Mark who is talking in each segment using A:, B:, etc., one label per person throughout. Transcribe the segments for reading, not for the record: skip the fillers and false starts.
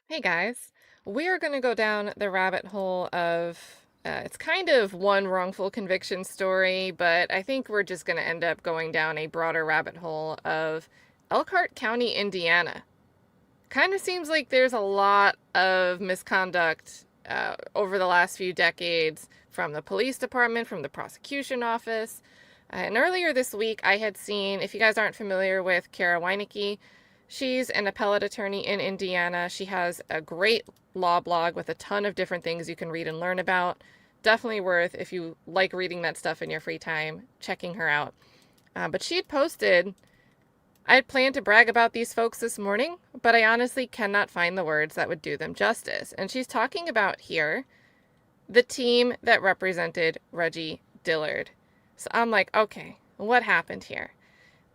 A: Hey guys, we're going to go down the rabbit hole of it's kind of one wrongful conviction story, but I think we're just going to end up going down a broader rabbit hole of Elkhart County, Indiana. Kind of seems like there's a lot of misconduct over the last few decades from the police department, from the prosecution office. And earlier this week, I had seen, if you guys aren't familiar with Kara Weinecke, she's an appellate attorney in Indiana. She has a great law blog with a ton of different things you can read and learn about. Definitely worth, if you like reading that stuff in your free time, checking her out. But she had posted, I had planned to brag about these folks this morning, but I honestly cannot find the words that would do them justice. And she's talking about here the team that represented Reggie Dillard. So I'm like, okay, what happened here?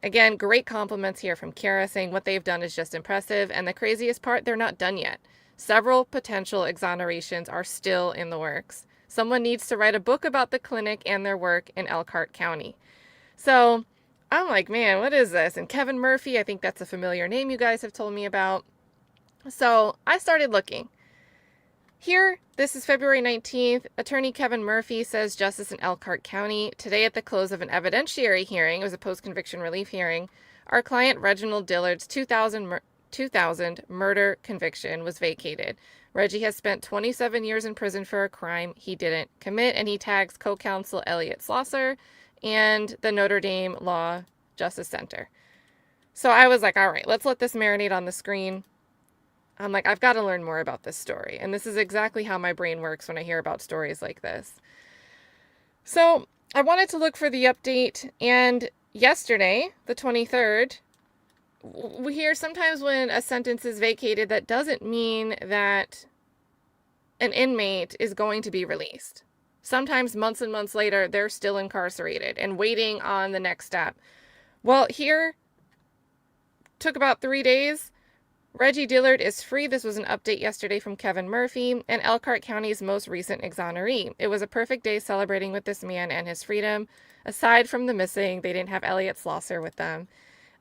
A: Again, great compliments here from Kara saying what they've done is just impressive. And the craziest part, they're not done yet. Several potential exonerations are still in the works. Someone needs to write a book about the clinic and their work in Elkhart County. So I'm like, man, what is this? And Kevin Murphy, I think that's a familiar name you guys have told me about. So I started looking. Here, this is February 19th. Attorney Kevin Murphy says justice in Elkhart County. Today, at the close of an evidentiary hearing, it was a post-conviction relief hearing, our client Reginald Dillard's 2000 murder conviction was vacated. Reggie has spent 27 years in prison for a crime he didn't commit, and he tags co-counsel Elliot Slosser and the Notre Dame Law Justice Center. So I was like, all right, let's let this marinate on the screen. I'm like, I've got to learn more about this story. And this is exactly how my brain works when I hear about stories like this. So I wanted to look for the update. And yesterday, the 23rd, we hear sometimes when a sentence is vacated, that doesn't mean that an inmate is going to be released. Sometimes months and months later, they're still incarcerated and waiting on the next step. Well, here, took about 3 days. Reggie Dillard is free. This was an update yesterday from Kevin Murphy and Elkhart County's most recent exoneree. It was a perfect day celebrating with this man and his freedom. Aside from the missing, they didn't have Elliot Slosser with them.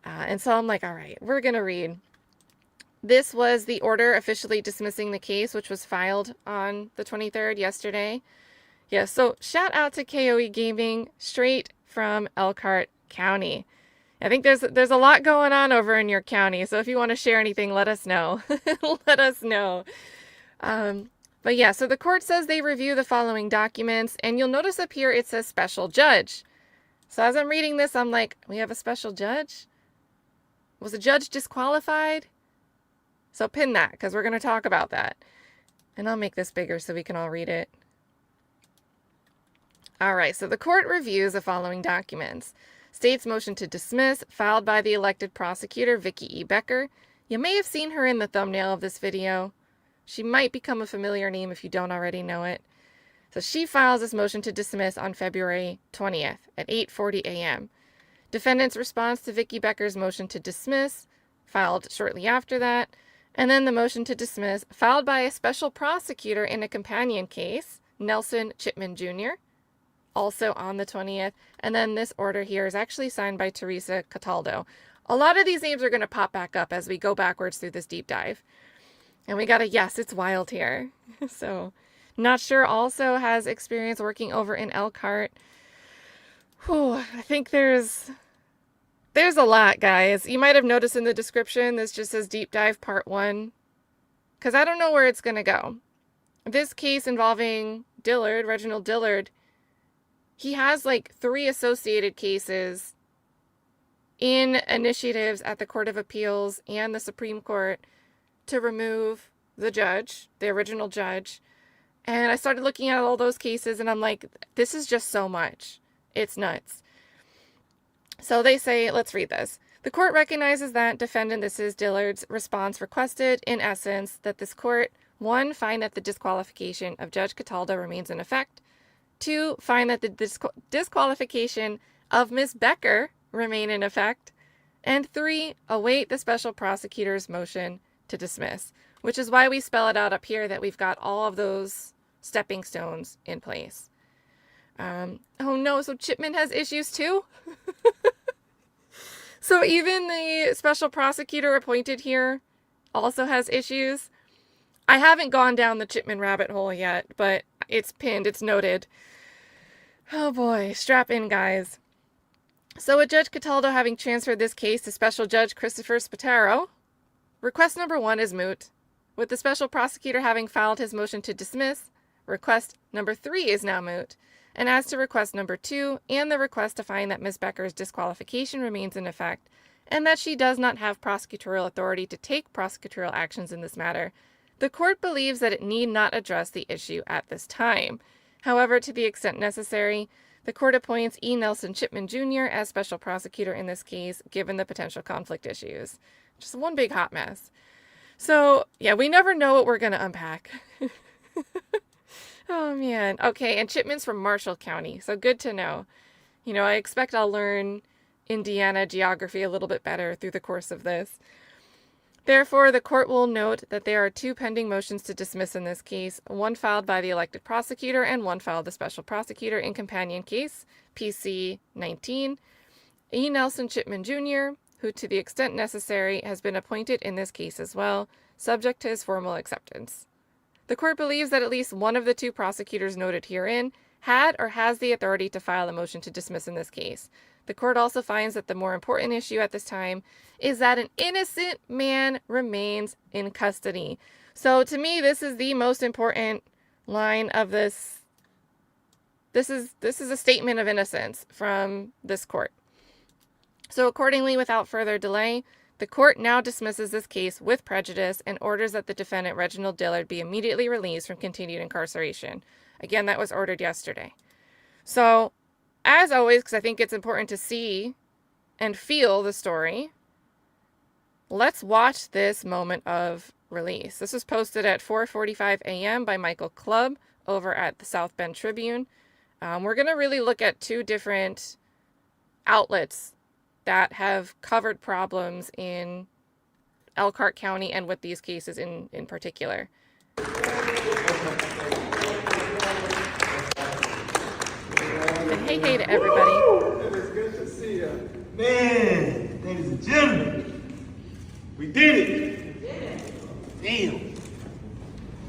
A: And so I'm like, all right, we're going to read. This was the order officially dismissing the case, which was filed on the 23rd yesterday. Yeah, so shout out to KOE Gaming, straight from Elkhart County. I think there's a lot going on over in your county, so if you want to share anything, let us know. Let us know. But yeah, so the court says they review the following documents, and you'll notice up here it says special judge. So as I'm reading this, I'm like, we have a special judge? Was a judge disqualified? So pin that, because we're going to talk about that. And I'll make this bigger so we can all read it. All right, so the court reviews the following documents. State's motion to dismiss, filed by the elected prosecutor, Vicki E. Becker. You may have seen her in the thumbnail of this video. She might become a familiar name if you don't already know it. So she files this motion to dismiss on February 20th at 8:40 a.m. Defendant's response to Vicki Becker's motion to dismiss, filed shortly after that. And then the motion to dismiss, filed by a special prosecutor in a companion case, Nelson Chipman Jr., also on the 20th. And then this order here is actually signed by Teresa Cataldo. A lot of these names are going to pop back up as we go backwards through this deep dive. And we got a yes, it's wild here. So, not sure also has experience working over in Elkhart. Whew, I think there's a lot, guys. You might have noticed in the description, this just says deep dive part 1. Because I don't know where it's going to go. This case involving Dillard, Reginald Dillard, he has like 3 associated cases in initiatives at the Court of Appeals and the Supreme Court to remove the judge, the original judge. And I started looking at all those cases and I'm like, this is just so much. It's nuts. So they say, let's read this. The court recognizes that defendant, this is Dillard's response requested, in essence, that this court, 1, find that the disqualification of Judge Cataldo remains in effect. 2, find that the disqualification of Ms. Becker remain in effect. And 3, await the special prosecutor's motion to dismiss, which is why we spell it out up here that we've got all of those stepping stones in place. Oh no, so Chipman has issues too? So even the special prosecutor appointed here also has issues. I haven't gone down the Chipman rabbit hole yet, but it's pinned, it's noted. Oh boy, strap in, guys. So with Judge Cataldo having transferred this case to Special Judge Christopher Spataro, request number 1 is moot. With the Special Prosecutor having filed his motion to dismiss, request number 3 is now moot. And as to request number 2, and the request to find that Ms. Becker's disqualification remains in effect, and that she does not have prosecutorial authority to take prosecutorial actions in this matter, the court believes that it need not address the issue at this time. However, to the extent necessary, the court appoints E. Nelson Chipman Jr. as special prosecutor in this case, given the potential conflict issues. Just one big hot mess. So, yeah, we never know what we're going to unpack. Oh, man. Okay, and Chipman's from Marshall County, so good to know. You know, I expect I'll learn Indiana geography a little bit better through the course of this. Therefore, the court will note that there are 2 pending motions to dismiss in this case, one filed by the elected prosecutor and one filed by the special prosecutor in companion case, PC 19. E. Nelson Chipman Jr., who to the extent necessary has been appointed in this case as well, subject to his formal acceptance. The court believes that at least one of the 2 prosecutors noted herein had or has the authority to file a motion to dismiss in this case. The court also finds that the more important issue at this time is that an innocent man remains in custody. So to me, this is the most important line of this. This is a statement of innocence from this court. So accordingly, without further delay, the court now dismisses this case with prejudice and orders that the defendant, Reginald Dillard, be immediately released from continued incarceration. Again, that was ordered yesterday. So, as always, because I think it's important to see and feel the story, let's watch this moment of release. This was posted at 4:45 a.m. by Michael Clubb over at the South Bend Tribune. We're going to really look at 2 different outlets that have covered problems in Elkhart County and with these cases in particular. And hey to everybody.
B: It is good to see you. Man, ladies and gentlemen, we did it. Damn.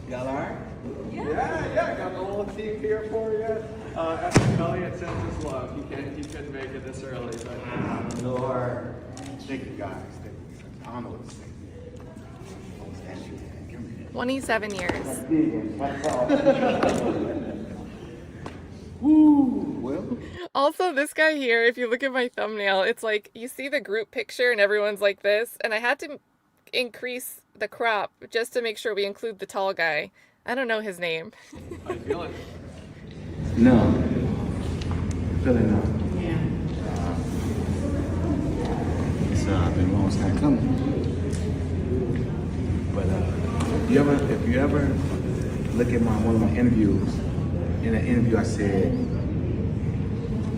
B: Y'all all right? Yeah, I got the whole team here for you. Elliot sends his love. He couldn't make it this early, but
C: Lord. Thank you guys. I don't know what to say.
A: 27 years.
C: Woo, well.
A: Also, this guy here, if you look at my thumbnail, it's like, you see the group picture and everyone's like this, and I had to increase the crop just to make sure we include the tall guy. I don't know his name.
B: how you feeling?
C: No. Feeling no.
A: Yeah.
C: It's been a long time coming. But if you ever look at one of my interviews, in that interview I said,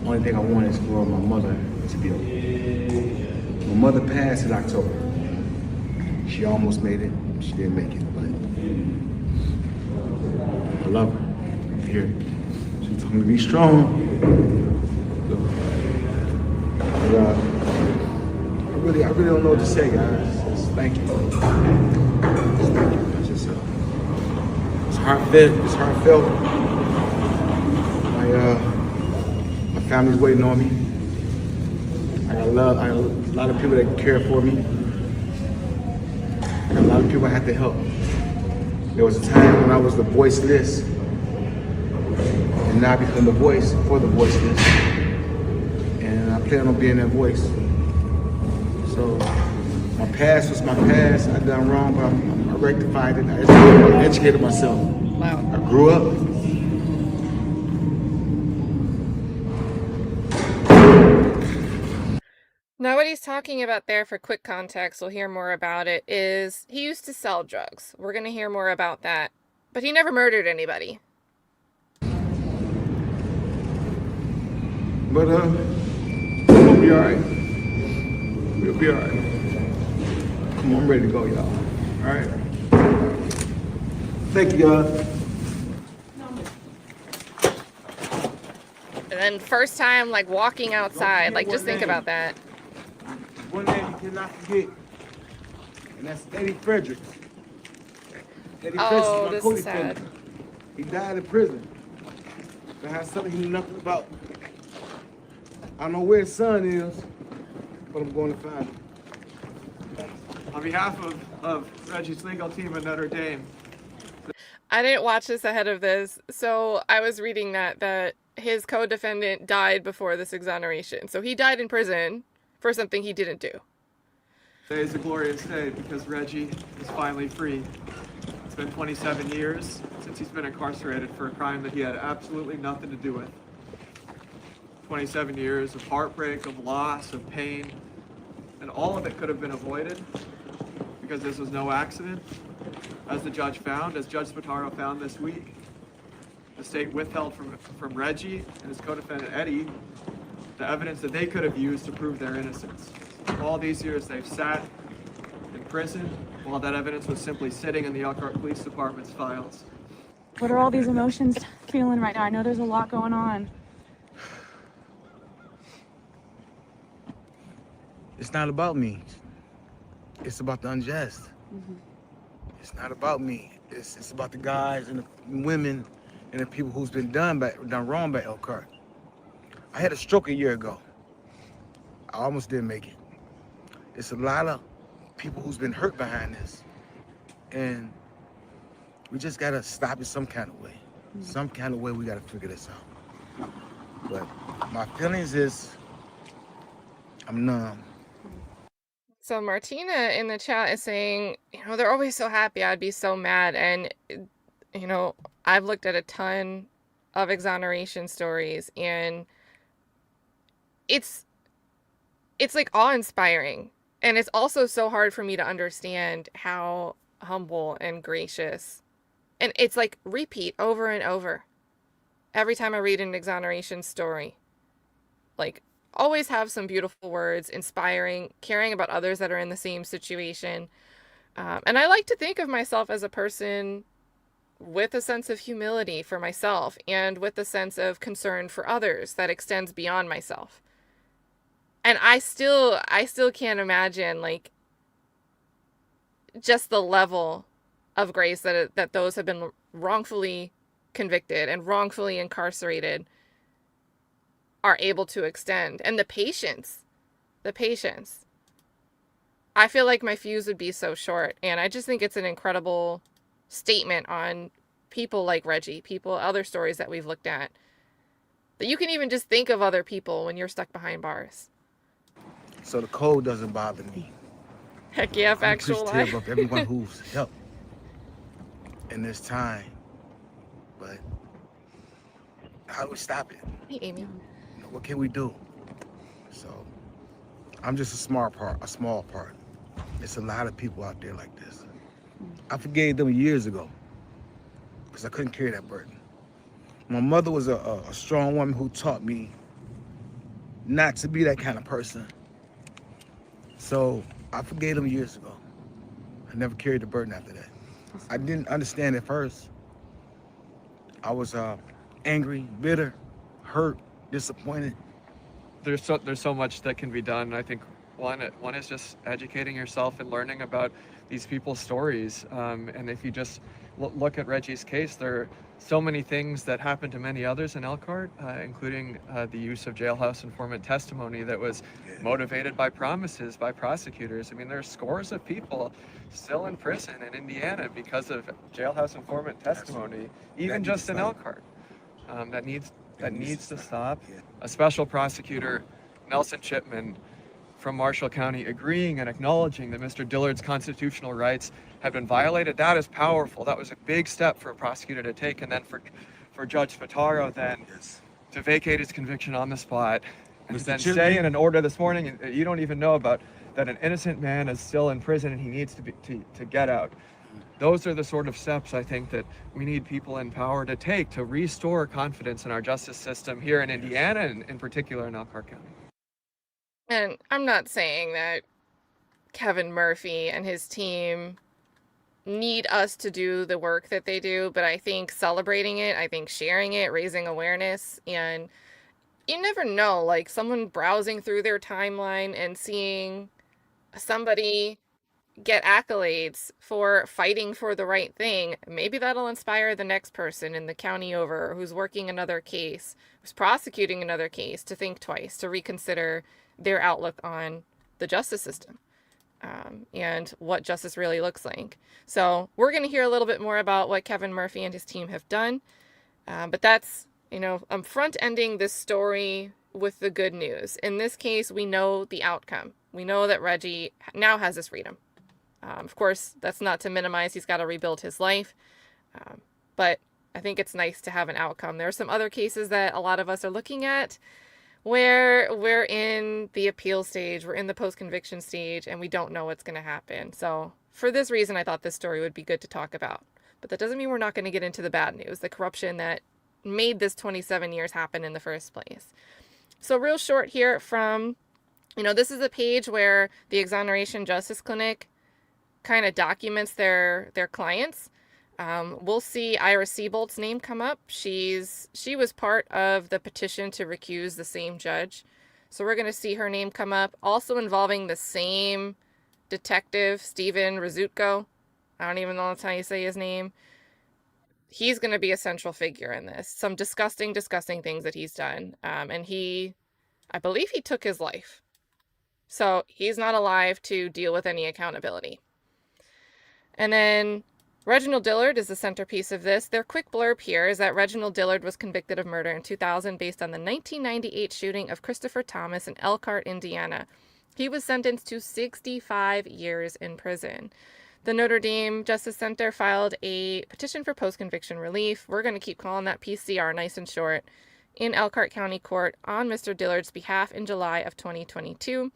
C: only thing I want is for my mother to be okay. My mother passed in October. She almost made it. She didn't make it, but I love her. Here, she told me to be strong. So, but, I really don't know what to say, guys. Just thank you. Just thank you. It's heartfelt. My family's waiting on me. I got a lot of people that care for me. I got a lot of people I have to help. There was a time when I was the voiceless, and now I become the voice for the voiceless. And I plan on being that voice. So my past was my past. I done wrong, but I rectified it. I educated myself.
A: Wow.
C: I grew up.
A: Now, what he's talking about there, for quick context, we'll hear more about it, is he used to sell drugs. We're going to hear more about that. But he never murdered anybody.
C: But we'll be all right. We'll be all right. Come on, I'm ready to go, y'all. All right? Thank you, y'all.
A: And then first time, like, walking outside. Like, just think about that.
C: One name you cannot forget, and that's Eddie Frederick. Eddie
A: Oh,
C: my
A: this is
C: co-defendant.
A: sad.
C: He died in prison. I had something he knew nothing about. I don't know where his son is, but I'm going to find him.
D: On behalf of Reggie's legal team at Notre Dame,
A: I didn't watch this ahead of this, so I was reading that his co-defendant died before this exoneration. So he died in prison for something he didn't do.
D: today is a glorious day because Reggie is finally free. It's been 27 years since he's been incarcerated for a crime that he had absolutely nothing to do with. 27 years of heartbreak, of loss, of pain, and all of it could have been avoided because this was no accident. As the judge found, as Judge Spataro found this week, the state withheld from Reggie and his co-defendant Eddie the evidence that they could have used to prove their innocence. All these years they've sat in prison while that evidence was simply sitting in the Elkhart Police Department's files.
E: What are all these emotions feeling right now? I know there's a lot going on.
C: It's not about me. It's about the unjust. It's not about me. It's about the guys and the women and the people who's been done wrong by Elkhart. I had a stroke a year ago. I almost didn't make it. It's a lot of people who's been hurt behind this. And we just gotta stop it some kind of way. Some kind of way we gotta figure this out. But my feelings is, I'm numb.
A: So Martina in the chat is saying, they're always so happy. I'd be so mad. And, I've looked at a ton of exoneration stories, and it's like awe-inspiring. And it's also so hard for me to understand how humble and gracious. And it's like repeat over and over. Every time I read an exoneration story. Like, always have some beautiful words, inspiring, caring about others that are in the same situation. And I like to think of myself as a person with a sense of humility for myself and with a sense of concern for others that extends beyond myself. And I still can't imagine, like, just the level of grace that those have been wrongfully convicted and wrongfully incarcerated are able to extend. And the patience. I feel like my fuse would be so short. And I just think it's an incredible statement on people like Reggie, other stories that we've looked at, that you can even just think of other people when you're stuck behind bars.
C: So the code doesn't bother me.
A: Heck yeah,
C: I'm
A: factual
C: appreciative
A: lie.
C: of everyone who's helped in this time. But how do we stop it?
A: Hey, Amy.
C: What can we do? So I'm just a small part. It's a lot of people out there like this. I forgave them years ago because I couldn't carry that burden. My mother was a strong woman who taught me not to be that kind of person. So I forgave them years ago. I never carried the burden after that. I didn't understand at first. I was angry, bitter, hurt, disappointed.
D: There's so much that can be done. I think one is just educating yourself and learning about these people's stories. And if you just look at Reggie's case, there are so many things that happened to many others in Elkhart, including the use of jailhouse informant testimony that was motivated by promises by prosecutors. I mean, there are scores of people still in prison in Indiana because of jailhouse informant testimony, even just in Elkhart. That needs to stop. A special prosecutor, Nelson Chipman, from Marshall County, agreeing and acknowledging that Mr. Dillard's constitutional rights have been violated. That is powerful. That was a big step for a prosecutor to take, and then for Judge Spataro then to vacate his conviction on the spot, and then say in an order this morning, you don't even know about, that an innocent man is still in prison and he needs to get out. Those are the sort of steps I think that we need people in power to take to restore confidence in our justice system here in Indiana, and in particular in Elkhart County.
A: And I'm not saying that Kevin Murphy and his team need us to do the work that they do, but I think celebrating it, I think sharing it, raising awareness, and you never know, like someone browsing through their timeline and seeing somebody get accolades for fighting for the right thing, maybe that'll inspire the next person in the county over who's working another case, who's prosecuting another case, to think twice, to reconsider their outlook on the justice system, and what justice really looks like. So we're going to hear a little bit more about what Kevin Murphy and his team have done. But that's, I'm front-ending this story with the good news. In this case, we know the outcome. We know that Reggie now has his freedom. Of course, that's not to minimize. He's got to rebuild his life. But I think it's nice to have an outcome. There are some other cases that a lot of us are looking at where we're in the appeal stage, we're in the post-conviction stage, and we don't know what's going to happen. So for this reason, I thought this story would be good to talk about. But that doesn't mean we're not going to get into the bad news, the corruption that made this 27 years happen in the first place. So real short here from, this is a page where the Exoneration Justice Clinic kind of documents their clients. We'll see Ira Seabolt's name come up. She was part of the petition to recuse the same judge. So we're going to see her name come up. Also involving the same detective, Steven Rizutko. I don't even know how you say his name. He's going to be a central figure in this. Some disgusting, disgusting things that he's done. And I believe he took his life. So he's not alive to deal with any accountability. And then Reginald Dillard is the centerpiece of this. Their quick blurb here is that Reginald Dillard was convicted of murder in 2000 based on the 1998 shooting of Christopher Thomas in Elkhart, Indiana. He was sentenced to 65 years in prison. The Notre Dame Justice Center filed a petition for post-conviction relief. We're going to keep calling that PCR, nice and short, in Elkhart County Court on Mr. Dillard's behalf in July of 2022.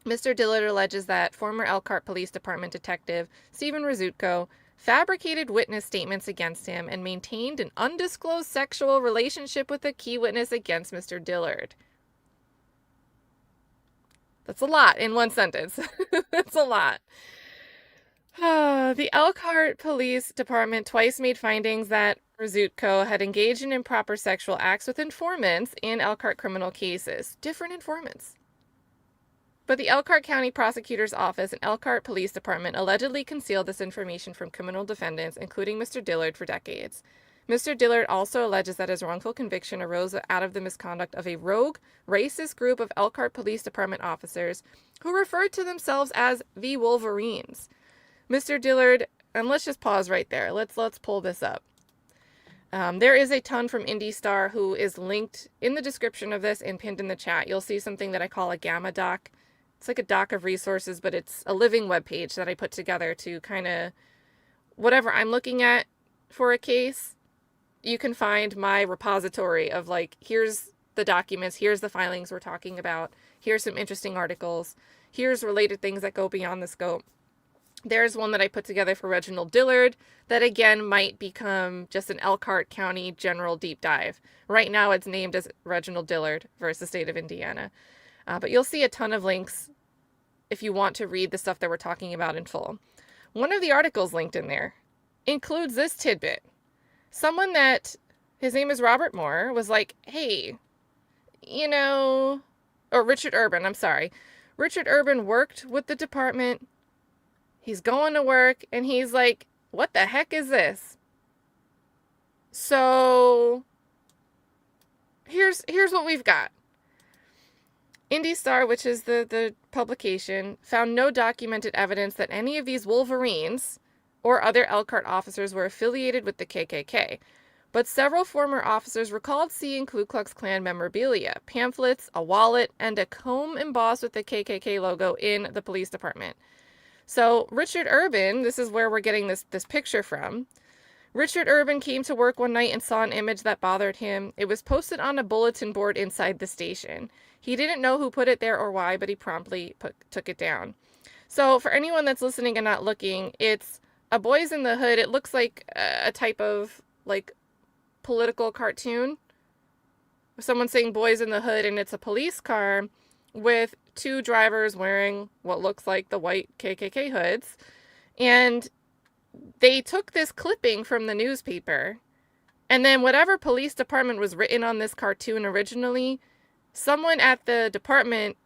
A: Mr. Dillard alleges that former Elkhart Police Department detective Steven Rizutko fabricated witness statements against him and maintained an undisclosed sexual relationship with a key witness against Mr. Dillard. That's a lot in one sentence. That's a lot. The Elkhart Police Department twice made findings that Rizutko had engaged in improper sexual acts with informants in Elkhart criminal cases. Different informants. But the Elkhart County Prosecutor's Office and Elkhart Police Department allegedly concealed this information from criminal defendants, including Mr. Dillard, for decades. Mr. Dillard also alleges that his wrongful conviction arose out of the misconduct of a rogue, racist group of Elkhart Police Department officers who referred to themselves as the Wolverines. Mr. Dillard, and let's just pause right there. Let's pull this up. There is a ton from IndyStar who is linked in the description of this and pinned in the chat. You'll see something that I call a Gamma Doc. It's like a doc of resources, but it's a living web page that I put together to kind of, whatever I'm looking at for a case, you can find my repository of here's the documents, here's the filings we're talking about, here's some interesting articles, here's related things that go beyond the scope. There's one that I put together for Reginald Dillard that, again, might become just an Elkhart County general deep dive. Right now, it's named as Reginald Dillard versus the state of Indiana. But you'll see a ton of links if you want to read the stuff that we're talking about in full. One of the articles linked in there includes this tidbit. Someone that, his name is Robert Moore, was like, hey, or Richard Urban, I'm sorry. Richard Urban worked with the department. He's going to work, and he's like, what the heck is this? So here's what we've got. IndyStar, which is the publication, found no documented evidence that any of these Wolverines or other Elkhart officers were affiliated with the KKK. But several former officers recalled seeing Ku Klux Klan memorabilia, pamphlets, a wallet, and a comb embossed with the KKK logo in the police department. So Richard Urban, this is where we're getting this picture from. Richard Urban came to work one night and saw an image that bothered him. It was posted on a bulletin board inside the station. He didn't know who put it there or why, but he promptly took it down. So for anyone that's listening and not looking, it's a Boys in the Hood. It looks like a type of political cartoon. Someone saying Boys in the Hood, and it's a police car with two drivers wearing what looks like the white KKK hoods. And they took this clipping from the newspaper, and then whatever police department was written on this cartoon originally, someone at the department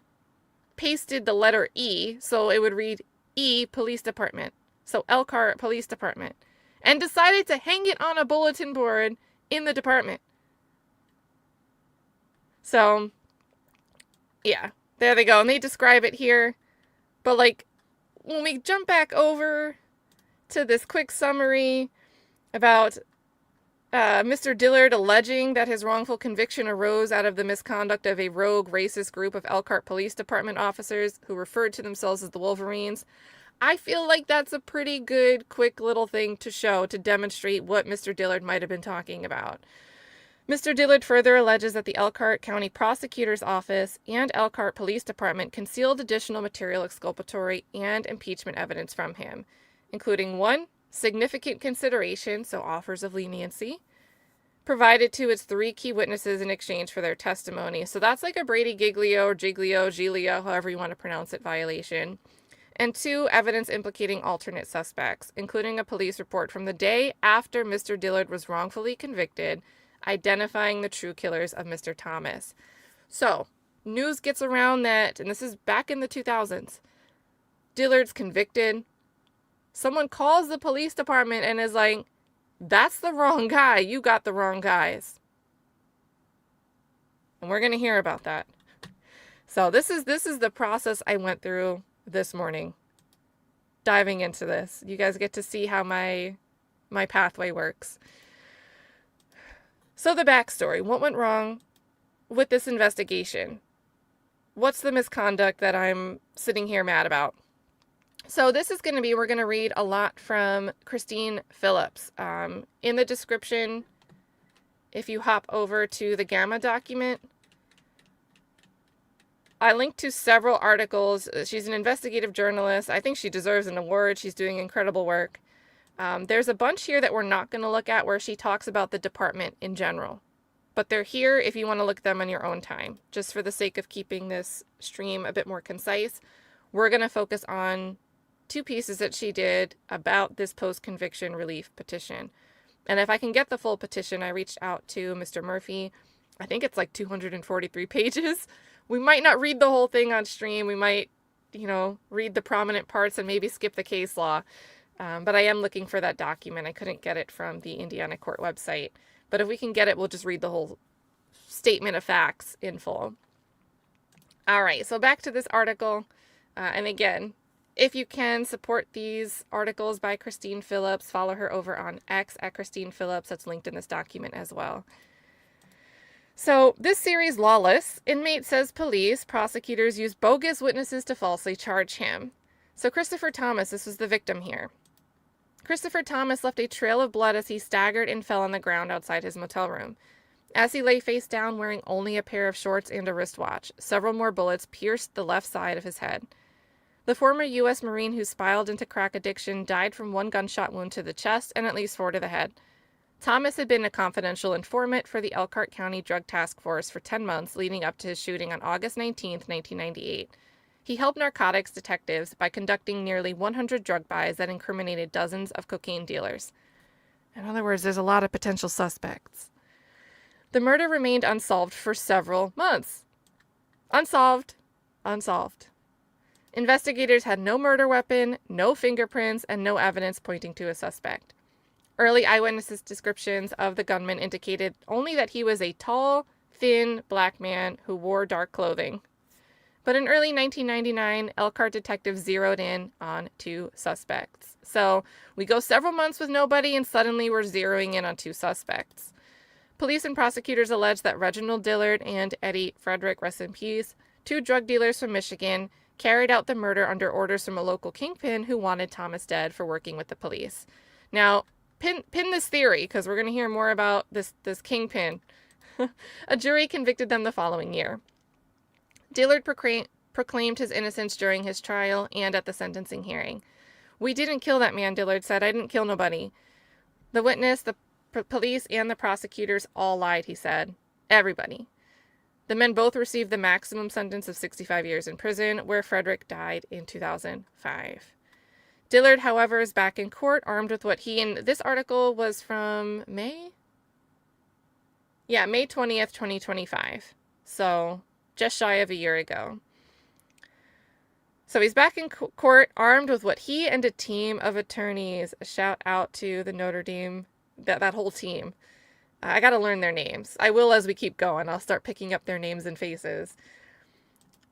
A: pasted the letter E, so it would read Police Department, so Elkhart Police Department, and decided to hang it on a bulletin board in the department. So, yeah, there they go. And they describe it here. But, like, when we jump back over to this quick summary about Mr. Dillard alleging that his wrongful conviction arose out of the misconduct of a rogue racist group of Elkhart Police Department officers who referred to themselves as the Wolverines, I feel like that's a pretty good, quick little thing to show to demonstrate what Mr. Dillard might have been talking about. Mr. Dillard further alleges that the Elkhart County Prosecutor's Office and Elkhart Police Department concealed additional material exculpatory and impeachment evidence from him, including 1, significant consideration, so offers of leniency, provided to its 3 key witnesses in exchange for their testimony. So that's like a Brady Giglio or Giglio, however you want to pronounce it, violation. And 2, evidence implicating alternate suspects, including a police report from the day after Mr. Dillard was wrongfully convicted, identifying the true killers of Mr. Thomas. So, news gets around that, and this is back in the 2000s, Dillard's convicted. Someone calls the police department and is like, that's the wrong guy. You got the wrong guys. And we're going to hear about that. So this is the process I went through this morning, diving into this. You guys get to see how my pathway works. So the backstory, what went wrong with this investigation? What's the misconduct that I'm sitting here mad about? So this is going to be, we're going to read a lot from Christine Phillips. In the description, if you hop over to the Gamma document, I linked to several articles. She's an investigative journalist. I think she deserves an award. She's doing incredible work. There's a bunch here that we're not going to look at where she talks about the department in general. But they're here if you want to look at them on your own time. Just for the sake of keeping this stream a bit more concise, we're going to focus on 2 pieces that she did about this post-conviction relief petition. And if I can get the full petition, I reached out to Mr. Murphy. I think it's like 243 pages. We might not read the whole thing on stream. We might, read the prominent parts and maybe skip the case law. But I am looking for that document. I couldn't get it from the Indiana court website. But if we can get it, we'll just read the whole statement of facts in full. All right, so back to this article. And again, if you can support these articles by Christine Phillips, follow her over on X at Christine Phillips. That's linked in this document as well. So this series, Lawless, inmate says police, prosecutors use bogus witnesses to falsely charge him. So Christopher Thomas, this was the victim here. Christopher Thomas left a trail of blood as he staggered and fell on the ground outside his motel room. As he lay face down wearing only a pair of shorts and a wristwatch, several more bullets pierced the left side of his head. The former U.S. Marine who spiraled into crack addiction died from 1 gunshot wound to the chest and at least 4 to the head. Thomas had been a confidential informant for the Elkhart County Drug Task Force for 10 months leading up to his shooting on August 19, 1998. He helped narcotics detectives by conducting nearly 100 drug buys that incriminated dozens of cocaine dealers. In other words, there's a lot of potential suspects. The murder remained unsolved for several months. Unsolved. Investigators had no murder weapon, no fingerprints, and no evidence pointing to a suspect. Early eyewitnesses' descriptions of the gunman indicated only that he was a tall, thin, black man who wore dark clothing. But in early 1999, Elkhart detectives zeroed in on 2 suspects. So we go several months with nobody, and suddenly we're zeroing in on 2 suspects. Police and prosecutors allege that Reginald Dillard and Eddie Frederick, rest in peace, 2 drug dealers from Michigan, carried out the murder under orders from a local kingpin who wanted Thomas dead for working with the police. Now, pin this theory, because we're going to hear more about this kingpin. A jury convicted them the following year. Dillard proclaimed his innocence during his trial and at the sentencing hearing. "We didn't kill that man," Dillard said. "I didn't kill nobody." The witness, the police, and the prosecutors all lied, he said. Everybody. The men both received the maximum sentence of 65 years in prison, where Frederick died in 2005. Dillard, however, is back in court, armed with what he, and this article was from May 20th, 2025. So just shy of a year ago. So he's back in court, armed with what he and a team of attorneys, a shout out to the Notre Dame, that whole team. I got to learn their names. I will as we keep going. I'll start picking up their names and faces.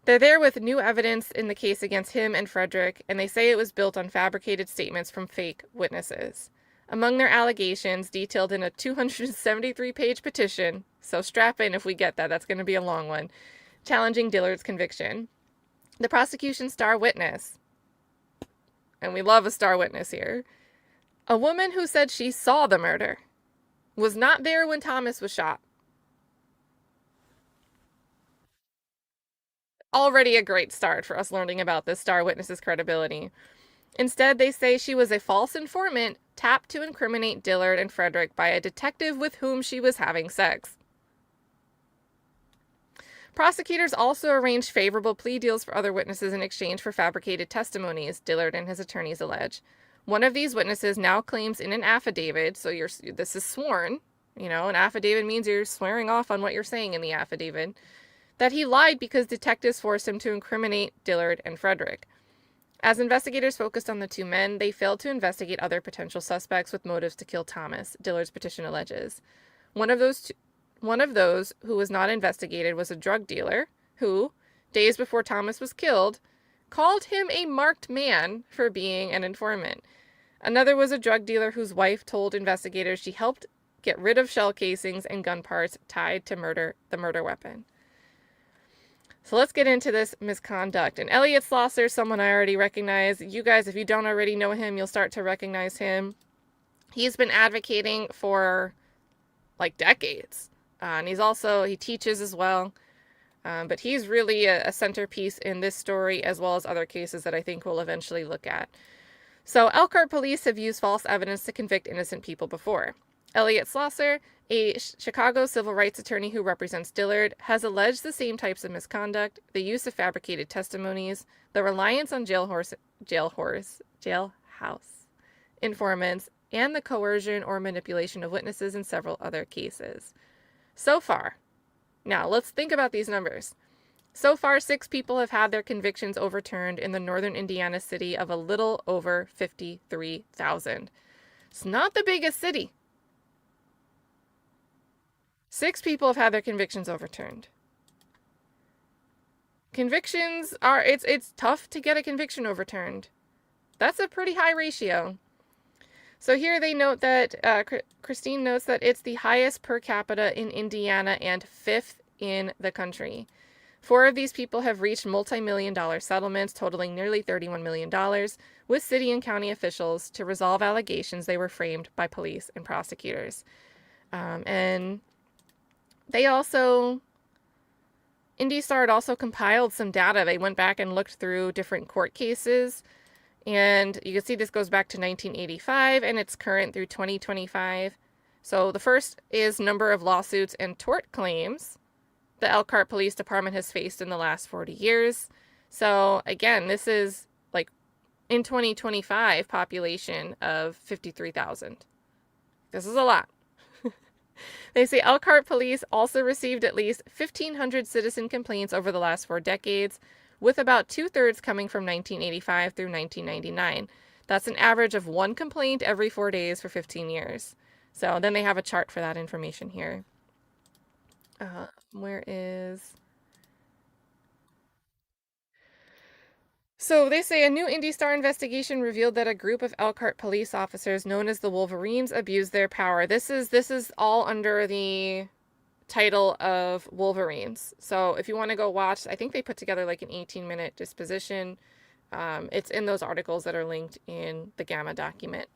A: They're there with new evidence in the case against him and Frederick, and they say it was built on fabricated statements from fake witnesses. Among their allegations, detailed in a 273-page petition, so strap in if we get that, that's going to be a long one, challenging Dillard's conviction. The prosecution's star witness, and we love a star witness here, a woman who said she saw the murder, was not there when Thomas was shot. Already a great start for us learning about this star witness's credibility. Instead, they say she was a false informant tapped to incriminate Dillard and Frederick by a detective with whom she was having sex. Prosecutors also arranged favorable plea deals for other witnesses in exchange for fabricated testimonies, Dillard and his attorneys allege. One of these witnesses now claims in an affidavit, so this is sworn, an affidavit means you're swearing off on what you're saying in the affidavit, that he lied because detectives forced him to incriminate Dillard and Frederick. As investigators focused on the two men, they failed to investigate other potential suspects with motives to kill Thomas, Dillard's petition alleges. One of those who was not investigated was a drug dealer who, days before Thomas was killed, called him a marked man for being an informant. Another was a drug dealer whose wife told investigators she helped get rid of shell casings and gun parts tied to the murder weapon. So let's get into this misconduct. And Elliot Slosser, someone I already recognize. You guys, if you don't already know him, you'll start to recognize him. He's been advocating for decades. And he teaches as well. But he's really a centerpiece in this story as well as other cases that I think we'll eventually look at. So Elkhart police have used false evidence to convict innocent people before. Elliot Slosser, a Chicago civil rights attorney who represents Dillard, has alleged the same types of misconduct, the use of fabricated testimonies, the reliance on jailhouse informants, and the coercion or manipulation of witnesses in several other cases. So far, now let's think about these numbers. So far, 6 people have had their convictions overturned in the northern Indiana city of a little over 53,000. It's not the biggest city. 6 people have had their convictions overturned. Convictions are, it's tough to get a conviction overturned. That's a pretty high ratio. So here they note that, Christine notes that it's the highest per capita in Indiana and 5th in the country. 4 of these people have reached multi-million-dollar settlements totaling nearly $31 million with city and county officials to resolve allegations they were framed by police and prosecutors. And they also, IndyStar had also compiled some data. They went back and looked through different court cases. And you can see this goes back to 1985 and it's current through 2025. So the first is number of lawsuits and tort claims the Elkhart Police Department has faced in the last 40 years. So again, this is in 2025 population of 53,000. This is a lot. They say Elkhart Police also received at least 1,500 citizen complaints over the last 4 decades, with about 2/3 coming from 1985 through 1999. That's an average of 1 complaint every 4 days for 15 years. So then they have a chart for that information here. Where is... So they say a new IndyStar investigation revealed that a group of Elkhart police officers known as the Wolverines abused their power. This is all under the title of Wolverines. So if you want to go watch, I think they put together an 18-minute disposition. It's in those articles that are linked in the Gamma document.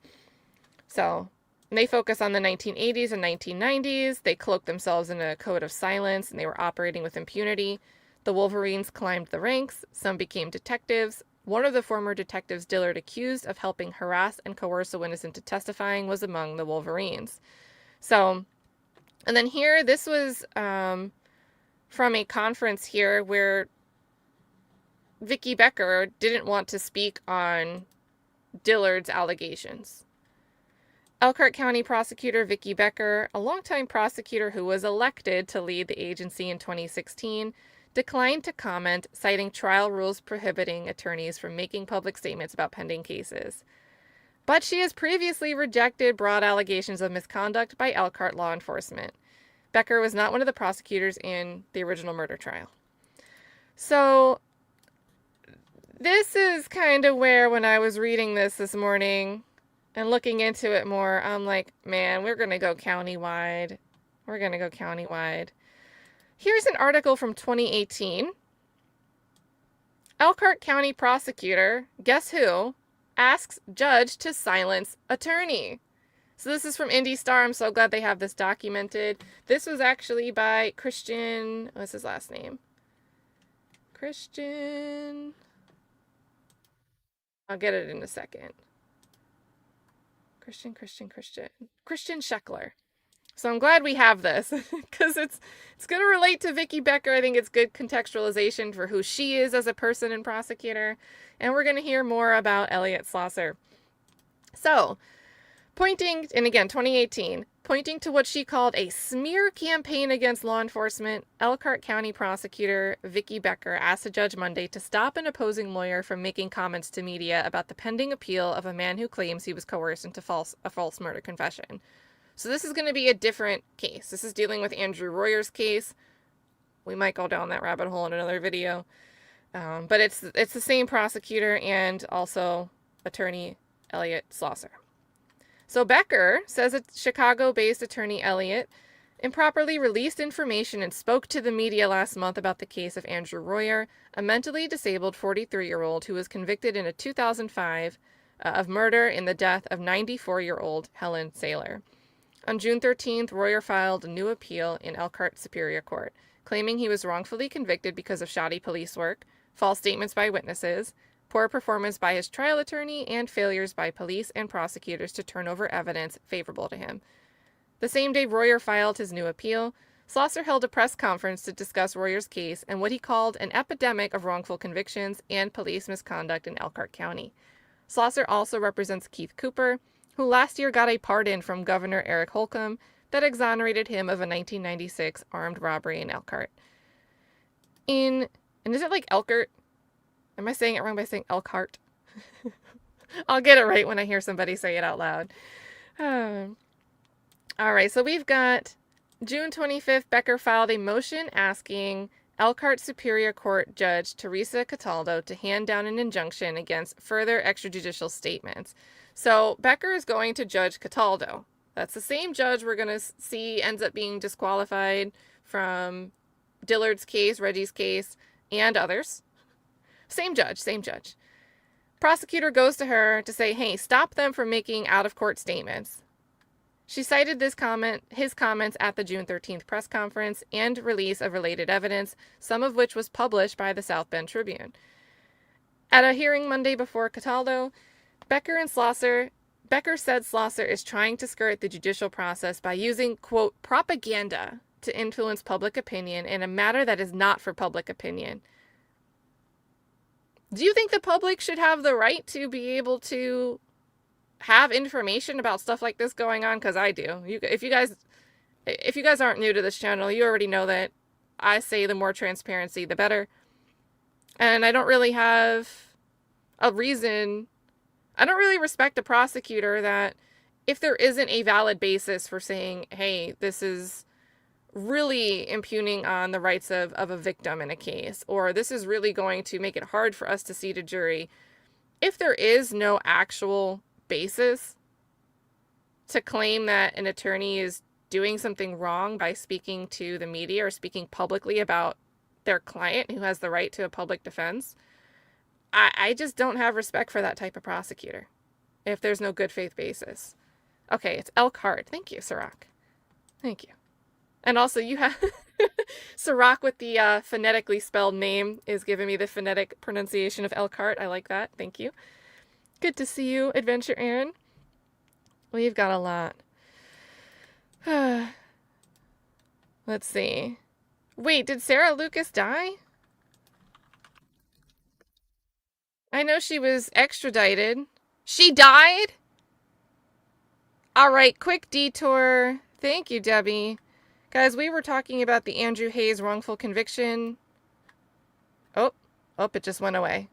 A: So they focus on the 1980s and 1990s. They cloaked themselves in a code of silence and they were operating with impunity. The Wolverines climbed the ranks. Some became detectives. One of the former detectives Dillard accused of helping harass and coerce a witness into testifying was among the Wolverines. So, and then here, this was from a conference here where Vicki Becker didn't want to speak on Dillard's allegations. Elkhart County Prosecutor Vicki Becker, a longtime prosecutor who was elected to lead the agency in 2016, declined to comment, citing trial rules prohibiting attorneys from making public statements about pending cases. But she has previously rejected broad allegations of misconduct by Elkhart law enforcement. Becker was not one of the prosecutors in the original murder trial. So this is kind of where, when I was reading this morning and looking into it more, I'm like, man, we're going to go countywide. We're going to go countywide. Here's an article from 2018. Elkhart County prosecutor, guess who, asks judge to silence attorney. So this is from Indy Star. I'm so glad they have this documented. This was actually by Christian, what's his last name? Christian. I'll get it in a second. Christian Scheckler. So I'm glad we have this because it's going to relate to Vicki Becker. I think it's good contextualization for who she is as a person and prosecutor. And we're going to hear more about Elliot Slosser. So, pointing, and again, 2018, pointing to what she called a smear campaign against law enforcement, Elkhart County prosecutor Vicki Becker asked a judge Monday to stop an opposing lawyer from making comments to media about the pending appeal of a man who claims he was coerced into a false murder confession. So this is going to be a different case. This is dealing with Andrew Reyer's case. We might go down that rabbit hole in another video. But it's the same prosecutor and also attorney Elliot Slosser. So Becker says that Chicago-based attorney Elliot improperly released information and spoke to the media last month about the case of Andrew Reyer, a mentally disabled 43-year-old who was convicted in 2005 of murder in the death of 94-year-old Helen Saylor. On June 13th, Reyer filed a new appeal in Elkhart Superior Court, claiming he was wrongfully convicted because of shoddy police work, false statements by witnesses, poor performance by his trial attorney, and failures by police and prosecutors to turn over evidence favorable to him. The same day Reyer filed his new appeal, Slosser held a press conference to discuss Reyer's case and what he called an epidemic of wrongful convictions and police misconduct in Elkhart County. Slosser also represents Keith Cooper, who last year got a pardon from Governor Eric Holcomb that exonerated him of a 1996 armed robbery in Elkhart. And is it like Elkhart? Am I saying it wrong by saying Elkhart? I'll get it right when I hear somebody say it out loud. All right, so we've got June 25th, Becker filed a motion asking Elkhart Superior Court Judge Teresa Cataldo to hand down an injunction against further extrajudicial statements. So Becker is going to Judge Cataldo. That's the same judge we're going to see ends up being disqualified from Dillard's case, Reggie's case, and others. Same judge. Prosecutor goes to her to say, hey, stop them from making out-of-court statements. She cited his comments at the June 13th press conference and release of related evidence, some of which was published by the South Bend Tribune. At a hearing Monday before Cataldo, Becker said Slosser is trying to skirt the judicial process by using, quote, propaganda to influence public opinion in a matter that is not for public opinion. Do you think the public should have the right to be able to have information about stuff like this going on? Because I do. If you guys aren't new to this channel, you already know that I say the more transparency, the better. And I don't really have a reason. I don't really respect a prosecutor that if there isn't a valid basis for saying, hey, this is really impugning on the rights of a victim in a case, or this is really going to make it hard for us to seat a jury. If there is no actual basis to claim that an attorney is doing something wrong by speaking to the media or speaking publicly about their client who has the right to a public defense, I just don't have respect for that type of prosecutor if there's no good faith basis. Okay, it's Elkhart. Thank you, Sirach. Thank you. And also you have Sirach with the phonetically spelled name is giving me the phonetic pronunciation of Elkhart. I like that. Thank you. Good to see you, Adventure Aaron. We've got a lot. Let's see. Wait, did Sarah Lucas die? I know she was extradited. She died? All right, quick detour. Thank you, Debbie. Guys, we were talking about the Andrew Hayes wrongful conviction Oh, it just went away.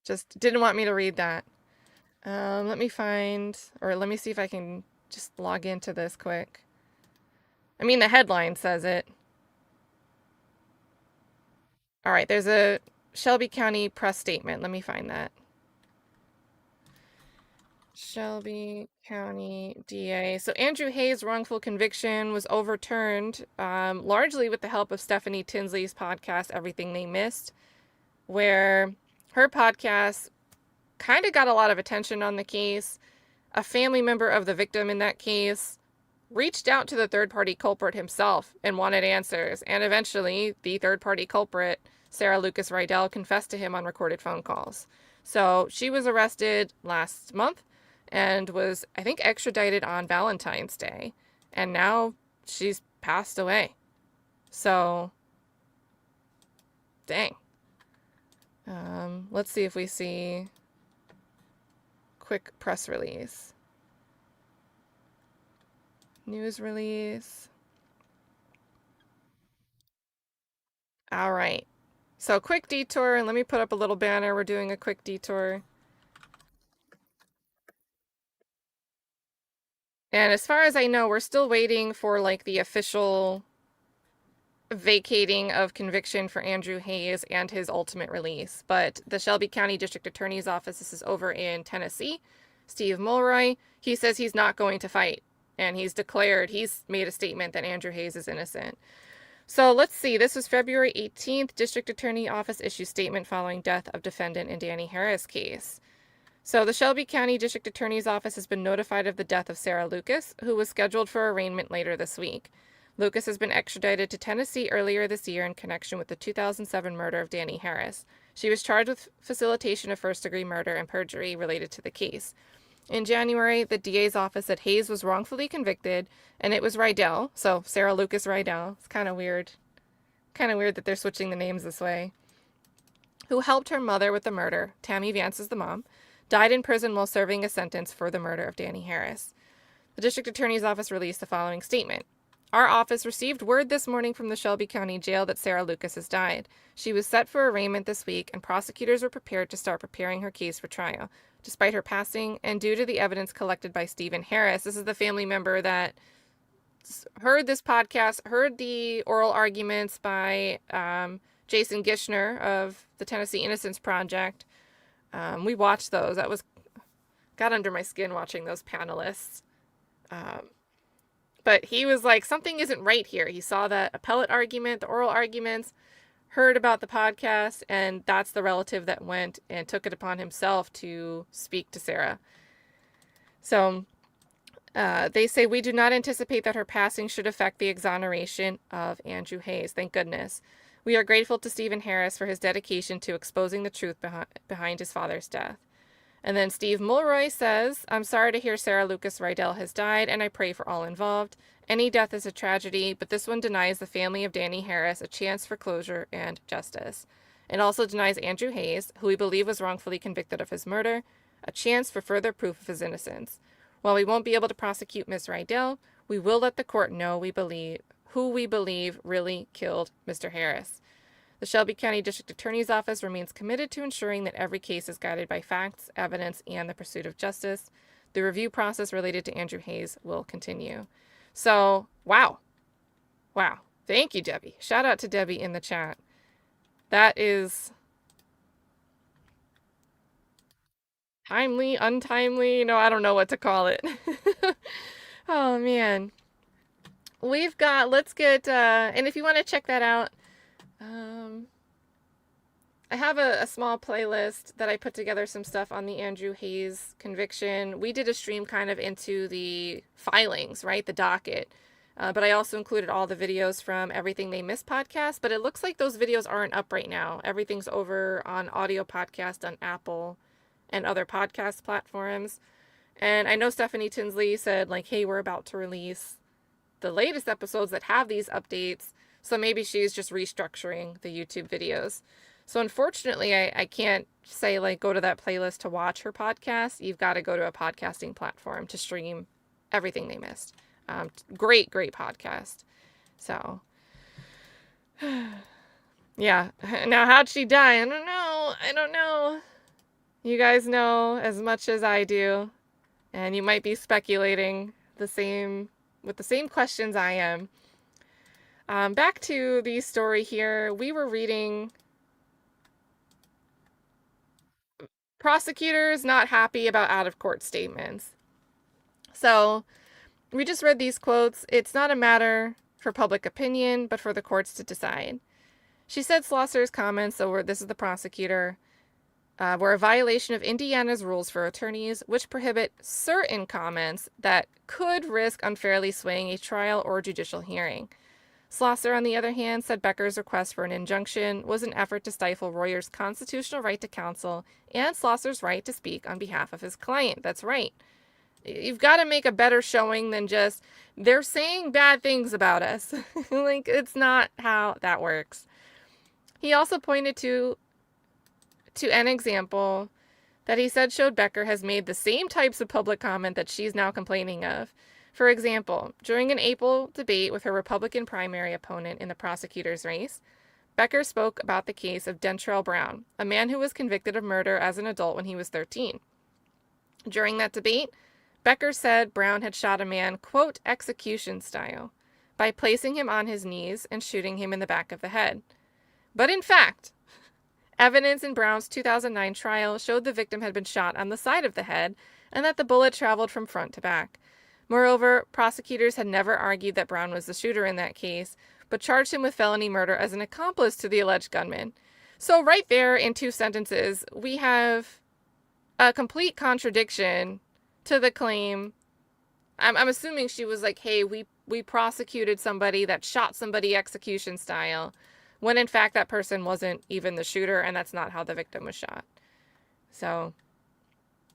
A: Just didn't want me to read that. Let me see if I can just log into this quick. I mean, the headline says it. All right, there's a Shelby County press statement. Let me find that. Shelby County DA. So Andrew Hayes' wrongful conviction was overturned, largely with the help of Stephanie Tinsley's podcast, Everything They Missed, where her podcast kind of got a lot of attention on the case. A family member of the victim in that case reached out to the third-party culprit himself and wanted answers. And eventually, the third-party culprit, Sarah Lucas Rydell, confessed to him on recorded phone calls. So she was arrested last month and was, I think, extradited on Valentine's Day. And now she's passed away. So, dang. Let's see if we see quick press release. News release. All right. So quick detour, and let me put up a little banner. We're doing a quick detour. And as far as I know, we're still waiting for like the official vacating of conviction for Andrew Hayes and his ultimate release. But the Shelby County District Attorney's Office, this is over in Tennessee, Steve Mulroy, he says he's not going to fight. And he's made a statement that Andrew Hayes is innocent. So let's see, this was February 18th, District Attorney Office issues statement following death of defendant in Danny Harris case. So the Shelby County District Attorney's Office has been notified of the death of Sarah Lucas, who was scheduled for arraignment later this week. Lucas has been extradited to Tennessee earlier this year in connection with the 2007 murder of Danny Harris. She was charged with facilitation of first-degree murder and perjury related to the case. In January, the DA's office said Hayes was wrongfully convicted, and it was Rydell, so Sarah Lucas Rydell. It's kind of weird. Kind of weird that they're switching the names this way. Who helped her mother with the murder, Tammy Vance is the mom, died in prison while serving a sentence for the murder of Danny Harris. The District Attorney's Office released the following statement. Our office received word this morning from the Shelby County Jail that Sarah Lucas has died. She was set for arraignment this week, and prosecutors were prepared to start preparing her case for trial. Despite her passing, and due to the evidence collected by Stephen Harris, this is the family member that heard this podcast, heard the oral arguments by Jason Gishner of the Tennessee Innocence Project. We watched those. Got under my skin watching those panelists. But he was like, something isn't right here. He saw that appellate argument, the oral arguments, heard about the podcast, and that's the relative that went and took it upon himself to speak to Sarah. So they say, we do not anticipate that her passing should affect the exoneration of Andrew Hayes. Thank goodness. We are grateful to Stephen Harris for his dedication to exposing the truth behind his father's death. And then Steve Mulroy says, I'm sorry to hear Sarah Lucas Rydell has died, and I pray for all involved. Any death is a tragedy, but this one denies the family of Danny Harris a chance for closure and justice. It also denies Andrew Hayes, who we believe was wrongfully convicted of his murder, a chance for further proof of his innocence. While we won't be able to prosecute Ms. Rydell, we will let the court know who we believe really killed Mr. Harris. The Shelby County District Attorney's Office remains committed to ensuring that every case is guided by facts, evidence, and the pursuit of justice. The review process related to Andrew Hayes will continue. So, wow. Wow. Thank you, Debbie. Shout out to Debbie in the chat. That is timely, untimely. No, I don't know what to call it. Oh, man. And if you want to check that out, I have a small playlist that I put together some stuff on the Andrew Hayes conviction. We did a stream kind of into the filings, right? The docket. But I also included all the videos from Everything They Missed podcast, but it looks like those videos aren't up right now. Everything's over on audio podcast on Apple and other podcast platforms. And I know Stephanie Tinsley said, like, hey, we're about to release the latest episodes that have these updates. So maybe she's just restructuring the YouTube videos. So unfortunately, I can't say, like, go to that playlist to watch her podcast. You've got to go to a podcasting platform to stream Everything They Missed. Great podcast. So, Yeah. Now, how'd she die? I don't know. You guys know as much as I do, and you might be speculating with the same questions I am. Back to the story here. We were reading prosecutors not happy about out-of-court statements. So we just read these quotes. It's not a matter for public opinion, but for the courts to decide. She said Slosser's comments, so this is the prosecutor, were a violation of Indiana's rules for attorneys, which prohibit certain comments that could risk unfairly swaying a trial or judicial hearing. Slosser, on the other hand, said Becker's request for an injunction was an effort to stifle Reyer's constitutional right to counsel and Slosser's right to speak on behalf of his client. That's right. You've got to make a better showing than just, they're saying bad things about us. Like, it's not how that works. He also pointed to an example that he said showed Becker has made the same types of public comment that she's now complaining of. For example, during an April debate with her Republican primary opponent in the prosecutor's race, Becker spoke about the case of Dentrell Brown, a man who was convicted of murder as an adult when he was 13. During that debate, Becker said Brown had shot a man, quote, execution style, by placing him on his knees and shooting him in the back of the head. But in fact, evidence in Brown's 2009 trial showed the victim had been shot on the side of the head and that the bullet traveled from front to back. Moreover, prosecutors had never argued that Brown was the shooter in that case, but charged him with felony murder as an accomplice to the alleged gunman. So right there in 2 sentences, we have a complete contradiction to the claim. I'm assuming she was like, hey, we prosecuted somebody that shot somebody execution style, when in fact that person wasn't even the shooter, and that's not how the victim was shot. So,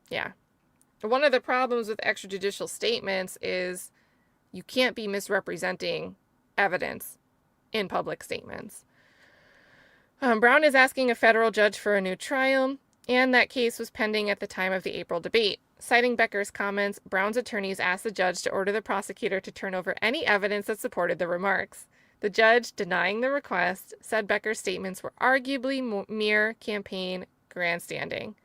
A: yeah. One of the problems with extrajudicial statements is you can't be misrepresenting evidence in public statements. Brown is asking a federal judge for a new trial, and that case was pending at the time of the April debate. Citing Becker's comments, Brown's attorneys asked the judge to order the prosecutor to turn over any evidence that supported the remarks. The judge, denying the request, said Becker's statements were arguably mere campaign grandstanding.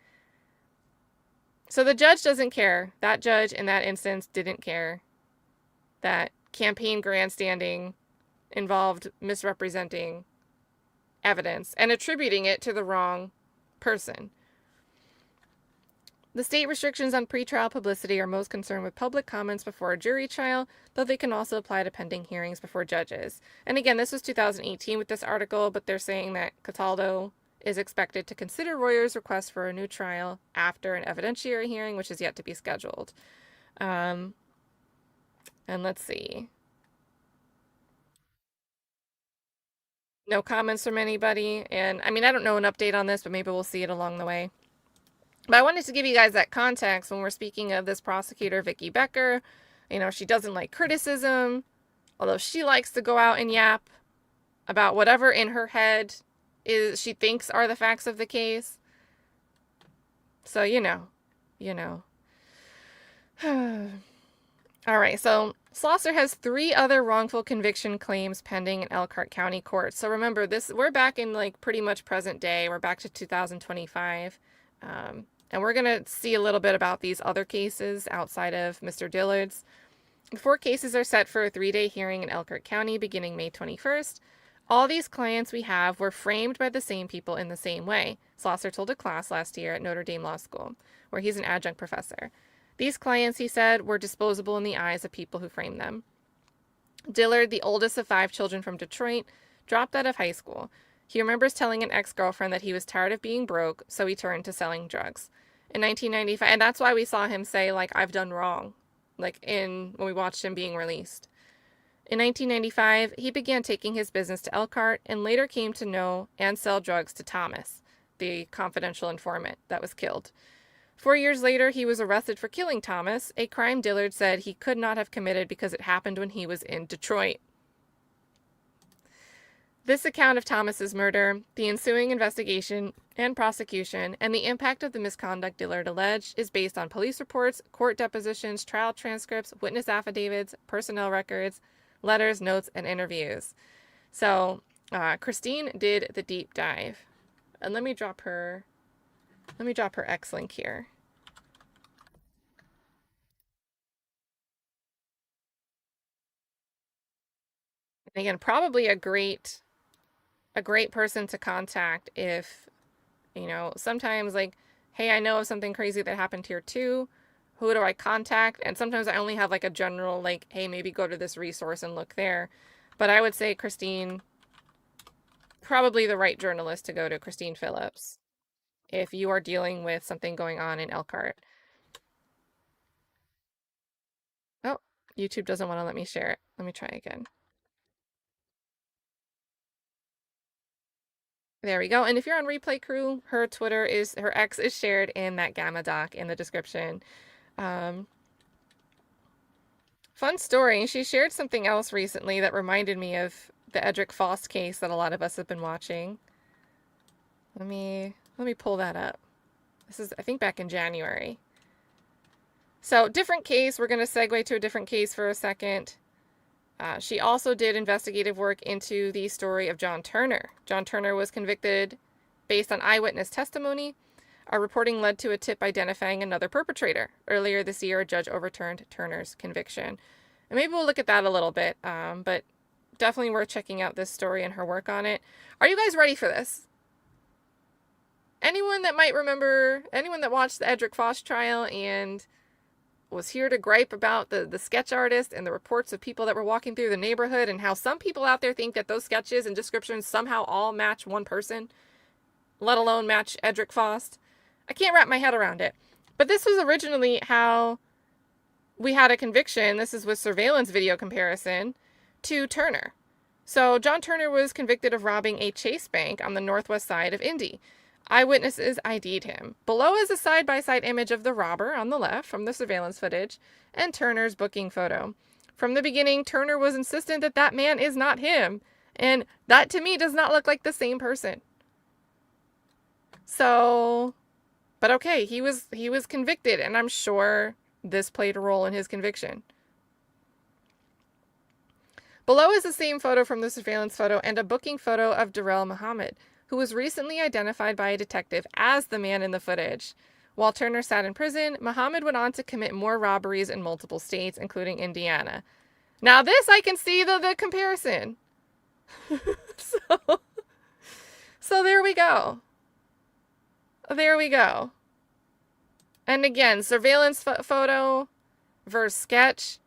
A: So the judge doesn't care. That judge in that instance didn't care that campaign grandstanding involved misrepresenting evidence and attributing it to the wrong person. The state restrictions on pretrial publicity are most concerned with public comments before a jury trial, though they can also apply to pending hearings before judges. And again, this was 2018 with this article, but they're saying that Cataldo is expected to consider Reyer's request for a new trial after an evidentiary hearing, which is yet to be scheduled. And let's see. No comments from anybody. And I mean, I don't know an update on this, but maybe we'll see it along the way. But I wanted to give you guys that context when we're speaking of this prosecutor, Vicki Becker. You know, she doesn't like criticism, although she likes to go out and yap about whatever in her head she thinks are the facts of the case. So, you know. All right, so Slosser has 3 other wrongful conviction claims pending in Elkhart County Court. So remember, we're back in like pretty much present day. We're back to 2025. And we're going to see a little bit about these other cases outside of Mr. Dillard's. The 4 cases are set for a 3-day hearing in Elkhart County beginning May 21st. All these clients we have were framed by the same people in the same way. Slosser told a class last year at Notre Dame Law School, where he's an adjunct professor. These clients, he said, were disposable in the eyes of people who framed them. Dillard, the oldest of 5 children from Detroit, dropped out of high school. He remembers telling an ex-girlfriend that he was tired of being broke, so he turned to selling drugs. In 1995, and that's why we saw him say, like, I've done wrong, like when we watched him being released. In 1995, he began taking his business to Elkhart and later came to know and sell drugs to Thomas, the confidential informant that was killed. 4 years later, he was arrested for killing Thomas, a crime Dillard said he could not have committed because it happened when he was in Detroit. This account of Thomas's murder, the ensuing investigation and prosecution, and the impact of the misconduct Dillard alleged is based on police reports, court depositions, trial transcripts, witness affidavits, personnel records, letters, notes, and interviews. So Christine did the deep dive. And let me drop her X link here. And again, probably a great person to contact if, sometimes like, hey, I know of something crazy that happened here too. Who do I contact? And sometimes I only have like a general, like, hey, maybe go to this resource and look there. But I would say Christine, probably the right journalist to go to, Christine Phillips, if you are dealing with something going on in Elkhart. Oh, YouTube doesn't want to let me share it. Let me try again. There we go. And if you're on Replay Crew, her X is shared in that Gamma doc in the description. Fun story. She shared something else recently that reminded me of the Edric Foss case that a lot of us have been watching. Let me pull that up. This is, I think, back in January. So, different case. We're going to segue to a different case for a second. She also did investigative work into the story of John Turner. John Turner was convicted based on eyewitness testimony. Our reporting led to a tip identifying another perpetrator. Earlier this year, a judge overturned Turner's conviction. And maybe we'll look at that a little bit, but definitely worth checking out this story and her work on it. Are you guys ready for this? Anyone that might remember, anyone that watched the Edric Foss trial and was here to gripe about the sketch artist and the reports of people that were walking through the neighborhood and how some people out there think that those sketches and descriptions somehow all match one person, let alone match Edric Foss. I can't wrap my head around it. But this was originally how we had a conviction. This is with surveillance video comparison to Turner. So John Turner was convicted of robbing a Chase Bank on the northwest side of Indy. Eyewitnesses ID'd him. Below is a side-by-side image of the robber on the left from the surveillance footage and Turner's booking photo. From the beginning, Turner was insistent that that man is not him. And that to me does not look like the same person. So, but okay, he was convicted, and I'm sure this played a role in his conviction. Below is the same photo from the surveillance photo and a booking photo of Darrell Muhammad, who was recently identified by a detective as the man in the footage. While Turner sat in prison, Muhammad went on to commit more robberies in multiple states, including Indiana. Now this, I can see the comparison. So there we go. There we go. And again, surveillance photo versus sketch.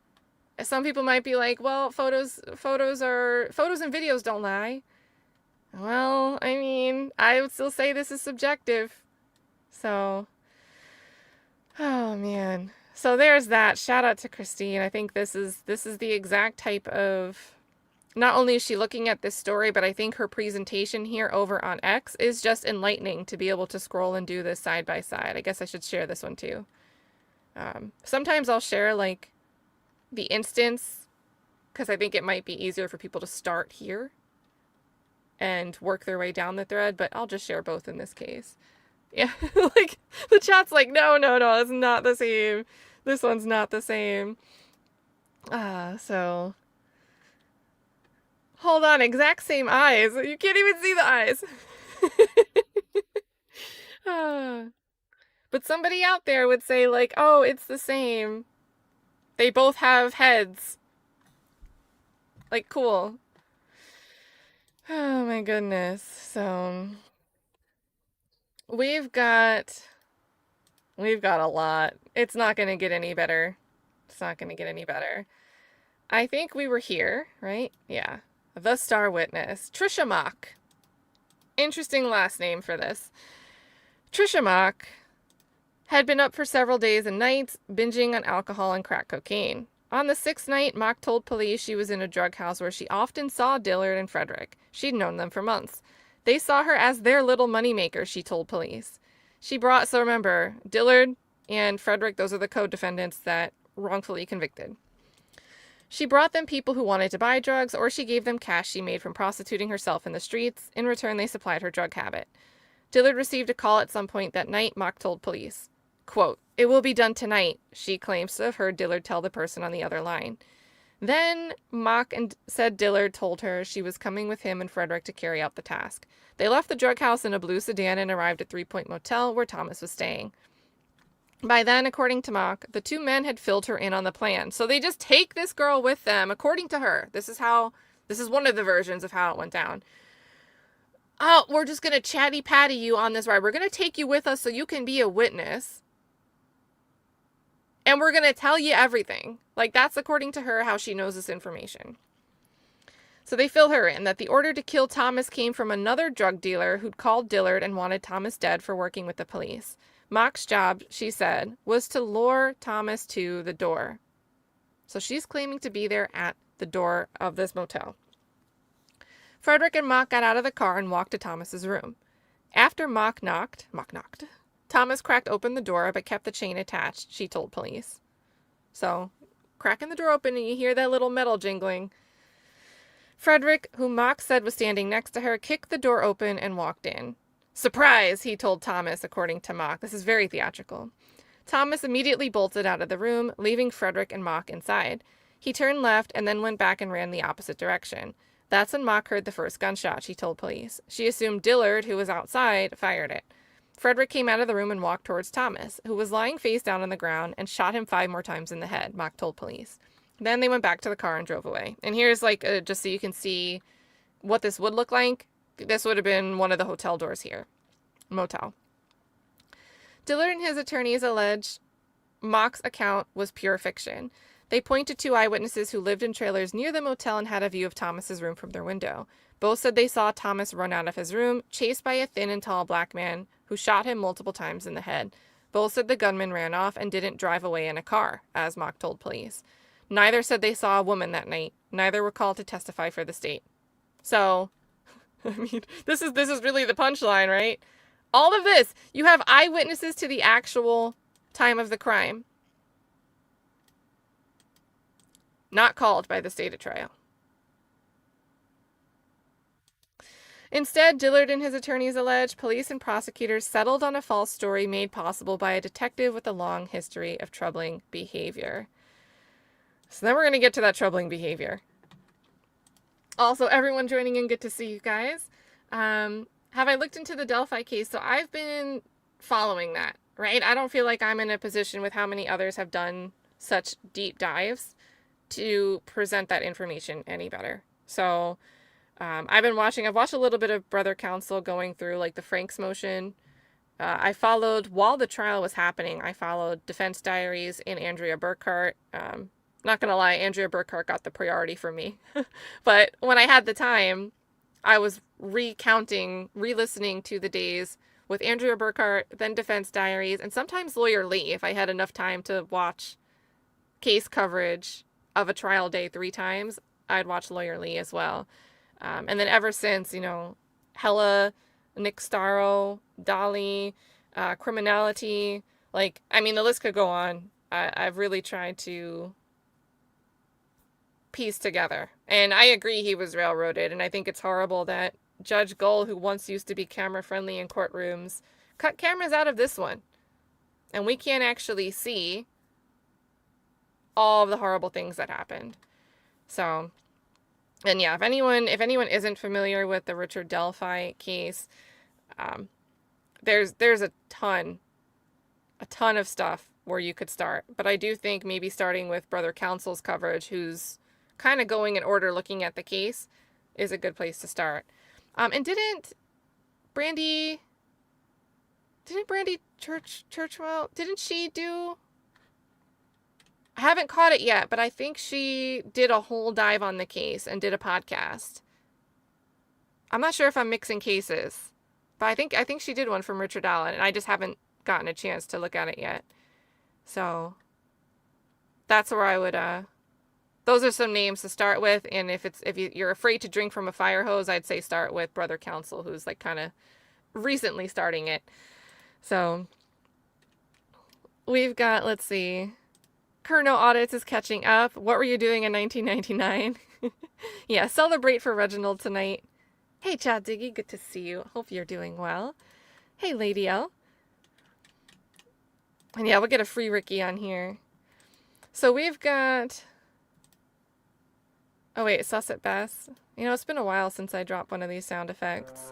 A: Some people might be like, well, photos and videos don't lie. Well, I mean, I would still say this is subjective. So, oh man. So there's that. Shout out to Christine. I think this is the exact type of, not only is she looking at this story, but I think her presentation here over on X is just enlightening to be able to scroll and do this side by side. I guess I should share this one too. Sometimes I'll share like the instance because I think it might be easier for people to start here and work their way down the thread, but I'll just share both in this case. Yeah, like the chat's like, no, it's not the same. This one's not the same. So hold on, exact same eyes. You can't even see the eyes. But somebody out there would say like, oh, it's the same. They both have heads. Like, cool. Oh my goodness. So we've got a lot. It's not going to get any better. It's not going to get any better. I think we were here, right? Yeah. The Star Witness. Trisha Mock. Interesting last name for this. Trisha Mock had been up for several days and nights, binging on alcohol and crack cocaine. On the 6th night, Mock told police she was in a drug house where she often saw Dillard and Frederick. She'd known them for months. They saw her as their little moneymaker, she told police. So remember, Dillard and Frederick, those are the co-defendants that wrongfully convicted. She brought them people who wanted to buy drugs, or she gave them cash she made from prostituting herself in the streets. In return, they supplied her drug habit. Dillard received a call at some point that night, Mock told police. Quote, "It will be done tonight," she claims to have heard Dillard tell the person on the other line. Then Mock and said Dillard told her she was coming with him and Frederick to carry out the task. They left the drug house in a blue sedan and arrived at 3 Point Motel where Thomas was staying. By then, according to Mock, the two men had filled her in on the plan. So they just take this girl with them, according to her. This is one of the versions of how it went down. Oh, we're just going to chatty-patty you on this ride. We're going to take you with us so you can be a witness. And we're going to tell you everything. Like, that's according to her how she knows this information. So they fill her in that the order to kill Thomas came from another drug dealer who'd called Dillard and wanted Thomas dead for working with the police. Mock's job, she said, was to lure Thomas to the door. So she's claiming to be there at the door of this motel. Frederick and Mock got out of the car and walked to Thomas's room. After Mock knocked, Thomas cracked open the door but kept the chain attached, she told police. So, cracking the door open and you hear that little metal jingling. Frederick, who Mock said was standing next to her, kicked the door open and walked in. Surprise, he told Thomas, according to Mock. This is very theatrical. Thomas immediately bolted out of the room, leaving Frederick and Mock inside. He turned left and then went back and ran the opposite direction. That's when Mock heard the first gunshot, she told police. She assumed Dillard, who was outside, fired it. Frederick came out of the room and walked towards Thomas, who was lying face down on the ground, and shot him 5 more times in the head, Mock told police. Then they went back to the car and drove away. And here's just so you can see what this would look like. This would have been one of the hotel doors here. Motel. Dillard and his attorneys allege Mock's account was pure fiction. They point to 2 eyewitnesses who lived in trailers near the motel and had a view of Thomas's room from their window. Both said they saw Thomas run out of his room, chased by a thin and tall black man who shot him multiple times in the head. Both said the gunman ran off and didn't drive away in a car, as Mock told police. Neither said they saw a woman that night. Neither were called to testify for the state. So, I mean, this is really the punchline, right? All of this, you have eyewitnesses to the actual time of the crime. Not called by the state at trial. Instead, Dillard and his attorneys allege police and prosecutors settled on a false story made possible by a detective with a long history of troubling behavior. So then we're going to get to that troubling behavior. Also, everyone joining in, good to see you guys. Have I looked into the Delphi case? So I've been following that, right? I don't feel like I'm in a position with how many others have done such deep dives to present that information any better. So I've watched a little bit of Brother Counsel going through like the Franks motion. I followed, while the trial was happening, I followed Defense Diaries and Andrea Burkhart. Not going to lie, Andrea Burkhart got the priority for me. But when I had the time, I was re-listening to the days with Andrea Burkhart, then Defense Diaries, and sometimes Lawyer Lee if I had enough time to watch case coverage of a trial day 3 times. I'd watch Lawyer Lee as well. And then ever since, Hella, Nick Starro, Dolly, Criminality, the list could go on. I've really tried to piece together. And I agree he was railroaded, and I think it's horrible that Judge Gull, who once used to be camera-friendly in courtrooms, cut cameras out of this one. And we can't actually see all of the horrible things that happened. So, and yeah, if anyone isn't familiar with the Richard Delphi case, there's a ton of stuff where you could start. But I do think maybe starting with Brother Counsel's coverage, who's kind of going in order looking at the case, is a good place to start. And didn't Brandy Churchwell, didn't she do... I haven't caught it yet, but I think she did a whole dive on the case and did a podcast. I'm not sure if I'm mixing cases, but I think she did one from Richard Allen, and I just haven't gotten a chance to look at it yet. So that's where I would those are some names to start with, and if you're afraid to drink from a fire hose, I'd say start with Brother Counsel, who's like kind of recently starting it. So we've got, let's see, Curno Audits is catching up. What were you doing in 1999? Yeah, celebrate for Reginald tonight. Hey, Chad Diggy, good to see you. Hope you're doing well. Hey, Lady L. And yeah, we'll get a free Ricky on here. So we've got Oh wait, sus at best. You know, it's been a while since I dropped one of these sound effects.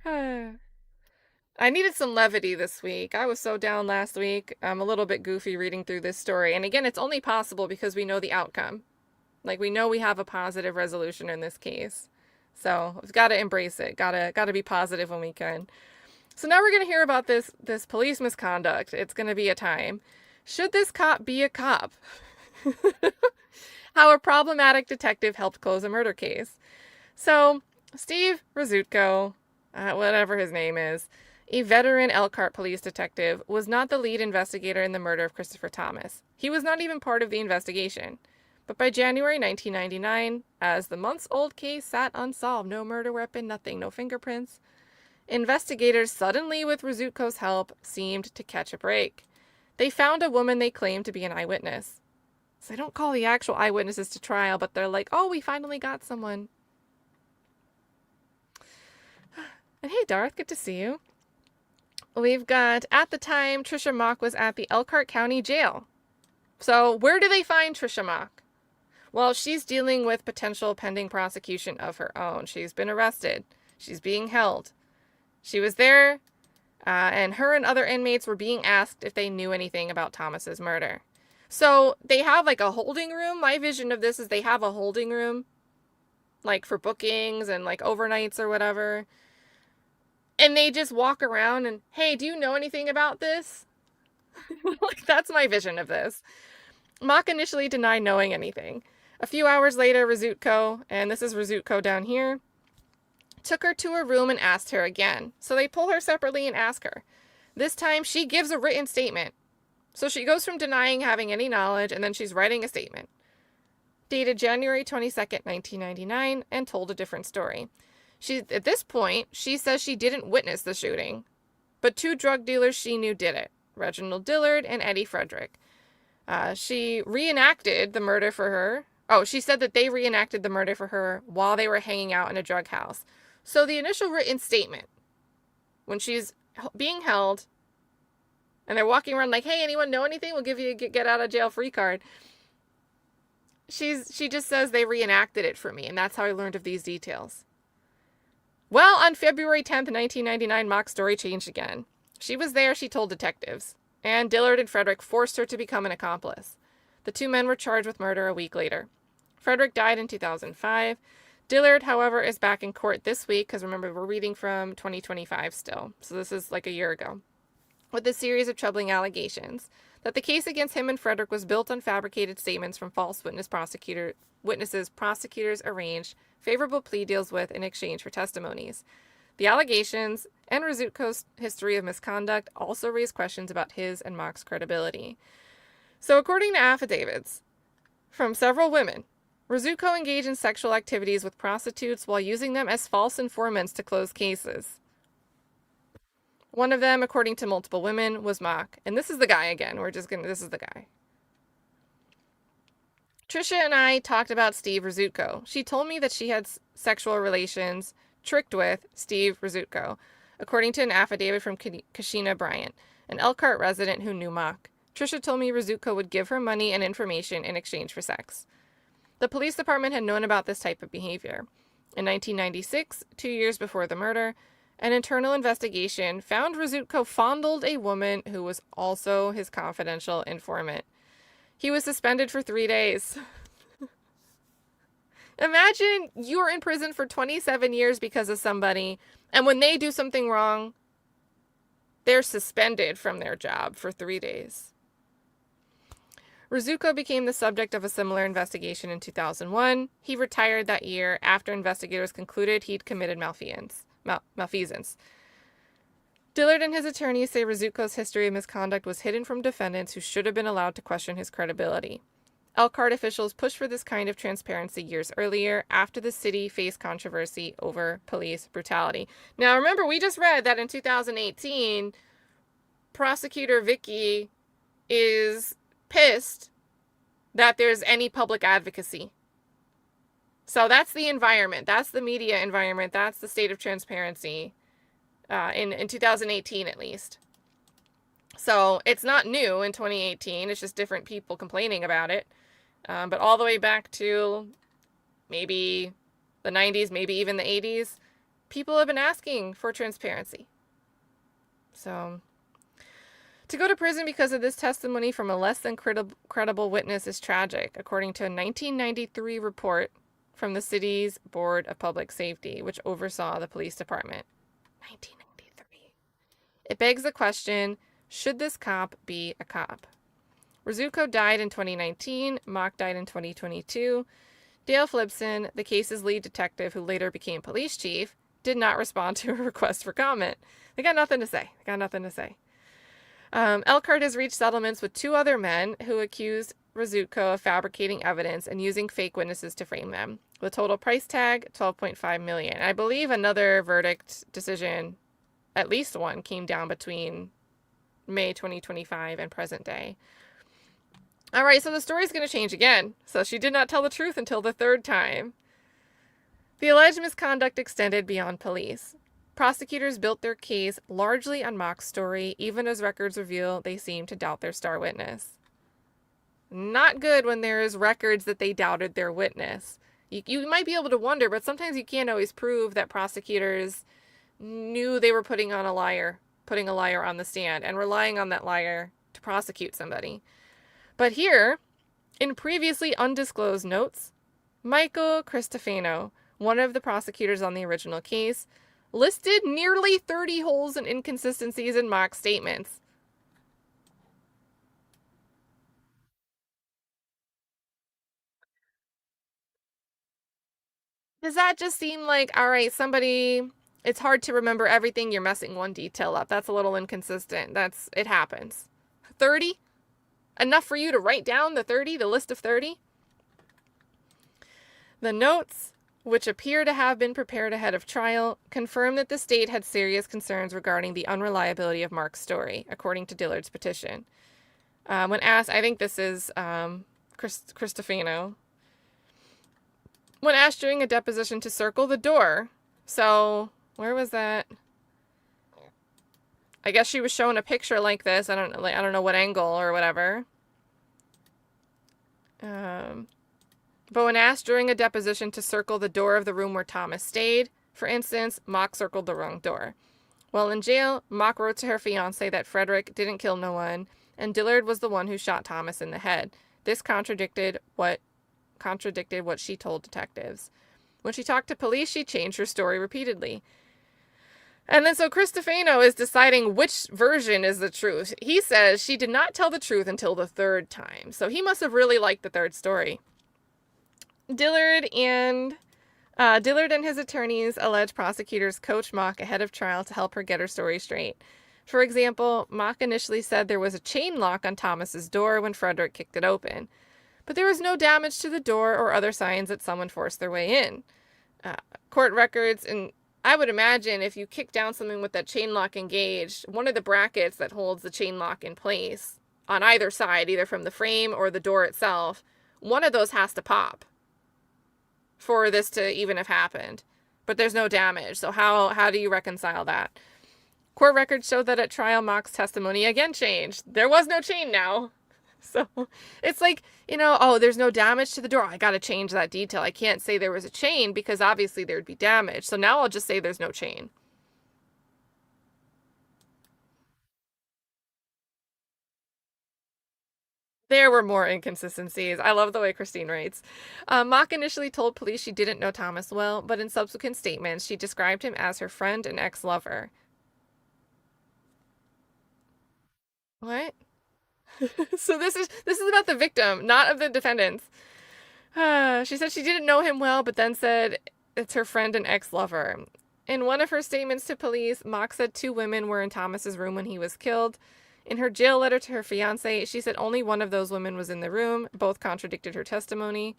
A: I needed some levity this week. I was so down last week. I'm a little bit goofy reading through this story. And again, it's only possible because we know the outcome. Like, we know we have a positive resolution in this case. So we've got to embrace it. Gotta be positive when we can. So now we're going to hear about this police misconduct. It's going to be a time. Should this cop be a cop? How a problematic detective helped close a murder case. So Steve Rzutko, whatever his name is, a veteran Elkhart police detective, was not the lead investigator in the murder of Christopher Thomas. He was not even part of the investigation. But by January 1999, as the months-old case sat unsolved, no murder weapon, nothing, no fingerprints, investigators suddenly, with Rzutko's help, seemed to catch a break. They found a woman they claimed to be an eyewitness. So they don't call the actual eyewitnesses to trial, but they're like, oh, we finally got someone. And hey, Darth, good to see you. We've got, at the time, Trisha Mock was at the Elkhart County Jail. So where do they find Trisha Mock? Well, she's dealing with potential pending prosecution of her own. She's been arrested. She's being held. She was there, and her and other inmates were being asked if they knew anything about Thomas's murder. So they have like a holding room. My vision of this is they have a holding room, like for bookings and like overnights or whatever. And they just walk around and, hey, do you know anything about this? Like, that's my vision of this. Mock initially denied knowing anything. A few hours later, Rzutko, and this is Rzutko down here, took her to her room and asked her again. So they pull her separately and ask her. This time, she gives a written statement. So she goes from denying having any knowledge, and then she's writing a statement. Dated January 22nd, 1999, and told a different story. At this point, she says she didn't witness the shooting, but two drug dealers she knew did it, Reggie Dillard and Eddie Frederick. She reenacted the murder for her. Oh, she said that they reenacted the murder for her while they were hanging out in a drug house. So the initial written statement, when she's being held, and they're walking around like, hey, anyone know anything? We'll give you a get out of jail free card. She just says they reenacted it for me, and that's how I learned of these details. Well, on February 10th, 1999, Mock's story changed again. She was there, she told detectives, and Dillard and Frederick forced her to become an accomplice. The two men were charged with murder a week later. Frederick died in 2005. Dillard, however, is back in court this week, because remember, we're reading from 2025 still, so this is like a year ago, with a series of troubling allegations that the case against him and Frederick was built on fabricated statements from false witnesses prosecutors arranged favorable plea deals with in exchange for testimonies. The allegations and Rzutko's history of misconduct also raise questions about his and Mock's credibility. So according to affidavits from several women, Rzutko engaged in sexual activities with prostitutes while using them as false informants to close cases. One of them, according to multiple women, was Mock. And this is the guy again. This is the guy. Trisha and I talked about Steve Rzutko. She told me that she had sexual relations tricked with Steve Rzutko, according to an affidavit from Kashina Bryant, an Elkhart resident who knew Mock. Trisha told me Rzutko would give her money and information in exchange for sex. The police department had known about this type of behavior. In 1996, 2 years before the murder, an internal investigation found Rzutko fondled a woman who was also his confidential informant. He was suspended for 3 days. Imagine you're in prison for 27 years because of somebody, and when they do something wrong, they're suspended from their job for 3 days. Rzutko became the subject of a similar investigation in 2001. He retired that year after investigators concluded he'd committed malfeasance. Dillard and his attorneys say Rzutko's history of misconduct was hidden from defendants who should have been allowed to question his credibility. Elkhart officials pushed for this kind of transparency years earlier after the city faced controversy over police brutality. Now, remember, we just read that in 2018, Prosecutor Vicky is pissed that there's any public advocacy. So that's the environment. That's the media environment. That's the state of transparency in 2018, at least. So it's not new in 2018. It's just different people complaining about it. But all the way back to maybe the 90s, maybe even the 80s, people have been asking for transparency. So to go to prison because of this testimony from a less than credible witness is tragic, according to a 1993 report from the city's Board of Public Safety, which oversaw the police department. 1993. It begs the question, should this cop be a cop? Rzutko died in 2019. Mock died in 2022. Dale Flipson, the case's lead detective who later became police chief, did not respond to a request for comment. They got nothing to say. Elkhart has reached settlements with 2 other men who accused Rzutko of fabricating evidence and using fake witnesses to frame them. The total price tag, $12.5 million. I believe another verdict decision, at least one, came down between May 2025 and present day. All right, so the story's going to change again. So she did not tell the truth until the 3rd time. The alleged misconduct extended beyond police. Prosecutors built their case largely on Mock's story, even as records reveal they seemed to doubt their star witness. Not good when there is records that they doubted their witness. You might be able to wonder, but sometimes you can't always prove that prosecutors knew they were putting a liar on the stand and relying on that liar to prosecute somebody. But here, in previously undisclosed notes, Michael Cristofano, one of the prosecutors on the original case, listed nearly 30 holes and inconsistencies in Mock's statements. Does that just seem like, all right, it's hard to remember everything, you're messing one detail up. That's a little inconsistent. It happens. 30? Enough for you to write down the list of 30? The notes, which appear to have been prepared ahead of trial, confirm that the state had serious concerns regarding the unreliability of Mark's story, according to Dillard's petition. When asked, I think this is Cristofano, when asked during a deposition to circle the door. So, where was that? I guess she was shown a picture like this. I don't know what angle or whatever. But when asked during a deposition to circle the door of the room where Thomas stayed, for instance, Mock circled the wrong door. While in jail, Mock wrote to her fiancé that Frederick didn't kill no one, and Dillard was the one who shot Thomas in the head. This contradicted what she told detectives. When she talked to police, she changed her story repeatedly. And then so Cristofano is deciding which version is the truth. He says she did not tell the truth until the 3rd time. So he must have really liked the 3rd story. Dillard and his attorneys allege prosecutors coached Mock ahead of trial to help her get her story straight. For example, Mock initially said there was a chain lock on Thomas's door when Frederick kicked it open. But there was no damage to the door or other signs that someone forced their way in. Court records, and I would imagine if you kick down something with that chain lock engaged, one of the brackets that holds the chain lock in place on either side, either from the frame or the door itself, one of those has to pop for this to even have happened. But there's no damage. So how do you reconcile that? Court records show that at trial, Mock's testimony again changed. There was no chain now. So it's like, there's no damage to the door. I got to change that detail. I can't say there was a chain because obviously there'd be damage. So now I'll just say there's no chain. There were more inconsistencies. I love the way Christine writes. Mock initially told police she didn't know Thomas well, but in subsequent statements, she described him as her friend and ex-lover. What? So this is about the victim, not of the defendants. She said she didn't know him well, but then said it's her friend and ex-lover. In one of her statements to police, Mock said 2 women were in Thomas's room when he was killed. In her jail letter to her fiancé, she said only one of those women was in the room. Both contradicted her testimony.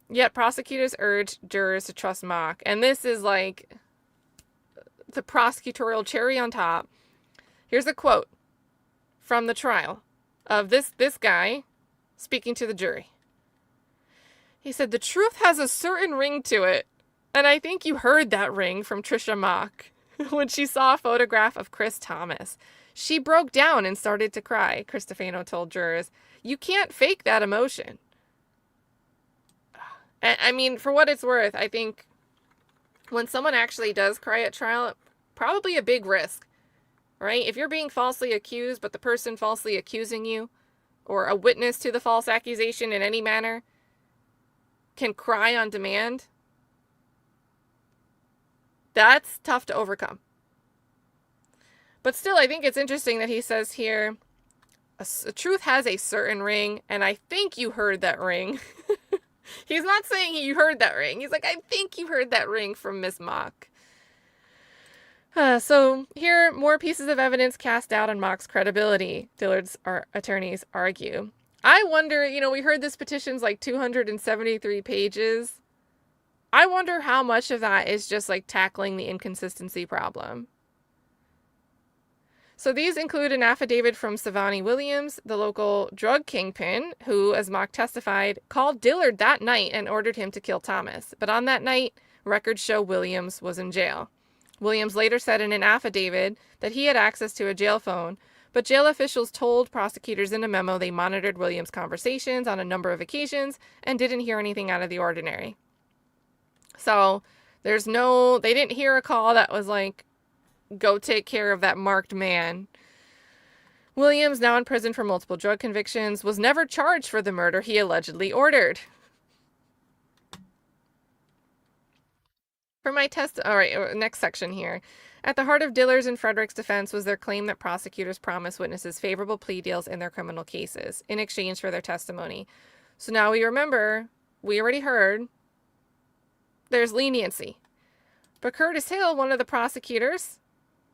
A: Yet prosecutors urged jurors to trust Mock. And this is like the prosecutorial cherry on top. Here's a quote from the trial of this guy speaking to the jury. He said, "The truth has a certain ring to it. And I think you heard that ring from Trisha Mock when she saw a photograph of Chris Thomas. She broke down and started to cry," Cristofano told jurors. "You can't fake that emotion. I mean, for what it's worth, I think when someone actually does cry at trial, probably a big risk, right? If you're being falsely accused, but the person falsely accusing you, or a witness to the false accusation in any manner, can cry on demand, that's tough to overcome. But still, I think it's interesting that he says here, a truth has a certain ring, and I think you heard that ring. He's not saying you heard that ring. He's like, I think you heard that ring from Miss Mock. So here, more pieces of evidence cast doubt on Mock's credibility, Dillard's attorneys argue. I wonder, we heard this petition's like 273 pages. I wonder how much of that is just like tackling the inconsistency problem. So these include an affidavit from Savani Williams, the local drug kingpin, who, as Mock testified, called Dillard that night and ordered him to kill Thomas. But on that night, records show Williams was in jail. Williams later said in an affidavit that he had access to a jail phone, but jail officials told prosecutors in a memo they monitored Williams' conversations on a number of occasions and didn't hear anything out of the ordinary. So they didn't hear a call that was like, go take care of that marked man. Williams, now in prison for multiple drug convictions, was never charged for the murder he allegedly ordered. For my all right, next section here. At the heart of Dillard's and Frederick's defense was their claim that prosecutors promised witnesses favorable plea deals in their criminal cases in exchange for their testimony. So now we remember, we already heard, there's leniency. But Curtis Hill, one of the prosecutors,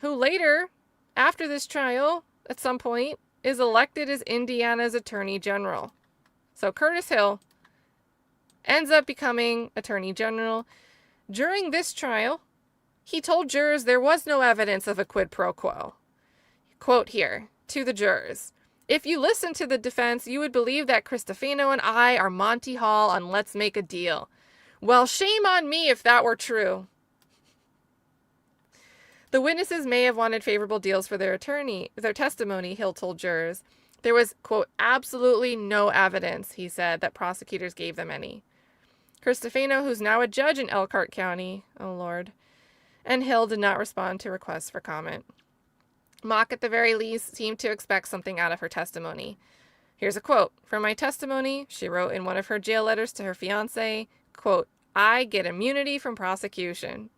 A: who later, after this trial, at some point, is elected as Indiana's Attorney General. So Curtis Hill ends up becoming Attorney General. During this trial, he told jurors there was no evidence of a quid pro quo. Quote here, to the jurors, if you listen to the defense, you would believe that Cristofano and I are Monty Hall on Let's Make a Deal. Well, shame on me if that were true. The witnesses may have wanted favorable deals for their testimony, Hill told jurors. There was, quote, absolutely no evidence, he said, that prosecutors gave them any. Cristofano, who's now a judge in Elkhart County, oh Lord, and Hill did not respond to requests for comment. Mock, at the very least, seemed to expect something out of her testimony. Here's a quote. From my testimony, she wrote in one of her jail letters to her fiancé, quote, I get immunity from prosecution.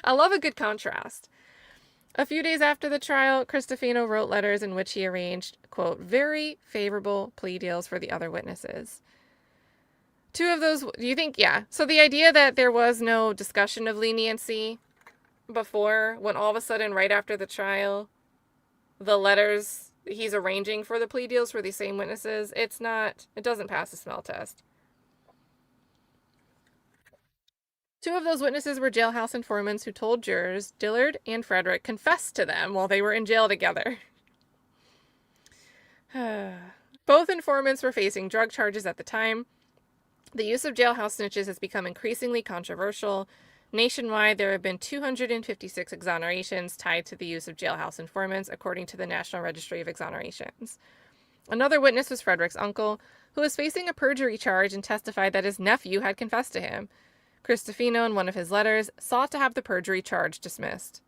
A: I love a good contrast. A few days after the trial, Cristofano wrote letters in which he arranged, quote, very favorable plea deals for the other witnesses. Two of those, do you think, yeah. So the idea that there was no discussion of leniency before, when all of a sudden, right after the trial, the letters he's arranging for the plea deals for these same witnesses, it doesn't pass the smell test. Two of those witnesses were jailhouse informants who told jurors Dillard and Frederick confessed to them while they were in jail together. Both informants were facing drug charges at the time. The use of jailhouse snitches has become increasingly controversial. Nationwide, there have been 256 exonerations tied to the use of jailhouse informants, according to the National Registry of Exonerations. Another witness was Frederick's uncle, who was facing a perjury charge and testified that his nephew had confessed to him. Cristofano, in one of his letters, sought to have the perjury charge dismissed.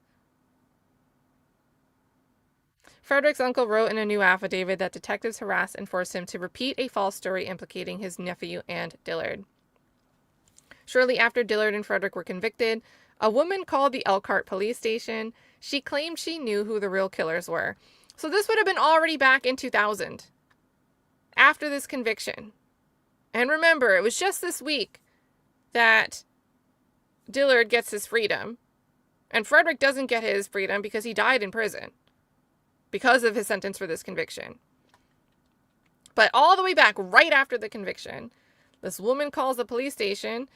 A: Frederick's uncle wrote in a new affidavit that detectives harassed and forced him to repeat a false story implicating his nephew and Dillard. Shortly after Dillard and Frederick were convicted, a woman called the Elkhart police station. She claimed she knew who the real killers were. So this would have been already back in 2000, after this conviction. And remember, it was just this week that Dillard gets his freedom, and Frederick doesn't get his freedom because he died in prison because of his sentence for this conviction. But all the way back, right after the conviction, this woman calls the police station.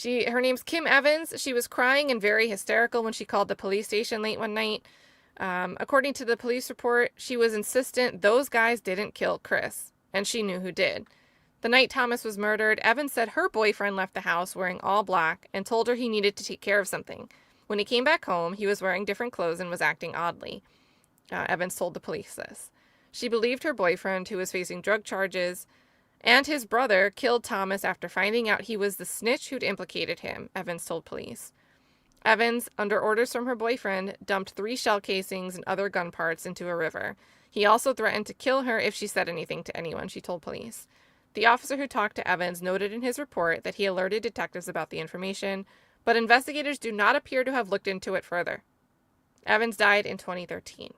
A: Her name's Kim Evans. She was crying and very hysterical when she called the police station late one night. According to the police report, she was insistent those guys didn't kill Chris, and she knew who did. The night Thomas was murdered, Evans said her boyfriend left the house wearing all black and told her he needed to take care of something. When he came back home, he was wearing different clothes and was acting oddly. Evans told the police this. She believed her boyfriend, who was facing drug charges, and his brother killed Thomas after finding out he was the snitch who'd implicated him, Evans told police. Evans, under orders from her boyfriend, dumped 3 shell casings and other gun parts into a river. He also threatened to kill her if she said anything to anyone, she told police. The officer who talked to Evans noted in his report that he alerted detectives about the information, but investigators do not appear to have looked into it further. Evans died in 2013.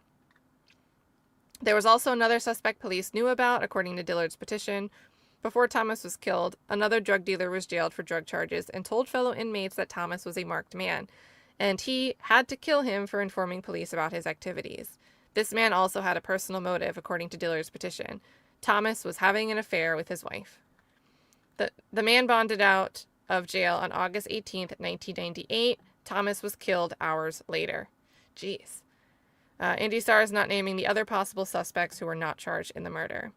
A: There was also another suspect police knew about, according to Dillard's petition. Before Thomas was killed, another drug dealer was jailed for drug charges and told fellow inmates that Thomas was a marked man, and he had to kill him for informing police about his activities. This man also had a personal motive, according to Dillard's petition. Thomas was having an affair with his wife. The man bonded out of jail on August 18th, 1998. Thomas was killed hours later. Jeez. Indy Star is not naming the other possible suspects who were not charged in the murder.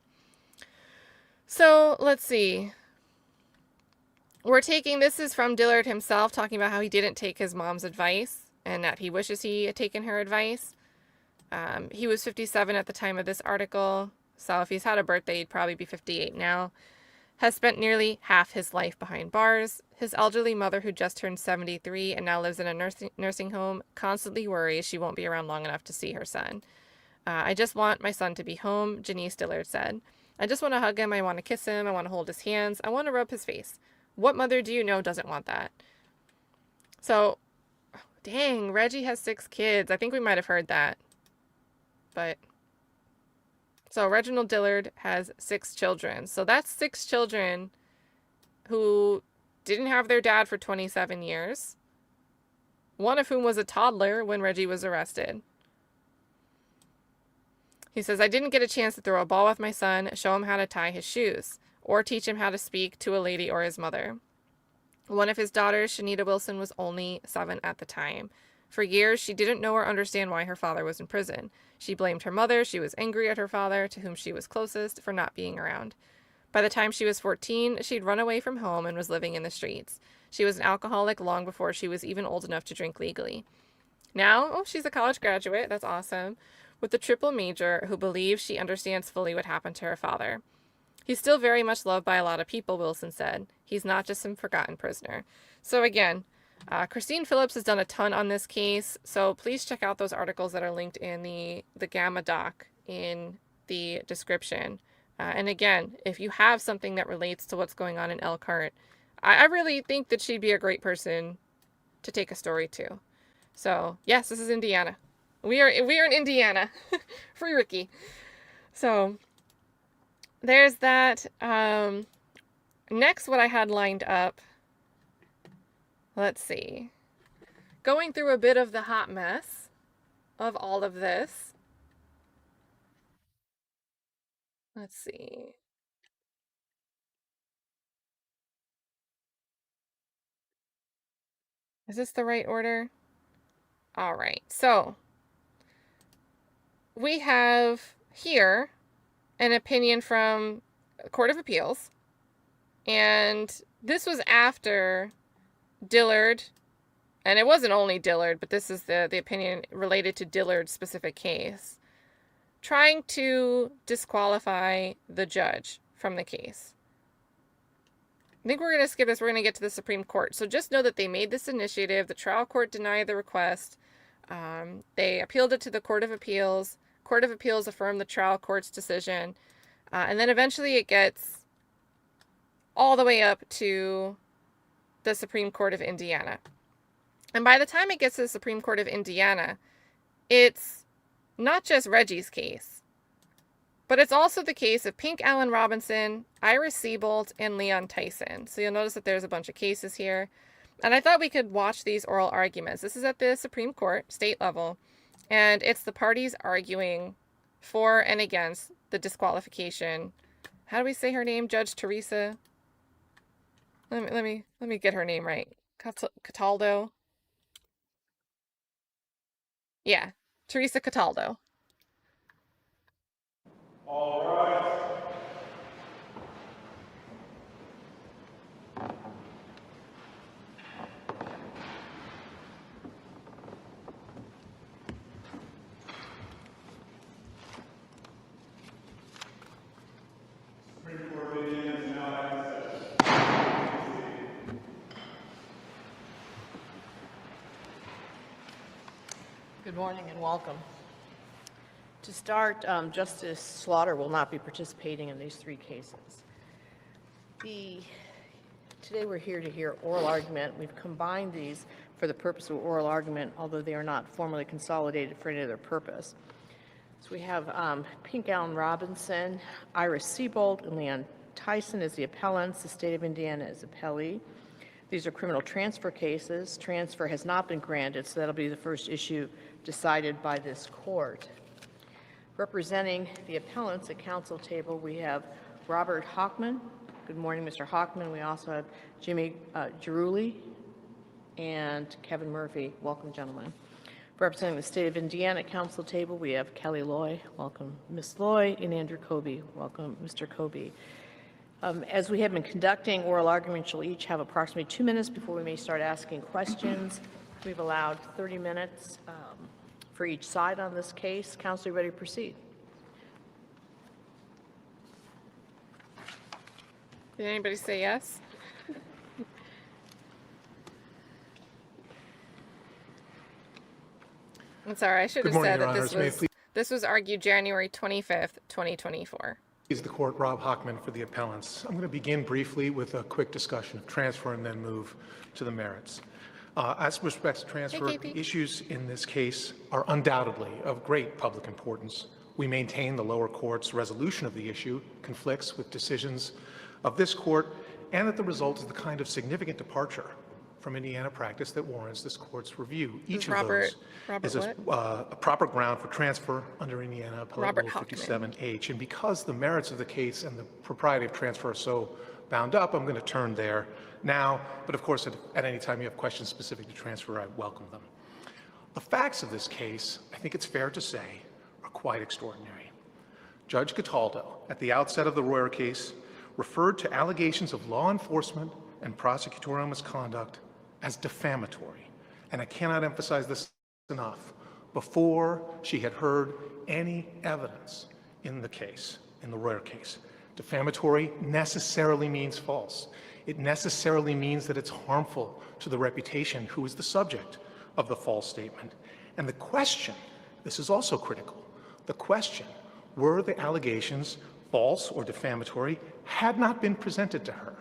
A: So, let's see. This is from Dillard himself, talking about how he didn't take his mom's advice and that he wishes he had taken her advice. He was 57 at the time of this article, so if he's had a birthday, he'd probably be 58 now. Has spent nearly half his life behind bars. His elderly mother, who just turned 73 and now lives in a nursing home, constantly worries she won't be around long enough to see her son. I just want my son to be home, Janice Dillard said. I just want to hug him. I want to kiss him. I want to hold his hands. I want to rub his face. What mother do you know doesn't want that? So, dang, Reggie has 6 kids. I think we might have heard that. But, so Reginald Dillard has 6 children. So that's 6 children who didn't have their dad for 27 years. One of whom was a toddler when Reggie was arrested. He says, I didn't get a chance to throw a ball with my son, show him how to tie his shoes, or teach him how to speak to a lady or his mother. One of his daughters, Shanita Wilson, was only 7 at the time. For years, she didn't know or understand why her father was in prison. She blamed her mother. She was angry at her father, to whom she was closest, for not being around. By the time she was 14, she'd run away from home and was living in the streets. She was an alcoholic long before she was even old enough to drink legally. Now, she's a college graduate. That's awesome. With a triple major who believes she understands fully what happened to her father. He's still very much loved by a lot of people, Wilson said. He's not just some forgotten prisoner. So again, Christine Phillips has done a ton on this case, so please check out those articles that are linked in the Gamma doc in the description. And again, if you have something that relates to what's going on in Elkhart, I really think that she'd be a great person to take a story to. So, yes, this is Indiana. We are in Indiana. Free Ricky. So, there's that. Next, what I had lined up, let's see. Going through a bit of the hot mess of all of this. Let's see. Is this the right order? All right. So, we have here an opinion from the Court of Appeals. And this was after Dillard, and it wasn't only Dillard, but this is the opinion related to Dillard's specific case, trying to disqualify the judge from the case. I think we're going to skip this. We're going to get to the Supreme Court. So just know that they made this initiative. The trial court denied the request. They appealed it to the Court of Appeals. Court of Appeals affirmed the trial court's decision. And then eventually it gets all the way up to the Supreme Court of Indiana. And by the time it gets to the Supreme Court of Indiana, it's not just Reggie's case, but it's also the case of Pink Allen Robinson, Iris Siebold, and Leon Tyson. So you'll notice that there's a bunch of cases here. And I thought we could watch these oral arguments. This is at the Supreme Court, state level, and it's the parties arguing for and against the disqualification. How do we say her name? Judge Teresa? Let me get her name right. Cataldo. Yeah, Teresa Cataldo.
B: All right. Supreme Court begins.
F: Good morning and welcome. To start, Justice Slaughter will not be participating in these three cases. Today we're here to hear oral argument. We've combined these for the purpose of oral argument, although they are not formally consolidated for any other purpose. So we have Pink Allen Robinson, Iris Siebold, and Leon Tyson as the appellants, the state of Indiana as appellee. These are criminal transfer cases. Transfer has not been granted, so that'll be the first issue decided by this court. Representing the appellants at council table, we have Robert Hochman. Good morning, Mr. Hochman. We also have Jimmy JRobichaudEsq and Kevin Murphy. Welcome, gentlemen. Representing the state of Indiana at council table, we have Kelly Loy. Welcome, Ms. Loy, and Andrew Kobe. Welcome, Mr. Kobe. As we have been conducting oral arguments, you'll each have approximately 2 minutes before we may start asking questions. We've allowed 30 minutes for each side on this case. Counsel, you ready to proceed?
A: Did anybody say yes? I'm sorry, I should have said that this was argued January 25th, 2024.
G: Is the court, Rob Hochman for the appellants. I'm going to begin briefly with a quick discussion of transfer and then move to the merits. As respects transfer, the issues in this case are undoubtedly of great public importance. We maintain the lower court's resolution of the issue conflicts with decisions of this court, and that the result is the kind of significant departure from Indiana practice that warrants this court's review. Each of those is a proper ground for transfer under Indiana Appellate Rule 57H. And because the merits of the case and the propriety of transfer are so bound up, I'm going to turn there now. But of course, at any time you have questions specific to transfer, I welcome them. The facts of this case, I think it's fair to say, are quite extraordinary. Judge Cataldo, at the outset of the Reyer case, referred to allegations of law enforcement and prosecutorial misconduct as defamatory. And I cannot emphasize this enough. Before she had heard any evidence in the case, in the Reyer case, defamatory necessarily means false. It necessarily means that it's harmful to the reputation who is the subject of the false statement. And the question, this is also critical, the question, were the allegations false or defamatory, had not been presented to her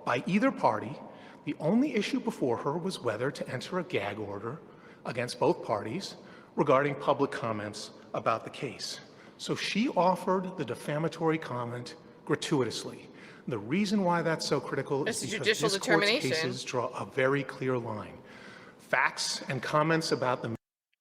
G: by either party. The only issue before her was whether to enter a gag order against both parties regarding public comments about the case. So she offered the defamatory comment gratuitously. The reason why that's so critical is because this court's cases draw a very clear line. Facts and comments about the...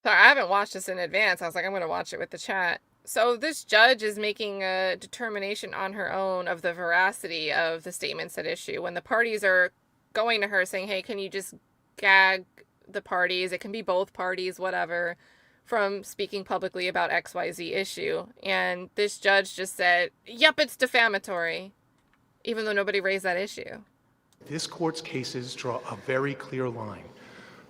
A: Sorry, I haven't watched this in advance. I was like, I'm going to watch it with the chat. So this judge is making a determination on her own of the veracity of the statements at issue. When the parties are going to her saying, hey, can you just gag the parties? It can be both parties, whatever, from speaking publicly about XYZ issue. And this judge just said, yep, it's defamatory, even though nobody raised that issue.
G: This court's cases draw a very clear line.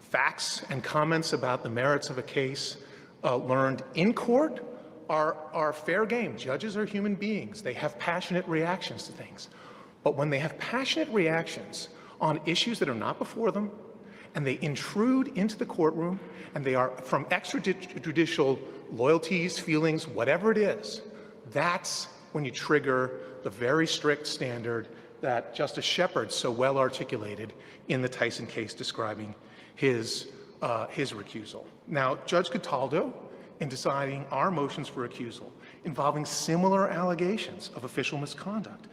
G: Facts and comments about the merits of a case learned in court are fair game. Judges are human beings. They have passionate reactions to things. But when they have passionate reactions on issues that are not before them, and they intrude into the courtroom, and they are from extrajudicial loyalties, feelings, whatever it is, that's when you trigger the very strict standard that Justice Shepard so well articulated in the Tyson case describing his recusal. Now, Judge Cataldo, in deciding our motions for recusal involving similar allegations of official misconduct,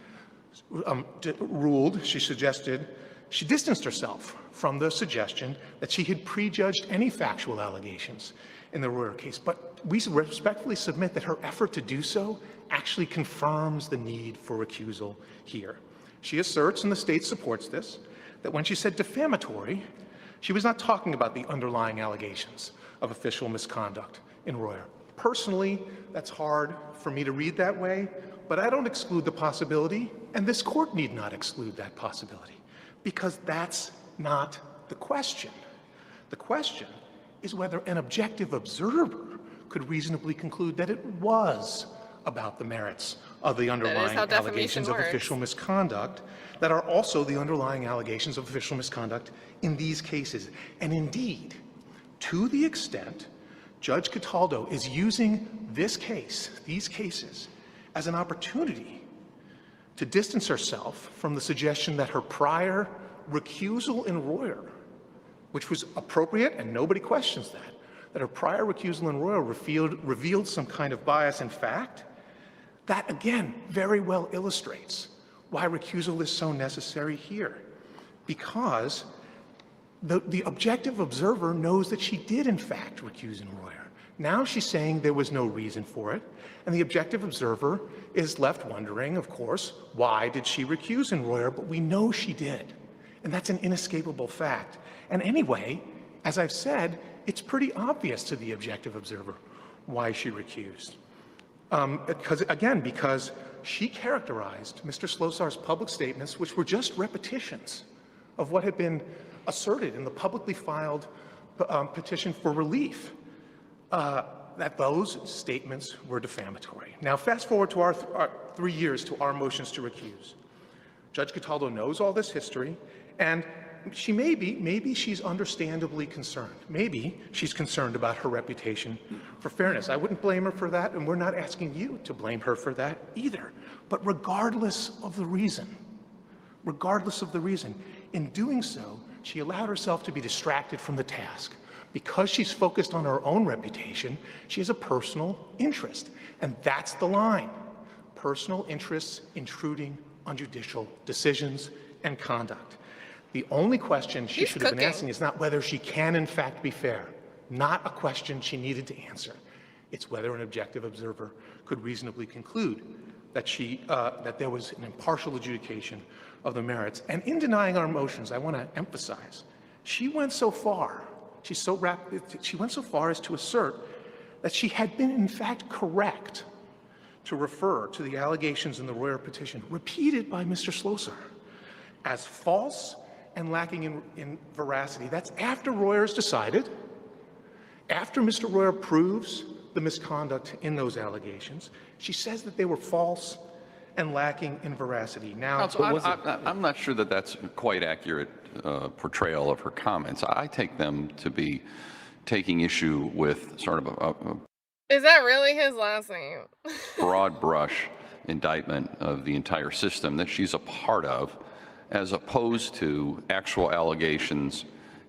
G: ruled, she distanced herself from the suggestion that she had prejudged any factual allegations in the Reyer case. But we respectfully submit that her effort to do so actually confirms the need for recusal here. She asserts, and the state supports this, that when she said defamatory, she was not talking about the underlying allegations of official misconduct in Reyer. Personally, that's hard for me to read that way, but I don't exclude the possibility, and this court need not exclude that possibility, because that's not the question. The question is whether an objective observer could reasonably conclude that it was about the merits of the underlying allegations of official misconduct that are also the underlying allegations of official misconduct in these cases. And indeed, to the extent Judge Cataldo is using this case, these cases, as an opportunity to distance herself from the suggestion that her prior recusal in Reyer, which was appropriate and nobody questions that her prior recusal in Reyer revealed some kind of bias in fact. That, again, very well illustrates why recusal is so necessary here. Because the objective observer knows that she did, in fact, recuse in Reyer. Now she's saying there was no reason for it, and the objective observer is left wondering, of course, why did she recuse in Reyer? But we know she did, and that's an inescapable fact. And anyway, as I've said, it's pretty obvious to the objective observer why she recused. Because she characterized Mr. Slosar's public statements, which were just repetitions of what had been asserted in the publicly filed petition for relief, that those statements were defamatory. Now, fast forward to our 3 years to our motions to recuse. Judge Cataldo knows all this history, and she maybe she's understandably concerned. Maybe she's concerned about her reputation for fairness. I wouldn't blame her for that, and we're not asking you to blame her for that either. But regardless of the reason, in doing so, she allowed herself to be distracted from the task. Because she's focused on her own reputation, she has a personal interest. And that's the line. Personal interests intruding on judicial decisions and conduct. The only question she should have been asking is not whether she can in fact be fair. Not a question she needed to answer. It's whether an objective observer could reasonably conclude that that there was an impartial adjudication of the merits. And in denying our motions, I want to emphasize, she went so far, she went so far as to assert that she had been in fact correct to refer to the allegations in the Reyer petition, repeated by Mr. Slosar, as false and lacking in veracity. That's after Reyer's decided, after Mr. Reyer proves the misconduct in those allegations. She says that they were false and lacking in veracity. Now,
H: I'm not sure that that's a quite accurate portrayal of her comments. I take them to be taking issue with sort of a
A: Is that really his last name?
H: broad brush indictment of the entire system that she's a part of, as opposed to actual allegations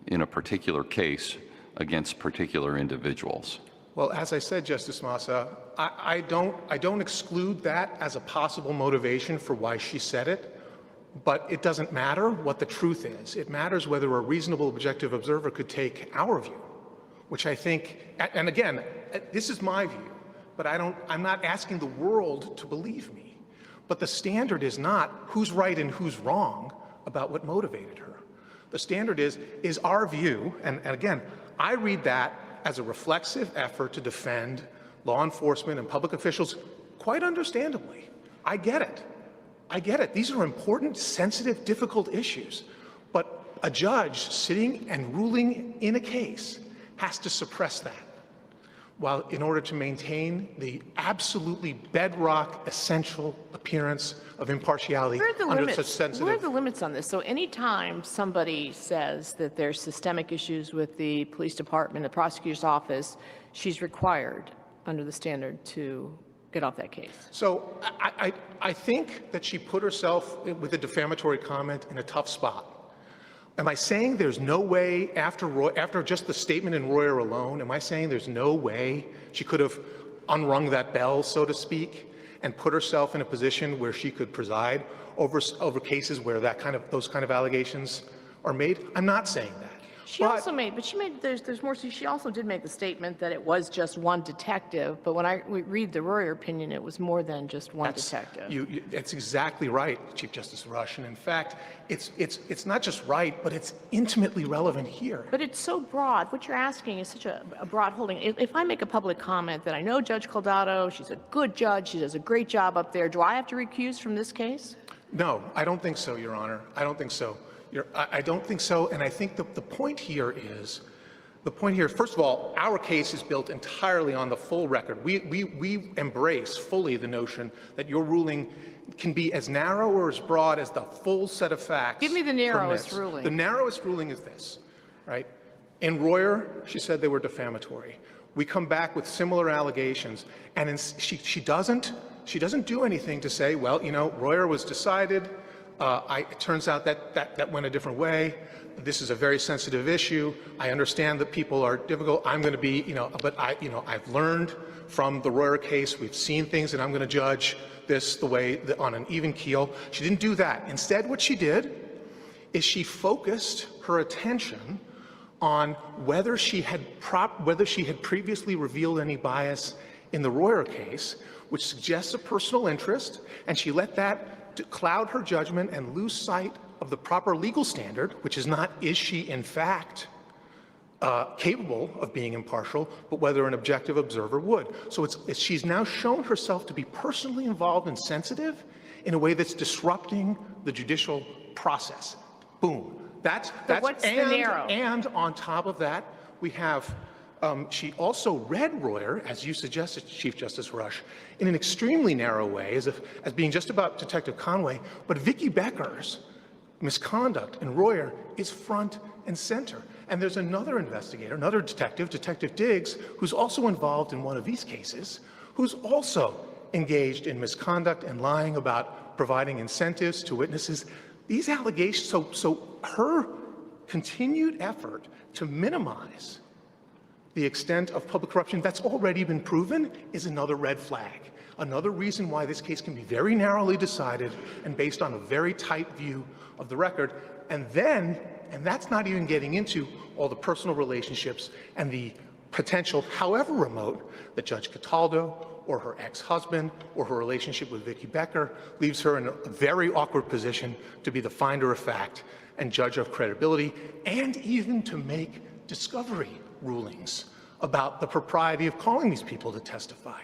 H: in a particular case against particular individuals.
G: Well, as I said, Justice Massa, I don't exclude that as a possible motivation for why she said it, but it doesn't matter what the truth is. It matters whether a reasonable objective observer could take our view, which I think, and again, this is my view, but I'm not asking the world to believe me. But the standard is not who's right and who's wrong about what motivated her. The standard is our view, and again, I read that as a reflexive effort to defend law enforcement and public officials, quite understandably. I get it. I get it. These are important, sensitive, difficult issues. But a judge sitting and ruling in a case has to suppress that, while in order to maintain the absolutely bedrock, essential appearance of impartiality under such sensitive...
F: Where are the limits on this? So anytime somebody says that there's systemic issues with the police department, the prosecutor's office, she's required under the standard to get off that case.
G: So I think that she put herself with a defamatory comment in a tough spot. Am I saying there's no way, after just the statement in Reyer alone, am I saying there's no way she could have unrung that bell, so to speak, and put herself in a position where she could preside over cases where those kind of allegations are made? I'm not saying that.
F: She also made, there's more, she also did make the statement that it was just one detective, but when we read the Reyer opinion, it was more than just one detective.
G: That's exactly right, Chief Justice Rush, and in fact, it's not just right, but it's intimately relevant here.
F: But it's so broad. What you're asking is such a broad holding. If I make a public comment that I know Judge Coldato, she's a good judge, she does a great job up there, do I have to recuse from this case?
G: No, I don't think so, Your Honor. I don't think so. I don't think so, and I think the point here is, first of all, our case is built entirely on the full record. We embrace fully the notion that your ruling can be as narrow or as broad as the full set of facts.
F: Give me the narrowest
G: permits.
F: ruling.
G: The narrowest ruling is this, right? In Reyer, she said they were defamatory. We come back with similar allegations, and she doesn't do anything to say, well, you know, Reyer was decided. It turns out that went a different way. This is a very sensitive issue. I understand that people are difficult. I'm going to be, you know, but I've learned from the Reyer case. We've seen things, and I'm going to judge this the way on an even keel. She didn't do that. Instead, what she did is she focused her attention on whether she had previously revealed any bias in the Reyer case, which suggests a personal interest, and she let that cloud her judgment and lose sight of the proper legal standard, which is not, is she in fact capable of being impartial, but whether an objective observer would. So she's now shown herself to be personally involved and sensitive in a way that's disrupting the judicial process. Boom. That's
F: what's the narrow?
G: And on top of that, we have she also read Reyer, as you suggested, Chief Justice Rush, in an extremely narrow way, as being just about Detective Conway, but Vicki Becker's misconduct in Reyer is front and center. And there's another investigator, another detective, Detective Diggs, who's also involved in one of these cases, who's also engaged in misconduct and lying about providing incentives to witnesses. These allegations, so her continued effort to minimize the extent of public corruption that's already been proven is another red flag. Another reason why this case can be very narrowly decided and based on a very tight view of the record. And that's not even getting into all the personal relationships and the potential, however remote, that Judge Cataldo or her ex-husband or her relationship with Vicki Becker leaves her in a very awkward position to be the finder of fact and judge of credibility, and even to make discovery rulings about the propriety of calling these people to testify.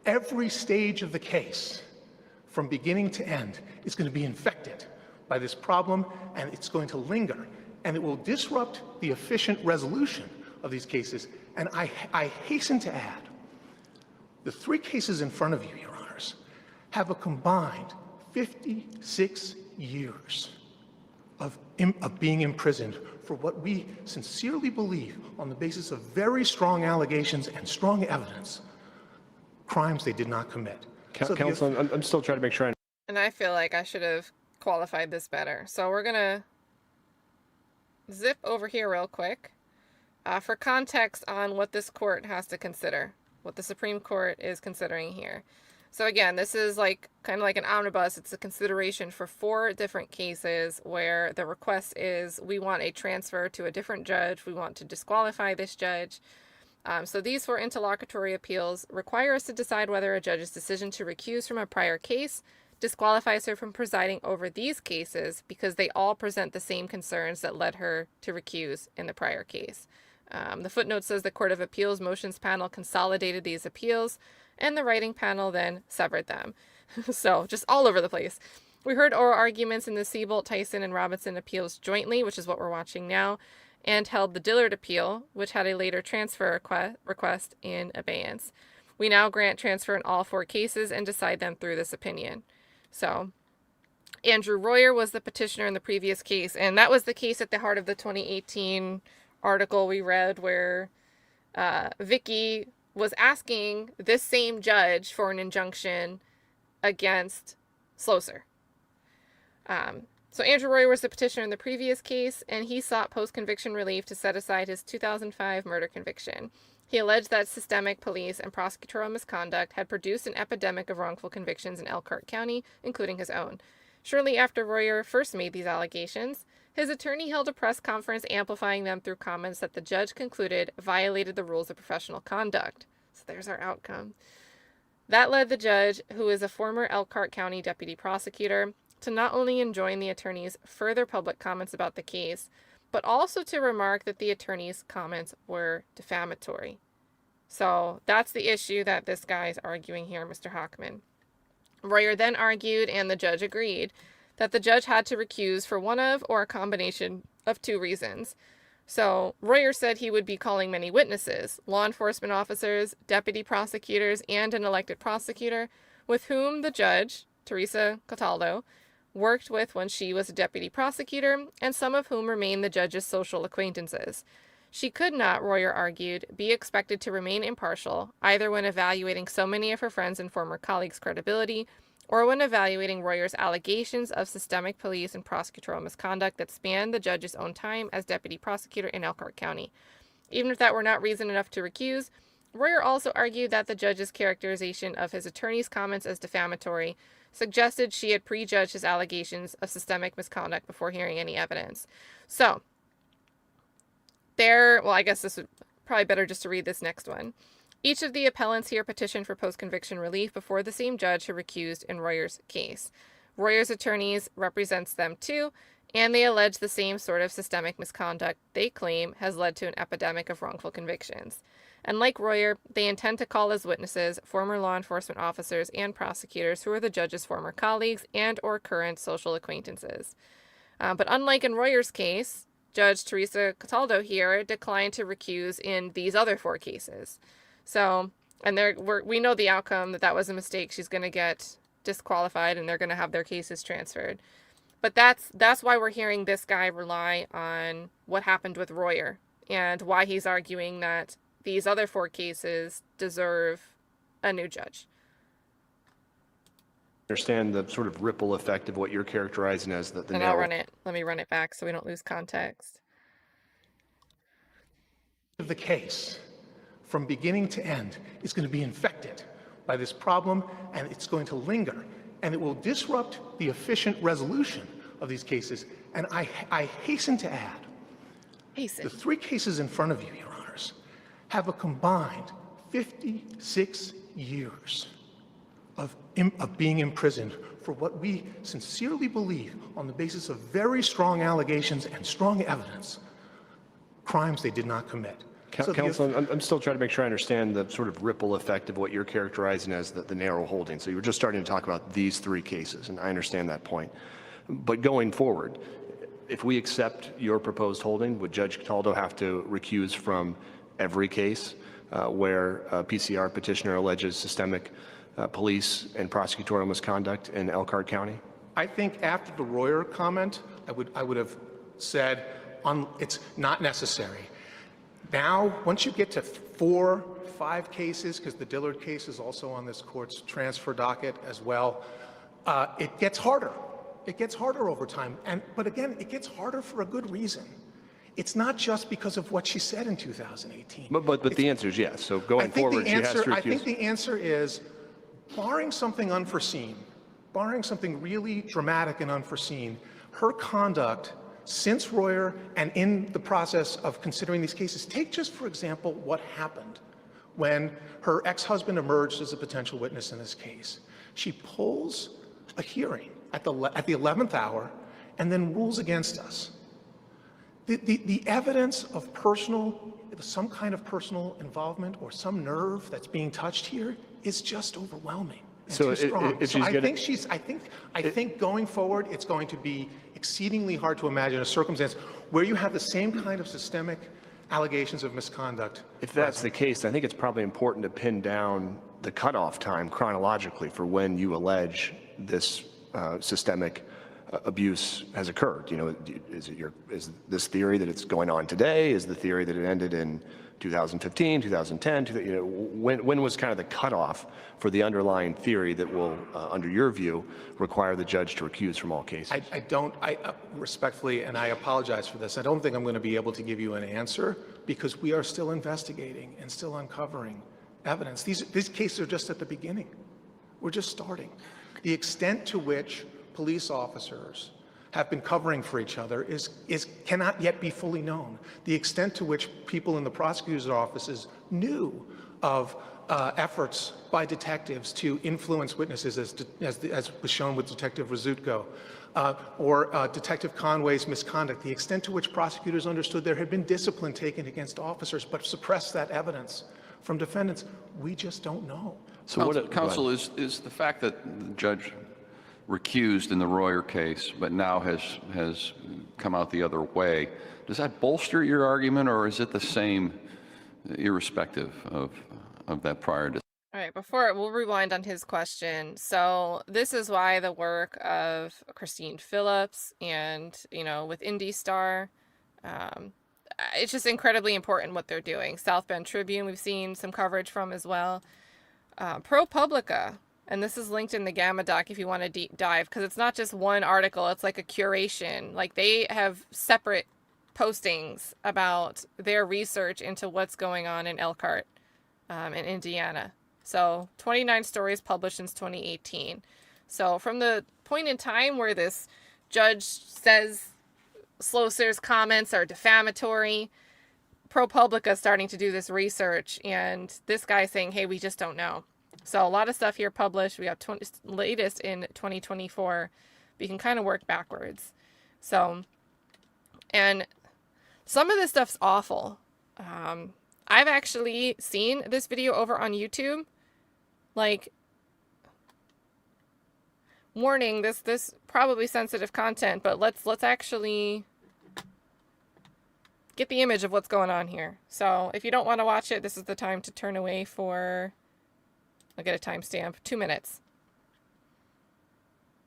G: Every stage of the case, from beginning to end, is going to be infected by this problem, and it's going to linger, and it will disrupt the efficient resolution of these cases. And I hasten to add, the three cases in front of you, Your Honors, have a combined 56 years of being imprisoned for what we sincerely believe, on the basis of very strong allegations and strong evidence, crimes they did not commit.
I: Counsel, I'm still trying to make sure.
A: And I feel like I should have qualified this better. So we're going to zip over here real quick for context on what this court has to consider, what the Supreme Court is considering here. So again, this is kind of like an omnibus. It's a consideration for 4 different cases where the request is we want a transfer to a different judge. We want to disqualify this judge. So these 4 interlocutory appeals require us to decide whether a judge's decision to recuse from a prior case disqualifies her from presiding over these cases because they all present the same concerns that led her to recuse in the prior case. The footnote says the Court of Appeals motions panel consolidated these appeals, and the writing panel then severed them. So just all over the place. We heard oral arguments in the Siebold, Tyson, and Robinson appeals jointly, which is what we're watching now, and held the Dillard appeal, which had a later transfer request in abeyance. We now grant transfer in all 4 cases and decide them through this opinion. So Andrew Reyer was the petitioner in the previous case, and that was the case at the heart of the 2018 article we read where Vicki was asking this same judge for an injunction against Sloser. So Andrew Reyer was the petitioner in the previous case, and he sought post-conviction relief to set aside his 2005 murder conviction. He alleged that systemic police and prosecutorial misconduct had produced an epidemic of wrongful convictions in Elkhart County, including his own. Shortly after Reyer first made these allegations, his attorney held a press conference amplifying them through comments that the judge concluded violated the rules of professional conduct. So there's our outcome. That led the judge, who is a former Elkhart County deputy prosecutor, to not only enjoin the attorney's further public comments about the case, but also to remark that the attorney's comments were defamatory. So that's the issue that this guy is arguing here, Mr. Hochman. Reyer then argued, and the judge agreed, that the judge had to recuse for one of or a combination of 2 reasons. So Reyer said he would be calling many witnesses, law enforcement officers, deputy prosecutors, and an elected prosecutor, with whom the judge, Teresa Cataldo, worked with when she was a deputy prosecutor, and some of whom remain the judge's social acquaintances. She could not, Reyer argued, be expected to remain impartial, either when evaluating so many of her friends' and former colleagues' credibility, or when evaluating Reyer's allegations of systemic police and prosecutorial misconduct that spanned the judge's own time as deputy prosecutor in Elkhart County. Even if that were not reason enough to recuse, Reyer also argued that the judge's characterization of his attorney's comments as defamatory suggested she had prejudged his allegations of systemic misconduct before hearing any evidence. So, I guess this would probably better just to read this next one. Each of the appellants here petitioned for post-conviction relief before the same judge who recused in Reyer's case. Reyer's attorneys represents them too, and they allege the same sort of systemic misconduct they claim has led to an epidemic of wrongful convictions. And like Reyer, they intend to call as witnesses former law enforcement officers and prosecutors who are the judge's former colleagues and or current social acquaintances. But unlike in Reyer's case, Judge Teresa Cataldo here declined to recuse in these other 4 cases. So, and we know the outcome, that was a mistake. She's going to get disqualified and they're going to have their cases transferred. But that's why we're hearing this guy rely on what happened with Reyer and why he's arguing that these other 4 cases deserve a new judge.
I: Understand the sort of ripple effect of what you're characterizing as the
A: and
I: narrow.
A: Let me run it back so we don't lose context.
G: The case, from beginning to end, is going to be infected by this problem, and it's going to linger, and it will disrupt the efficient resolution of these cases. And I hasten to add, the 3 cases in front of you, Your Honors, have a combined 56 years of being imprisoned for what we sincerely believe, on the basis of very strong allegations and strong evidence, crimes they did not commit.
I: Counsel, I'm still trying to make sure I understand the sort of ripple effect of what you're characterizing as the narrow holding. So you were just starting to talk about these 3 cases, and I understand that point. But going forward, if we accept your proposed holding, would Judge Cataldo have to recuse from every case where a PCR petitioner alleges systemic police and prosecutorial misconduct in Elkhart County?
G: I think after the Reyer comment, I would have said it's not necessary. Now, once you get to 4, 5 cases, because the Dillard case is also on this court's transfer docket as well, it gets harder. It gets harder over time. But again, it gets harder for a good reason. It's not just because of what she said in 2018.
I: But the answer is yes. So going forward, she has to recuse.
G: I think the answer is, barring something unforeseen, barring something really dramatic and unforeseen, her conduct since Reyer and in the process of considering these cases, take just for example what happened when her ex-husband emerged as a potential witness in this case. She pulls a hearing at the 11th hour and then rules against us. The evidence of some kind of personal involvement or some nerve that's being touched here is just overwhelming and too strong. I think going forward, it's going to be exceedingly hard to imagine a circumstance where you have the same kind of systemic allegations of misconduct.
I: If that's the case, I think it's probably important to pin down the cutoff time chronologically for when you allege this systemic abuse has occurred. You know, is this theory that it's going on today? Is the theory that it ended in 2015, 2010? You know, when was kind of the cutoff for the underlying theory that will, under your view, require the judge to recuse from all cases?
G: I respectfully, and I apologize for this, I don't think I'm going to be able to give you an answer because we are still investigating and still uncovering evidence. These cases are just at the beginning. We're just starting. The extent to which police officers have been covering for each other cannot yet be fully known. The extent to which people in the prosecutor's offices knew of efforts by detectives to influence witnesses, as was shown with Detective Rizutko, or Detective Conway's misconduct, the extent to which prosecutors understood there had been discipline taken against officers but suppressed that evidence from defendants, we just don't know.
H: So Counsel, is the fact that the judge recused in the Reyer case, but now has come out the other way, does that bolster your argument, or is it the same, irrespective of that prior decision?
A: All right, we'll rewind on his question. So this is why the work of Christine Phillips and, with Indy Star, it's just incredibly important what they're doing. South Bend Tribune, we've seen some coverage from as well. ProPublica, and this is linked in the Gamma doc if you want to deep dive, because it's not just one article, it's like a curation. Like, they have separate postings about their research into what's going on in Elkhart, in Indiana. So 29 stories published since 2018. So from the point in time where this judge says Sloser's comments are defamatory, ProPublica starting to do this research, and this guy saying, hey, we just don't know. So a lot of stuff here published. We have latest in 2024. But you can kind of work backwards. So, and some of this stuff's awful. I've actually seen this video over on YouTube. Like, warning, this probably sensitive content, but let's actually get the image of what's going on here. So if you don't want to watch it, this is the time to turn away for, I'll get a timestamp, 2 minutes.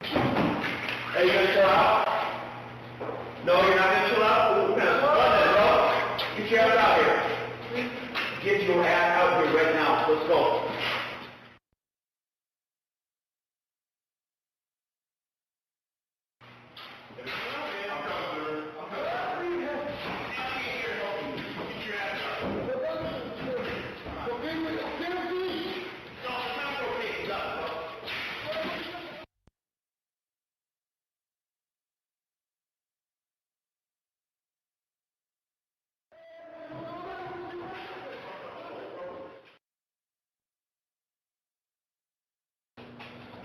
B: Hey, you gonna chill out? No, you're not gonna chill out? We're gonna run it, bro. Get your ass out here. Get your ass out here right now. Let's go.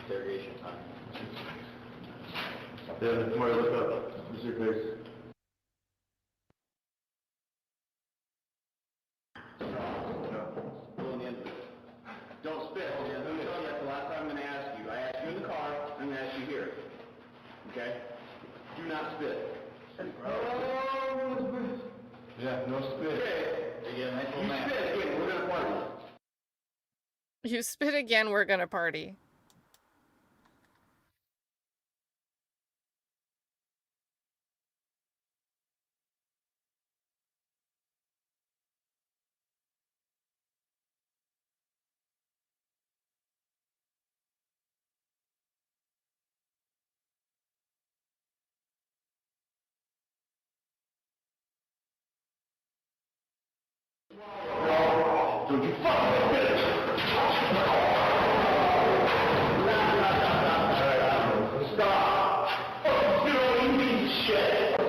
B: Interrogation time. Yeah, somebody look up. This is your face. Don't spit. Let me tell you, that's the last time I'm going to ask you. I asked you in the car, I'm going to ask you here. Okay? Do not spit. Yeah, no spit. Again, you spit again, we're going to party.
A: You spit again, we're gonna party.
B: Don't you fuck with bitch! Stop! You don't mean shit!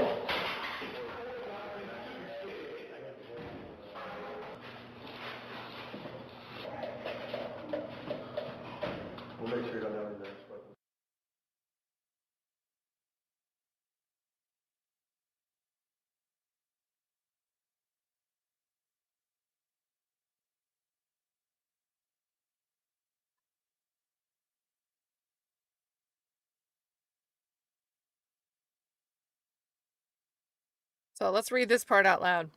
B: We'll make sure you don't have any next one.
A: So let's read this part out loud.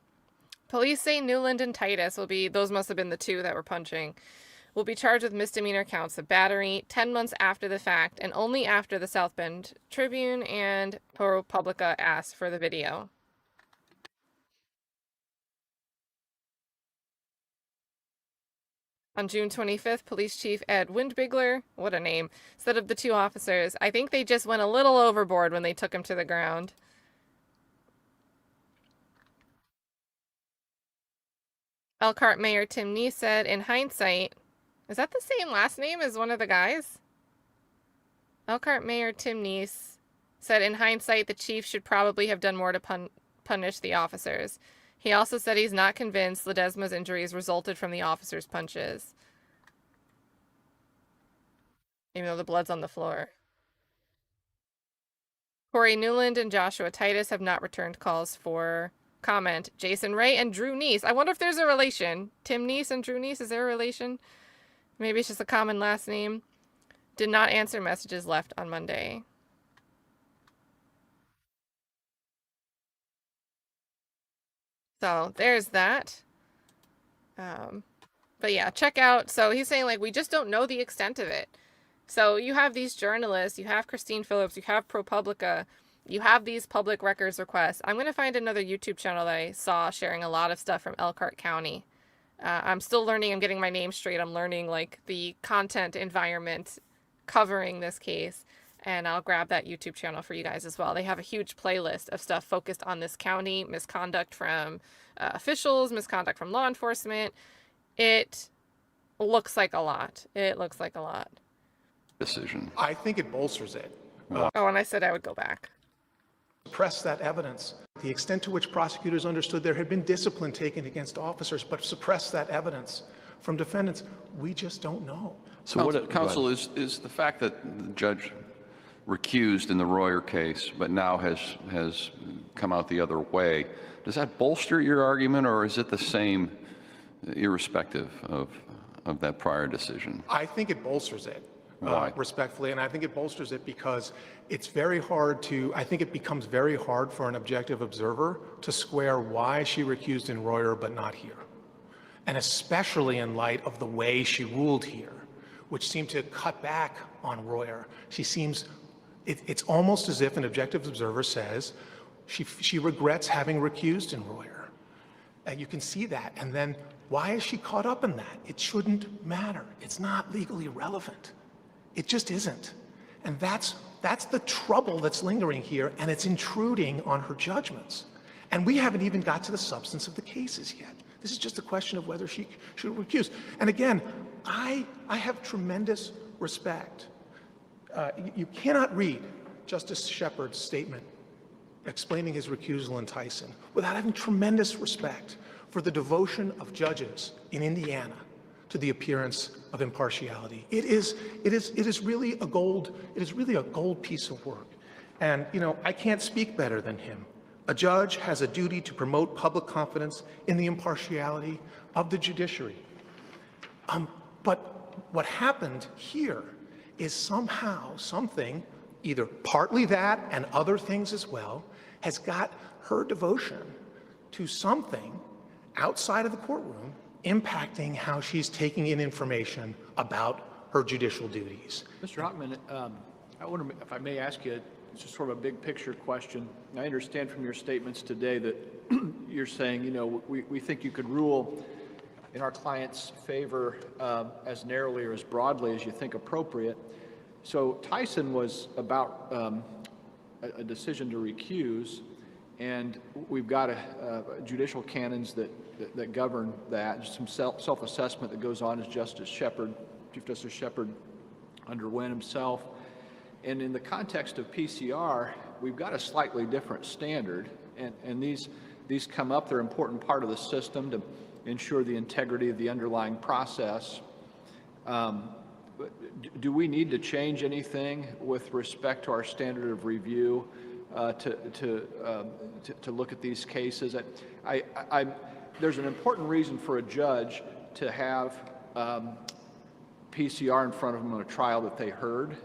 A: Police say Newland and Titus will be, those must have been the two that were punching, will be charged with misdemeanor counts of battery 10 months after the fact and only after the South Bend Tribune and ProPublica asked for the video. On June 25th, Police Chief Ed Windbigler, what a name, said of the two officers, I think they just went a little overboard when they took him to the ground. Elkhart Mayor Tim Neese said, in hindsight, is that the same last name as one of the guys? Elkhart Mayor Tim Neese said, in hindsight, the chief should probably have done more to punish the officers. He also said he's not convinced Ledesma's injuries resulted from the officers' punches. Even though the blood's on the floor. Corey Newland and Joshua Titus have not returned calls for comment. Jason Ray and Drew Neese. I wonder if there's a relation. Tim Neese and Drew Neese, is there a relation? Maybe it's just a common last name. Did not answer messages left on Monday. So there's that. But yeah, check out. So he's saying, like, we just don't know the extent of it. So you have these journalists, you have Christine Phillips, you have ProPublica. you have these public records requests. I'm going to find another YouTube channel that I saw sharing a lot of stuff from Elkhart County. I'm still learning. I'm getting my name straight. I'm learning like the content environment covering this case. And I'll grab that YouTube channel for you guys as well. They have a huge playlist of stuff focused on this county, misconduct from officials, misconduct from law enforcement. It looks like a lot. It looks like a lot.
H: Decision.
G: I think it bolsters it.
A: Oh, and I said I would go back.
G: Suppress that evidence. The extent to which prosecutors understood there had been discipline taken against officers, but suppress that evidence from defendants, we just don't know.
H: So what, counsel, is the fact that the judge recused in the Reyer case, but now has come out the other way, does that bolster your argument, or is it the same irrespective of that prior decision?
G: I think it bolsters it.
H: Why?
G: Respectfully, and I think it bolsters it because it's very hard I think it becomes very hard for an objective observer to square why she recused in Reyer but not here. And especially in light of the way she ruled here, which seemed to cut back on Reyer. It's almost as if an objective observer says she regrets having recused in Reyer. And you can see that. And then why is she caught up in that? It shouldn't matter. It's not legally relevant. It just isn't. And that's the trouble that's lingering here, and it's intruding on her judgments. And we haven't even got to the substance of the cases yet. This is just a question of whether she should recuse. And again, I have tremendous respect. You cannot read Justice Shepard's statement explaining his recusal in Tyson without having tremendous respect for the devotion of judges in Indiana to the appearance of impartiality. It is really a gold piece of work. And I can't speak better than him. A judge has a duty to promote public confidence in the impartiality of the judiciary. But what happened here is somehow something, either partly that and other things as well, has got her devotion to something outside of the courtroom impacting how she's taking in information about her judicial duties.
J: Mr. Hockman, I wonder if I may ask you just sort of a big picture question. I understand from your statements today that you're saying, we think you could rule in our client's favor as narrowly or as broadly as you think appropriate. So Tyson was about a decision to recuse, and we've got judicial canons that govern that. Some self-assessment that goes on as Chief Justice Shepard underwent himself. And in the context of PCR, we've got a slightly different standard, and these come up. They're an important part of the system to ensure the integrity of the underlying process. Do we need to change anything with respect to our standard of review to look at these cases? There's an important reason for a judge to have PCR in front of them on a trial that they heard,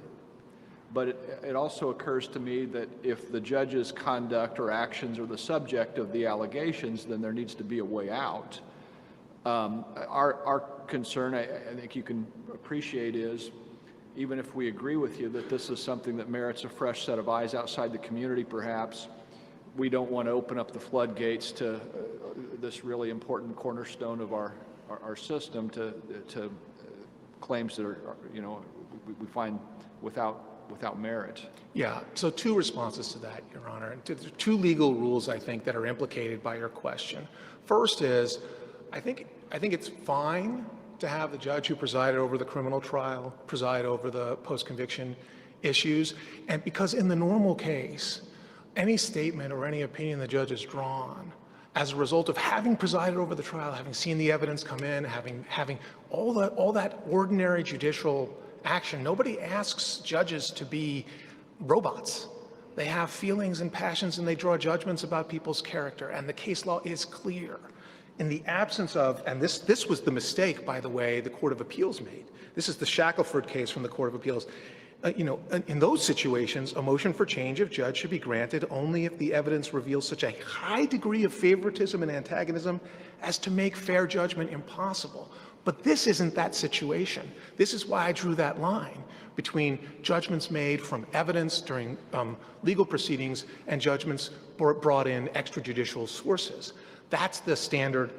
J: but it also occurs to me that if the judge's conduct or actions are the subject of the allegations, then there needs to be a way out. Our concern, I think you can appreciate, is even if we agree with you that this is something that merits a fresh set of eyes outside the community, perhaps, we don't want to open up the floodgates to this really important cornerstone of our system to claims that are, we find without merit.
G: Yeah, so two responses to that, Your Honor. There are two legal rules, I think, that are implicated by your question. First is, I think it's fine to have the judge who presided over the criminal trial preside over the post-conviction issues, and because in the normal case, any statement or any opinion the judge has drawn as a result of having presided over the trial, having seen the evidence come in, having all that ordinary judicial action, nobody asks judges to be robots. They have feelings and passions, and they draw judgments about people's character, and the case law is clear. In the absence of, and this was the mistake, by the way, the Court of Appeals made. This is the Shackelford case from the Court of Appeals. In those situations, a motion for change of judge should be granted only if the evidence reveals such a high degree of favoritism and antagonism as to make fair judgment impossible. But this isn't that situation. This is why I drew that line. between judgments made from evidence during legal proceedings and judgments brought in extrajudicial sources. That's the standard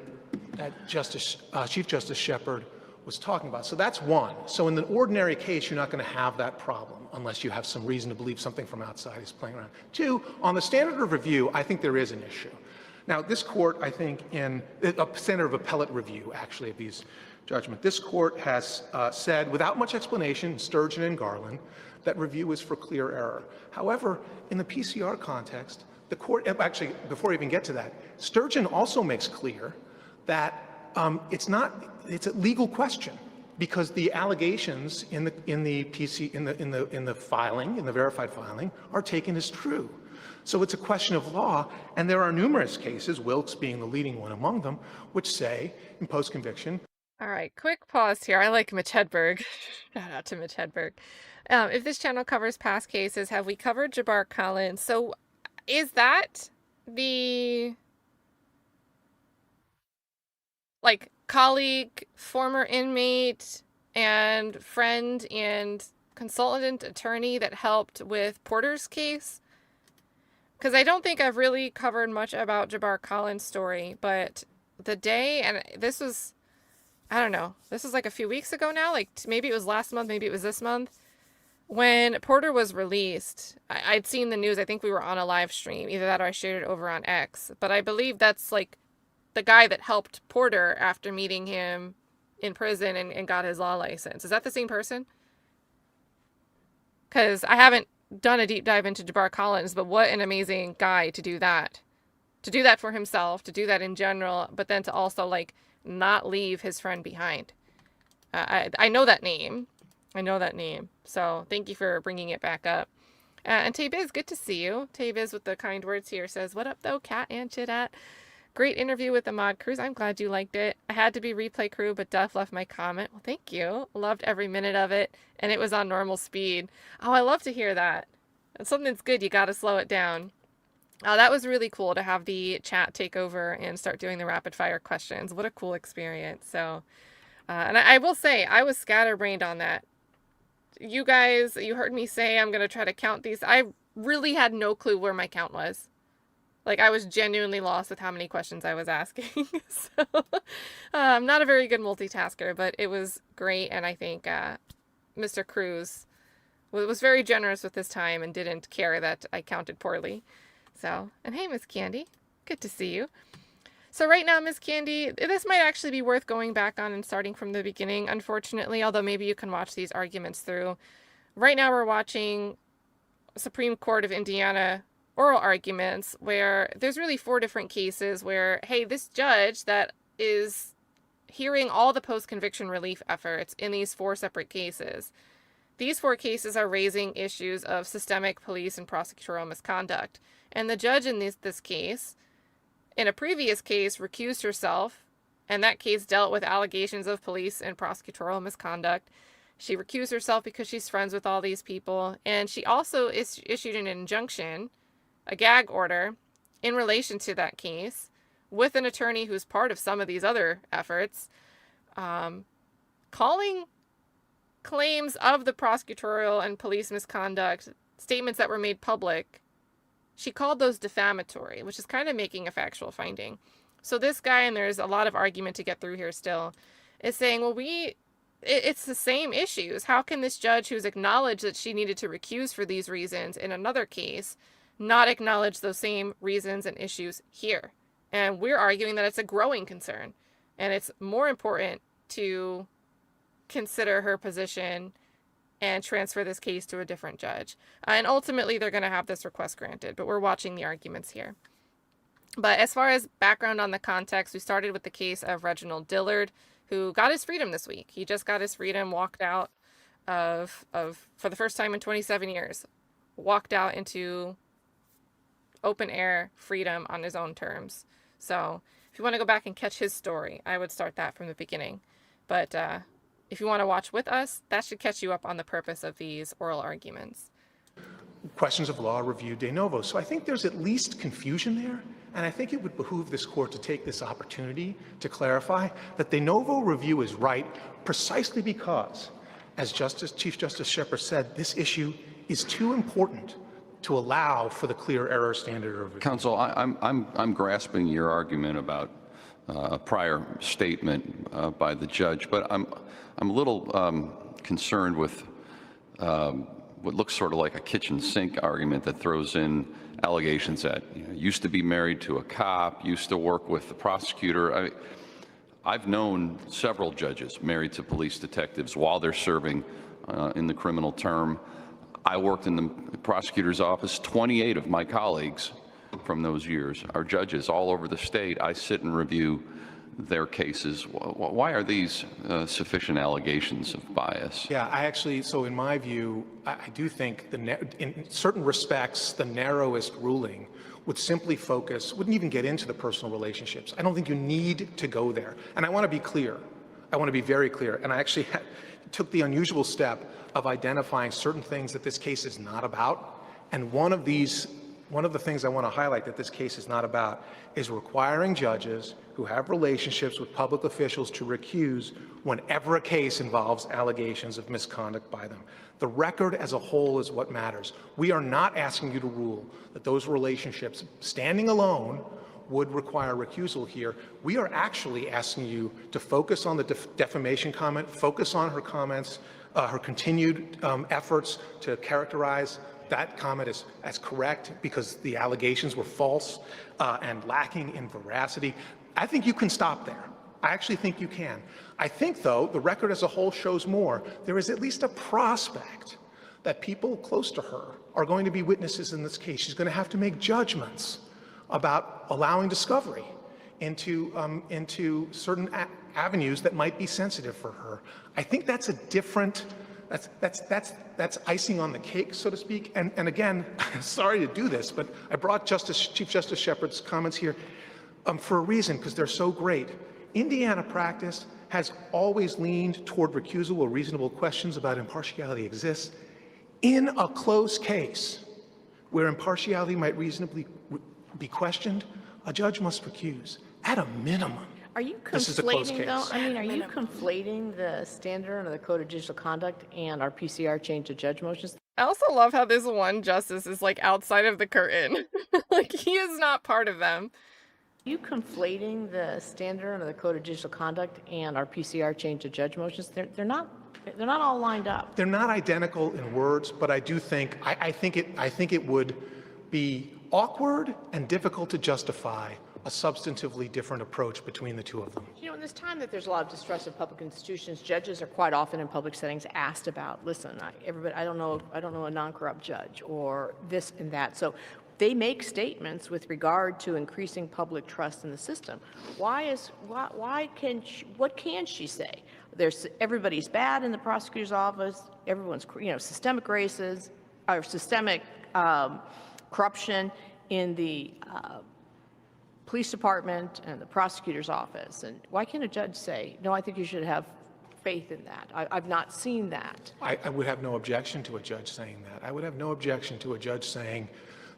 G: that Chief Justice Shepard was talking about. So that's one. So in the ordinary case, you're not going to have that problem unless you have some reason to believe something from outside is playing around. Two, on the standard of review, I think there is an issue. Now, this court, I think, in a standard of appellate review, actually, of these judgments, this court has said, without much explanation, Sturgeon and Garland, that review is for clear error. However, in the PCR context, the court, actually, before I even get to that, Sturgeon also makes clear that it's a legal question, because the allegations in the filing, in the verified filing, are taken as true. So it's a question of law, and there are numerous cases, Wilkes being the leading one among them, which say in post-conviction.
A: All right, quick pause here. I like Mitch Hedberg. Shout out to Mitch Hedberg. If this channel covers past cases, have we covered Jabbar Collins? So is that the colleague, former inmate, and friend and consultant attorney that helped with Porter's case? Because I don't think I've really covered much about Jabbar Collins' story, but the day, and this was, I don't know, this was like a few weeks ago now, like maybe it was last month, maybe it was this month, when Porter was released. I'd seen the news. I think we were on a live stream, either that or I shared it over on X, but I believe that's like the guy that helped Porter after meeting him in prison and got his law license. Is that the same person? Because I haven't done a deep dive into Jabbar Collins, but what an amazing guy to do that. To do that for himself, to do that in general, but then to also like not leave his friend behind. I know that name. I know that name. So thank you for bringing it back up. And Tay-Biz, good to see you. Tay-Biz with the kind words here says, "What up though, Cat and Chit-at? Great interview with Ahmad Cruz. I'm glad you liked it. I had to be replay crew, but Duff left my comment." Well, thank you. Loved every minute of it. And it was on normal speed. Oh, I love to hear that. When something's good, you got to slow it down. That was really cool to have the chat take over and start doing the rapid fire questions. What a cool experience. So, and I will say, I was scatterbrained on that. You guys, you heard me say I'm going to try to count these. I really had no clue where my count was. Like, I was genuinely lost with how many questions I was asking. So, I'm not a very good multitasker, but it was great. And I think Mr. Cruz was very generous with his time and didn't care that I counted poorly. So, and hey, Miss Candy, good to see you. So right now, Miss Candy, this might actually be worth going back on and starting from the beginning, unfortunately, although maybe you can watch these arguments through. Right now, we're watching Supreme Court of Indiana oral arguments where there's really 4 different cases where, hey, this judge that is hearing all the post-conviction relief efforts in these 4 separate cases, these 4 cases are raising issues of systemic police and prosecutorial misconduct. And the judge in this case, in a previous case, recused herself, and that case dealt with allegations of police and prosecutorial misconduct. She recused herself because she's friends with all these people, and she also issued an injunction, a gag order, in relation to that case, with an attorney who's part of some of these other efforts, calling claims of the prosecutorial and police misconduct, statements that were made public, she called those defamatory, which is kind of making a factual finding. So this guy, and there's a lot of argument to get through here still, is saying, well, it's the same issues. How can this judge who's acknowledged that she needed to recuse for these reasons in another case not acknowledge those same reasons and issues here? And we're arguing that it's a growing concern, and it's more important to consider her position and transfer this case to a different judge. And ultimately, they're going to have this request granted, but we're watching the arguments here. But as far as background on the context, we started with the case of Reginald Dillard, who got his freedom this week. He just got his freedom, walked out for the first time in 27 years, walked out into open air freedom on his own terms. So if you want to go back and catch his story, I would start that from the beginning. But if you want to watch with us, that should catch you up on the purpose of these oral arguments.
G: Questions of law review de novo. So I think there's at least confusion there, and I think it would behoove this court to take this opportunity to clarify that de novo review is right precisely because as Chief Justice Shepard said, this issue is too important to allow for the clear error standard of review.
H: Counsel, I'm grasping your argument about a prior statement by the judge, but I'm a little concerned with what looks sort of like a kitchen sink argument that throws in allegations that used to be married to a cop, used to work with the prosecutor. I've known several judges married to police detectives while they're serving in the criminal term. I worked in the prosecutor's office. 28 of my colleagues from those years are judges all over the state. I sit and review their cases. Why are these sufficient allegations of bias?
G: Yeah, so in my view, I do think in certain respects, the narrowest ruling would simply wouldn't even get into the personal relationships. I don't think you need to go there. And I want to be clear. I want to be very clear. And I actually took the unusual step of identifying certain things that this case is not about. And one of the things I want to highlight that this case is not about is requiring judges who have relationships with public officials to recuse whenever a case involves allegations of misconduct by them. The record as a whole is what matters. We are not asking you to rule that those relationships, standing alone, would require recusal here. We are actually asking you to focus on the defamation comment, focus on her comments, her continued efforts to characterize that comment as correct because the allegations were false and lacking in veracity. I think you can stop there. I actually think you can. I think, though, the record as a whole shows more. There is at least a prospect that people close to her are going to be witnesses in this case. She's going to have to make judgments about allowing discovery into certain avenues that might be sensitive for her. I think that's a different. That's icing on the cake, so to speak. And again, sorry to do this, but I brought Chief Justice Shepard's comments here for a reason, because they're so great. Indiana practice has always leaned toward recusal where reasonable questions about impartiality exist. In a close case where impartiality might reasonably be questioned, a judge must recuse at a minimum.
F: Are you
G: This is a close
F: conflating,
G: case.
F: though? I mean, are you conflating the standard under the Code of Judicial Conduct and our PCR change of judge motions?
A: I also love how this one justice is like outside of the curtain. Like he is not part of them.
F: Are you conflating the standard under the Code of Judicial Conduct and our PCR change of judge motions? They're not all lined up.
G: They're not identical in words, but I do think I think it would be awkward and difficult to justify a substantively different approach between the two of them.
F: You know, in this time that there's a lot of distrust of public institutions, judges are quite often in public settings asked about, listen, I don't know a non-corrupt judge or this and that. So they make statements with regard to increasing public trust in the system. What can she say? Everybody's bad in the prosecutor's office. Everyone's, systemic races or systemic corruption in the police department and the prosecutor's office. And why can't a judge say, no, I think you should have faith in that? I've not seen that.
G: I would have no objection to a judge saying that. I would have no objection to a judge saying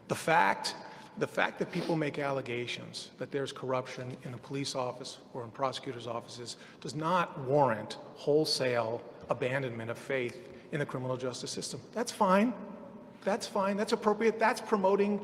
G: the fact that people make allegations that there's corruption in the police office or in prosecutors' offices does not warrant wholesale abandonment of faith in the criminal justice system. That's fine. That's fine. That's appropriate. That's promoting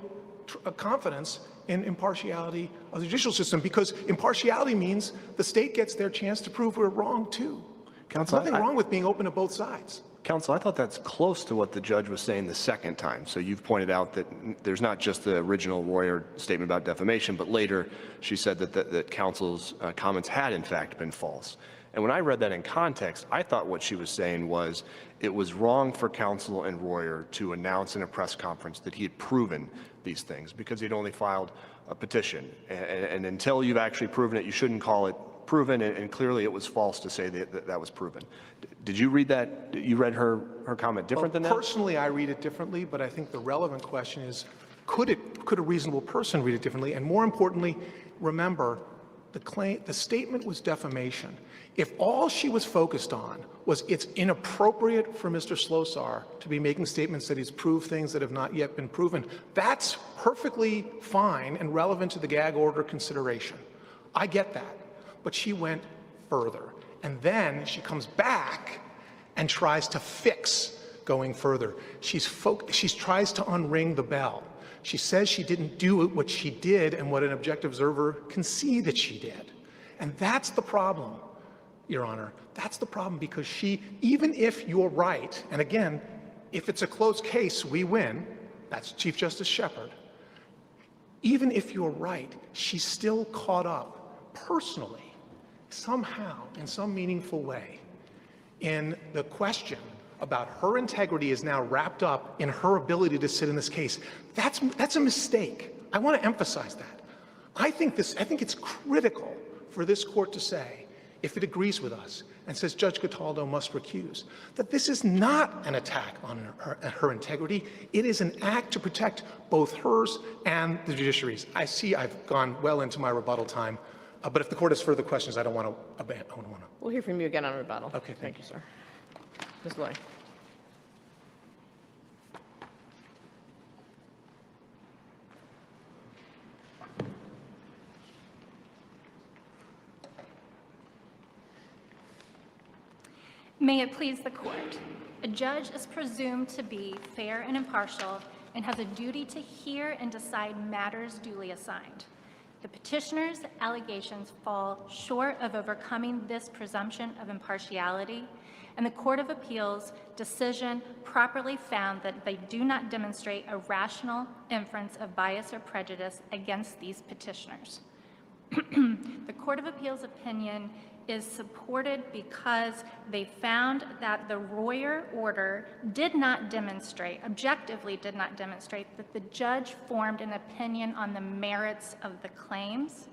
G: confidence in impartiality of the judicial system, because impartiality means the state gets their chance to prove we're wrong too.
I: Counsel,
G: There's nothing wrong with being open to both sides.
I: Counsel, I thought that's close to what the judge was saying the second time. So you've pointed out that there's not just the original Reyer statement about defamation, but later she said that counsel's comments had in fact been false. And when I read that in context, I thought what she was saying was it was wrong for counsel and Reyer to announce in a press conference that he had proven these things because he'd only filed a petition. And until you've actually proven it, you shouldn't call it proven, and clearly it was false to say that was proven. Did you read that? You read her comment different than that?
G: Personally, I read it differently, but I think the relevant question is, could a reasonable person read it differently? And more importantly, remember, the statement was defamation. If all she was focused on was it's inappropriate for Mr. Slosar to be making statements that he's proved things that have not yet been proven, that's perfectly fine and relevant to the gag order consideration. I get that. But she went further. And then she comes back and tries to fix going further. She tries to unring the bell. She says she didn't do what she did and what an objective observer can see that she did. And that's the problem, Your Honor. That's the problem, because even if you're right, and again, if it's a close case, we win. That's Chief Justice Shepard. Even if you're right, she's still caught up personally, somehow, in some meaningful way, in the question about her integrity is now wrapped up in her ability to sit in this case. That's a mistake. I want to emphasize that. I think it's critical for this court to say, if it agrees with us and says Judge Cataldo must recuse, that this is not an attack on her integrity. It is an act to protect both hers and the judiciary's. I see I've gone well into my rebuttal time, but if the court has further questions, I don't want to abandon.
F: We'll hear from you again on rebuttal.
G: Okay,
F: thank you, sir. Ms. Loy.
K: May it please the court. A judge is presumed to be fair and impartial and has a duty to hear and decide matters duly assigned. The petitioner's allegations fall short of overcoming this presumption of impartiality, and the Court of Appeals' decision properly found that they do not demonstrate a rational inference of bias or prejudice against these petitioners. The Court of Appeals' opinion is supported because they found that the Reyer order objectively did not demonstrate that the judge formed an opinion on the merits of the claims,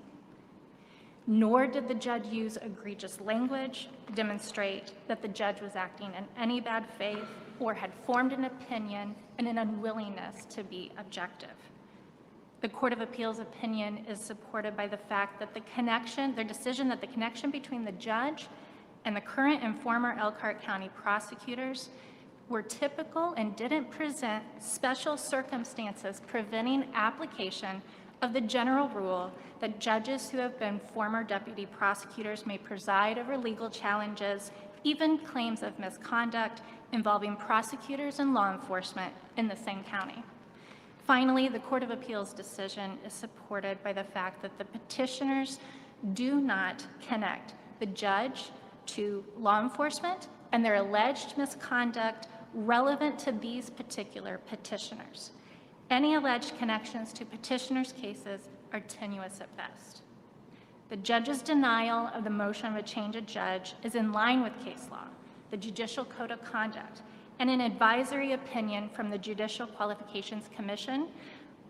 K: nor did the judge use egregious language, demonstrate that the judge was acting in any bad faith or had formed an opinion and an unwillingness to be objective. The Court of Appeals opinion is supported by the fact that their decision that the connection between the judge and the current and former Elkhart County prosecutors were typical and didn't present special circumstances preventing application of the general rule that judges who have been former deputy prosecutors may preside over legal challenges, even claims of misconduct involving prosecutors and law enforcement in the same county. Finally, the Court of Appeals decision is supported by the fact that the petitioners do not connect the judge to law enforcement and their alleged misconduct relevant to these particular petitioners. Any alleged connections to petitioners' cases are tenuous at best. The judge's denial of the motion of a change of judge is in line with case law, the Judicial Code of Conduct, and an advisory opinion from the Judicial Qualifications Commission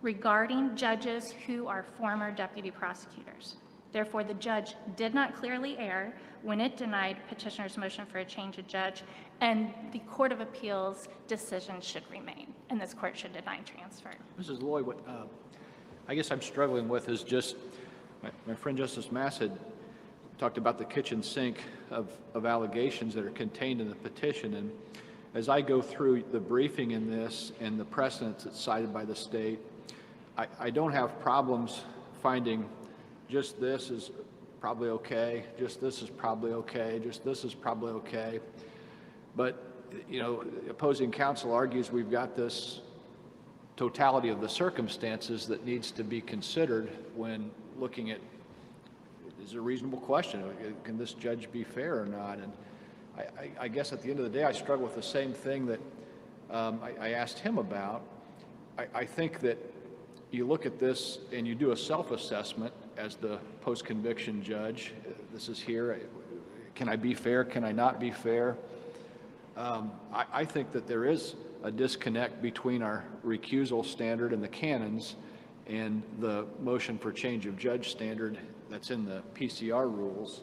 K: regarding judges who are former deputy prosecutors. Therefore, the judge did not clearly err when it denied petitioner's motion for a change of judge, and the Court of Appeals decision should remain, and this court should deny transfer.
J: Mrs. Loy, what I guess I'm struggling with is just, my friend Justice Mass had talked about the kitchen sink of allegations that are contained in the petition, and as I go through the briefing in this and the precedents that's cited by the state, I don't have problems finding just this is probably okay, just this is probably okay, just this is probably okay. But, you know, opposing counsel argues we've got this totality of the circumstances that needs to be considered when looking at, is it a reasonable question? Can this judge be fair or not? And I guess at the end of the day, I struggle with the same thing that I asked him about. I think that you look at this and you do a self-assessment as the post-conviction judge. This is here. Can I be fair? Can I not be fair? I think that there is a disconnect between our recusal standard and the canons and the motion for change of judge standard that's in the PCR rules.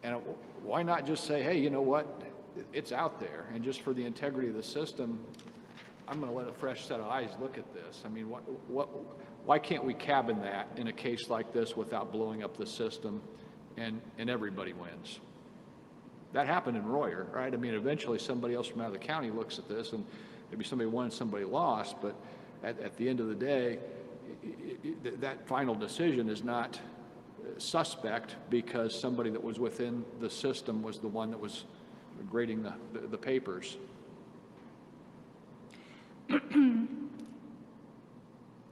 J: And why not just say, hey, you know what, it's out there, and just for the integrity of the system, I'm going to let a fresh set of eyes look at this. I mean, why can't we cabin that in a case like this without blowing up the system and everybody wins? That happened in Reyer, right? I mean, eventually somebody else from out of the county looks at this, and maybe somebody won and somebody lost, but at the end of the day, that final decision is not suspect because somebody that was within the system was the one that was grading the papers.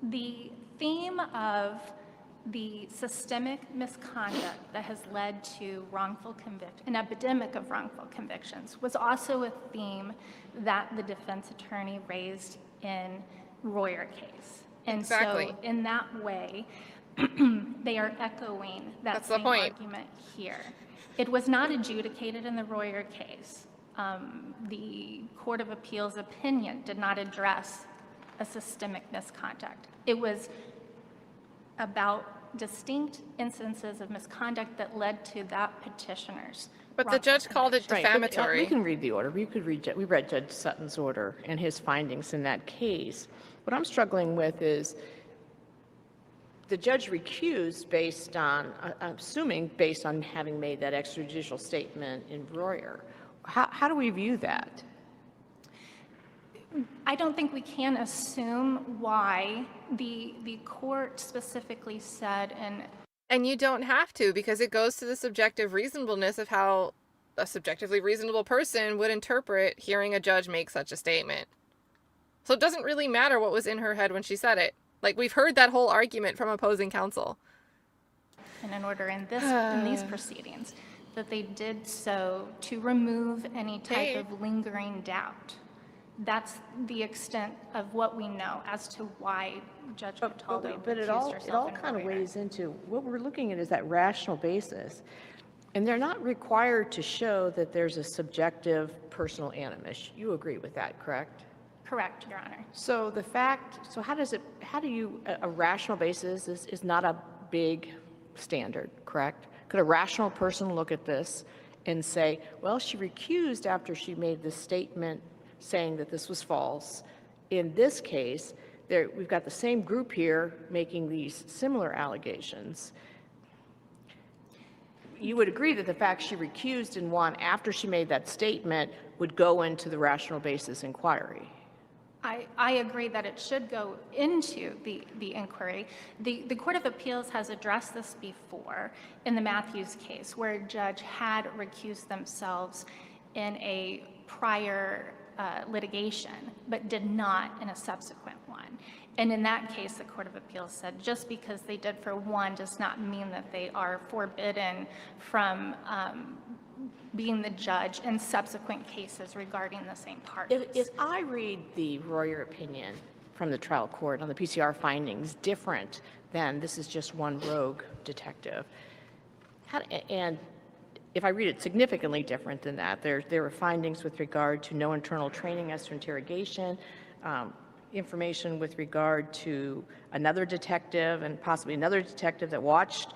K: The theme of the systemic misconduct that has led to an epidemic of wrongful convictions was also a theme that the defense attorney raised in Reyer case. And
A: Exactly.
K: so in that way, they are echoing that
A: That's the
K: same
A: point.
K: argument here. It was not adjudicated in the Reyer case. The Court of Appeals opinion did not address a systemic misconduct. It was about distinct instances of misconduct that led to that petitioner's
A: But the judge called it
F: Right, but,
A: defamatory.
F: we can read the order. We read Judge Sutton's order and his findings in that case. What I'm struggling with is the judge recused based on, I'm assuming based on having made that extrajudicial statement in Reyer. How do we view that?
K: I don't think we can assume why the court specifically said,
A: And you don't have to, because it goes to the subjective reasonableness of how a subjectively reasonable person would interpret hearing a judge make such a statement. So it doesn't really matter what was in her head when she said it. Like, we've heard that whole argument from opposing counsel.
K: and in order in these proceedings, that they did so to remove any type of lingering doubt. That's the extent of what we know as to why Judge Cataldo
F: But it all kind of weighs into, what we're looking at is that rational basis. And they're not required to show that there's a subjective personal animus. You agree with that, correct?
K: Correct, Your Honor.
F: So a rational basis is not a big standard, correct? Could a rational person look at this and say, well, she recused after she made this statement saying that this was false. In this case, we've got the same group here making these similar allegations. You would agree that the fact she recused in one after she made that statement would go into the rational basis inquiry.
K: I agree that it should go into the inquiry. The Court of Appeals has addressed this before in the Matthews case, where a judge had recused themselves in a prior litigation, but did not in a subsequent one. And in that case, the Court of Appeals said just because they did for one does not mean that they are forbidden from being the judge in subsequent cases regarding the same parties.
F: If I read the Reyer opinion from the trial court on the PCR findings different than this is just one rogue detective, and if I read it significantly different than that, there were findings with regard to no internal training as to interrogation, information with regard to another detective and possibly another detective that watched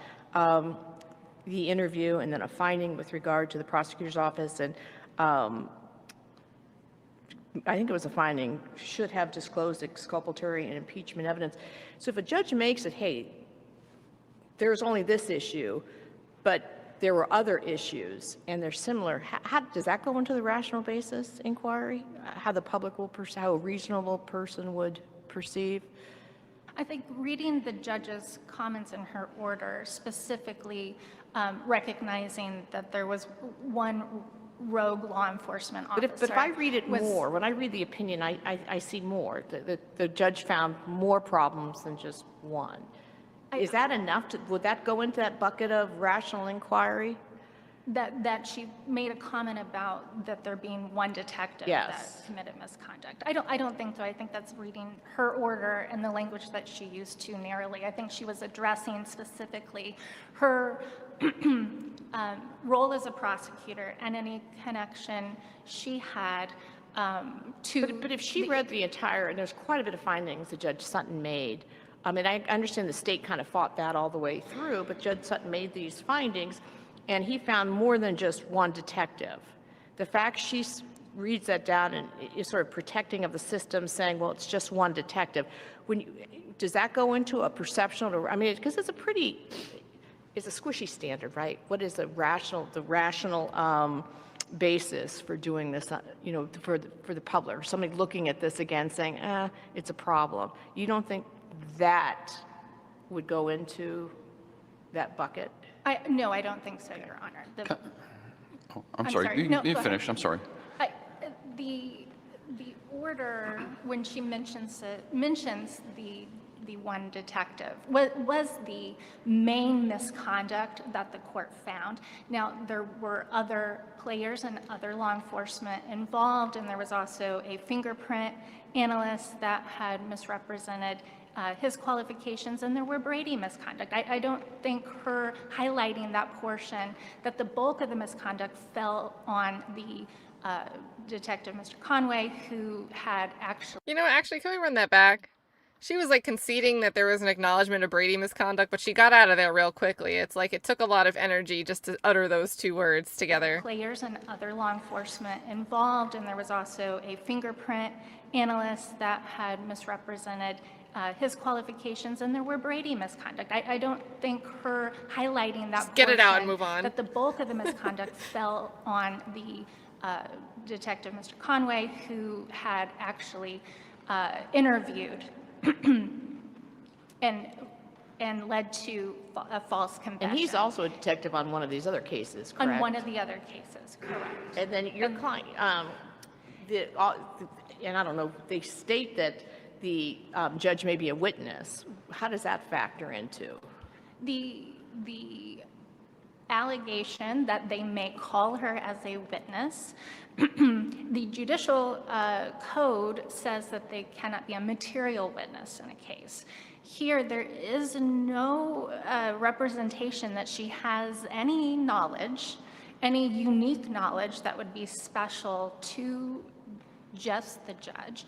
F: the interview, and then a finding with regard to the prosecutor's office, and I think it was a finding, should have disclosed exculpatory and impeachment evidence. So if a judge makes it, hey, there's only this issue, but there were other issues, and they're similar, how does that go into the rational basis inquiry? How the public will how a reasonable person would perceive?
K: I think reading the judge's comments in her order, specifically recognizing that there was one rogue law enforcement officer.
F: But if I read it more, when I read the opinion, I see more. The judge found more problems than just one. Is that enough? Would that go into that bucket of rational inquiry?
K: That she made a comment about that there being one detective that committed misconduct. I don't think so. I think that's reading her order and the language that she used too narrowly. I think she was addressing specifically her role as a prosecutor and any connection she had to...
F: But if she read the entire, and there's quite a bit of findings that Judge Sutton made, I mean, I understand the state kind of fought that all the way through, but Judge Sutton made these findings, and he found more than just one detective. The fact she reads that down and is sort of protecting of the system, saying, well, it's just one detective. Does that go into a perception? I mean, because it's a squishy standard, right? What is the rational basis for doing this, for the public? Somebody looking at this again saying, it's a problem. You don't think that would go into that bucket?
K: No, I don't think so, Your Honor.
H: I'm sorry.
K: No,
H: You
K: go
H: finished. I'm sorry.
K: The order, when she mentions the one detective, was the main misconduct that the court found. Now, there were other players and other law enforcement involved, and there was also a fingerprint analyst that had misrepresented his qualifications, and there were Brady misconduct. I don't think her highlighting that portion, that the bulk of the misconduct fell on the detective, Mr. Conway, who had actually...
A: You know, actually, can we run that back? She was like conceding that there was an acknowledgement of Brady misconduct, but she got out of there real quickly. It's like it took a lot of energy just to utter those two words together.
K: Players and other law enforcement involved, and there was also a fingerprint analyst that had misrepresented his qualifications, and there were Brady misconduct. I don't think her highlighting that
A: just get it out and move on.
K: That the bulk of the misconduct fell on the detective, Mr. Conway, who had actually interviewed and led to a false confession.
F: And he's also a detective on one of these other cases, correct?
K: On one of the other cases, correct.
F: And then your client, and I don't know, they state that the judge may be a witness. How does that factor into?
K: The allegation that they may call her as a witness, the judicial code says that they cannot be a material witness in a case. Here, there is no representation that she has any knowledge, any unique knowledge that would be special to just the judge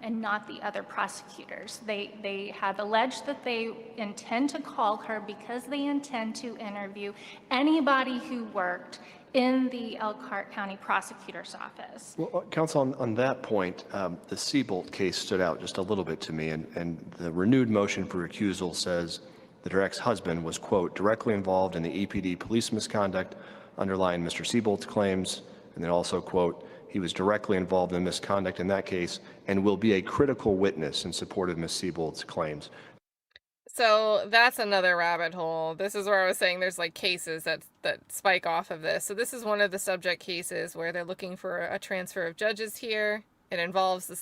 K: and not the other prosecutors. They have alleged that they intend to call her because they intend to interview anybody who worked in the Elkhart County Prosecutor's Office.
I: Well, counsel, on that point, the Seabolt case stood out just a little bit to me, and the renewed motion for recusal says that her ex-husband was, quote, directly involved in the EPD police misconduct underlying Mr. Seabolt's claims, and then also, quote, he was directly involved in misconduct in that case and will be a critical witness in support of Ms. Seabolt's claims.
A: So that's another rabbit hole. This is where I was saying there's like cases that spike off of this. So this is one of the subject cases where they're looking for a transfer of judges here. It involves the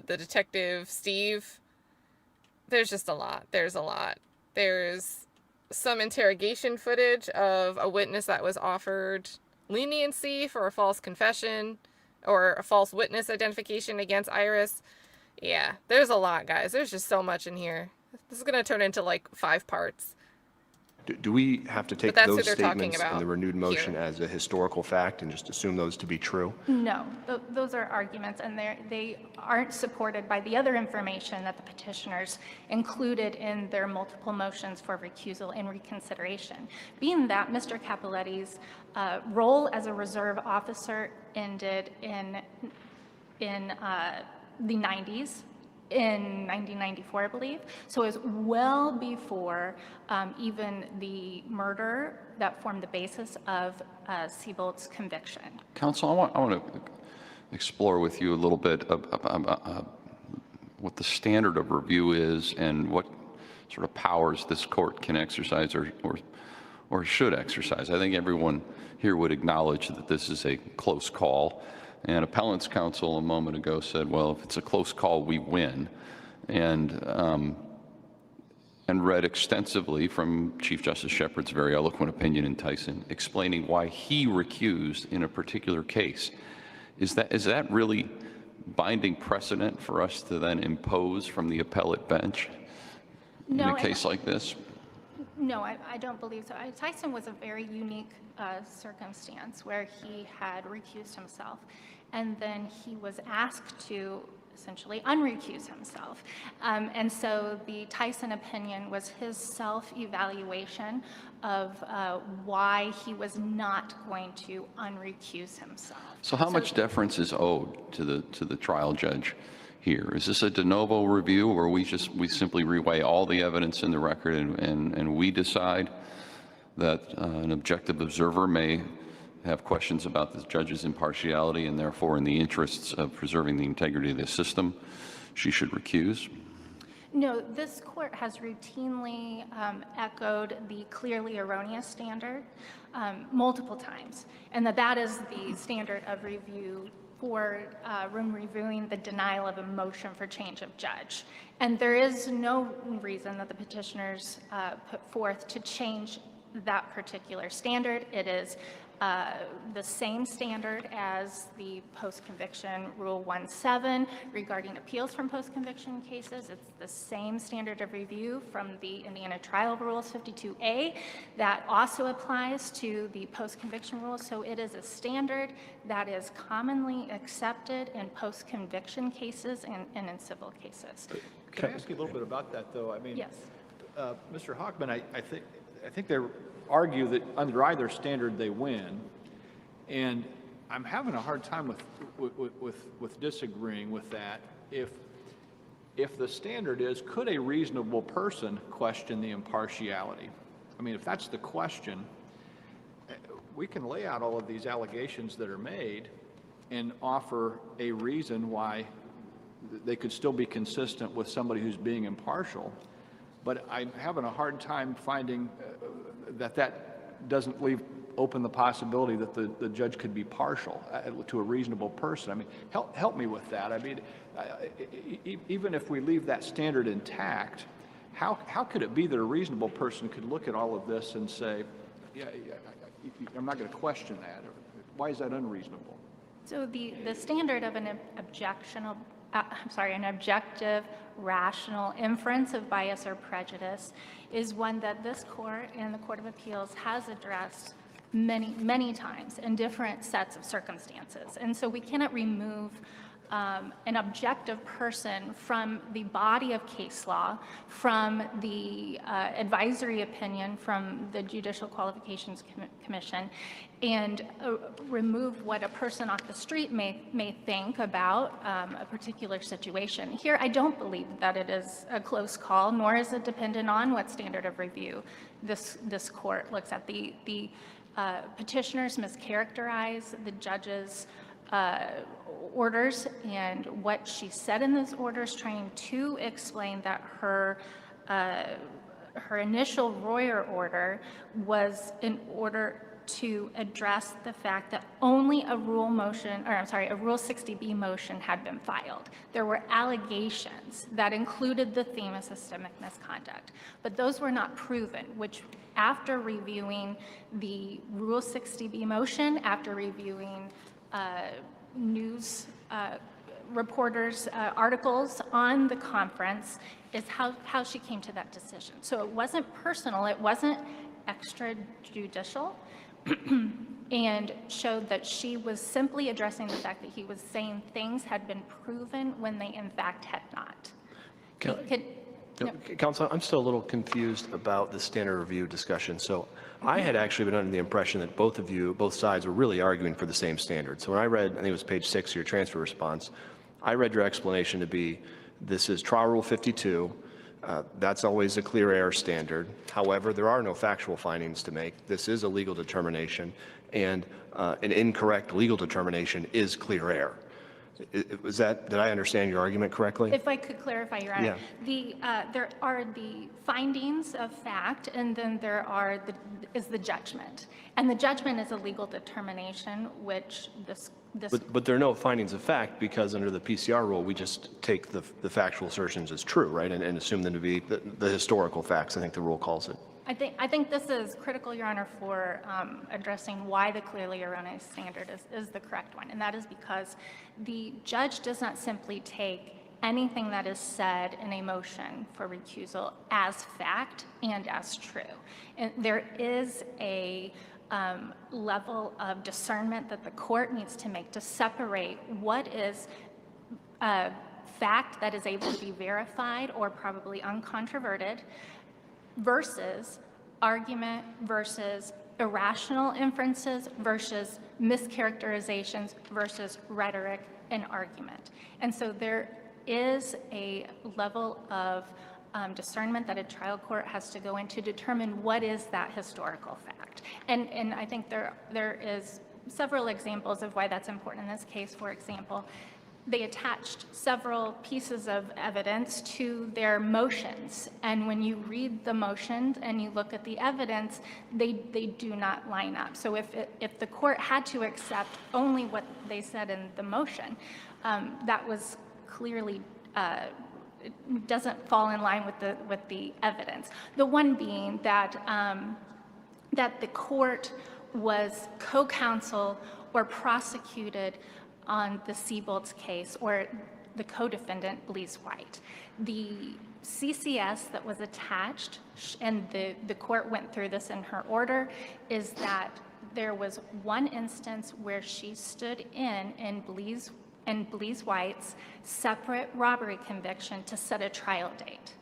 A: detective, Steve. There's just a lot. There's a lot. There's some interrogation footage of a witness that was offered leniency for a false confession or a false witness identification against Iris. Yeah, there's a lot, guys. There's just so much in here. This is going to turn into like 5 parts.
I: Do we have to take those statements in the renewed motion as a historical fact and just assume those to be true?
K: No, those are arguments, and they aren't supported by the other information that the petitioners included in their multiple motions for recusal and reconsideration. Being that Mr. Capoletti's role as a reserve officer ended in the 90s, in 1994, I believe. So it was well before even the murder that formed the basis of Seabolt's conviction.
H: Counsel, I want to explore with you a little bit about what the standard of review is and what sort of powers this court can exercise or should exercise. I think everyone here would acknowledge that this is a close call. And appellant's counsel a moment ago said, well, if it's a close call, we win. And read extensively from Chief Justice Shepard's very eloquent opinion in Tyson, explaining why he recused in a particular case. Is that really binding precedent for us to then impose from the appellate bench in a case like this?
K: No, I don't believe so. Tyson was a very unique circumstance where he had recused himself, and then he was asked to essentially unrecuse himself. And so the Tyson opinion was his self-evaluation of why he was not going to unrecuse himself.
H: So how much deference is owed to the trial judge here? Is this a de novo review, or we simply reweigh all the evidence in the record and we decide that an objective observer may have questions about the judge's impartiality, and therefore in the interests of preserving the integrity of the system, she should recuse?
K: No, this court has routinely echoed the clearly erroneous standard multiple times, and that is the standard of review for reviewing the denial of a motion for change of judge. And there is no reason that the petitioners put forth to change that particular standard. It is the same standard as the post-conviction Rule 1.7 regarding appeals from post-conviction cases. It's the same standard of review from the Indiana Trial Rules 52A that also applies to the post-conviction rules. So it is a standard that is commonly accepted in post-conviction cases and in civil cases.
J: Can I ask you a little bit about that, though? I mean,
K: Yes.
J: Mr. Hochman, I think they argue that under either standard they win, and I'm having a hard time with disagreeing with that. If the standard is, could a reasonable person question the impartiality? I mean, if that's the question, we can lay out all of these allegations that are made and offer a reason why they could still be consistent with somebody who's being impartial. But I'm having a hard time finding that doesn't leave open the possibility that the judge could be partial to a reasonable person. I mean, help me with that. I mean, even if we leave that standard intact, how could it be that a reasonable person could look at all of this and say, yeah, I'm not going to question that? Why is that unreasonable?
K: So the standard of an objective, rational inference of bias or prejudice is one that this court and the Court of Appeals has addressed many, many times in different sets of circumstances. And so we cannot remove an objective person from the body of case law, from the advisory opinion from the Judicial Qualifications Commission, and remove what a person off the street may think about a particular situation. Here, I don't believe that it is a close call, nor is it dependent on what standard of review this court looks at. The petitioners mischaracterize the judge's orders and what she said in those orders, trying to explain that her initial Reyer order was in order to address the fact that only a Rule 60B motion had been filed. There were allegations that included the theme of systemic misconduct, but those were not proven, which after reviewing the Rule 60B motion, after reviewing news reporters' articles on the conference, is how she came to that decision. So it wasn't personal, it wasn't extrajudicial, and showed that she was simply addressing the fact that he was saying things had been proven when they in fact had not.
I: Counsel, I'm still a little confused about the standard review discussion. So I had actually been under the impression that both sides were really arguing for the same standard. So when I read, I think it was page 6 of your transfer response, I read your explanation to be, this is Trial Rule 52, that's always a clear error standard. However, there are no factual findings to make. This is a legal determination, and an incorrect legal determination is clear error. Did I understand your argument correctly?
K: If I could clarify, Your Honor, there are the findings of fact, and then there is the judgment. And the judgment is a legal determination, which But
I: there are no findings of fact, because under the PCR rule, we just take the factual assertions as true, right, and assume them to be the historical facts, I think the rule calls it.
K: I think this is critical, Your Honor, for addressing why the clearly erroneous standard is the correct one. And that is because the judge does not simply take anything that is said in a motion for recusal as fact and as true. And there is a level of discernment that the court needs to make to separate what is fact that is able to be verified or probably uncontroverted versus argument versus irrational inferences versus mischaracterizations versus rhetoric and argument. And so there is a level of discernment that a trial court has to go in to determine what is that historical fact. And I think there is several examples of why that's important in this case. For example, they attached several pieces of evidence to their motions. And when you read the motions and you look at the evidence, they do not line up. So if the court had to accept only what they said in the motion, that was clearly, it doesn't fall in line with the evidence. The one being that, that the court was co-counsel or prosecuted on the Seabolt's case, or the co-defendant, Blease White. The CCS that was attached, and the court went through this in her order, is that there was one instance where she stood in Blease White's separate robbery conviction to set a trial date.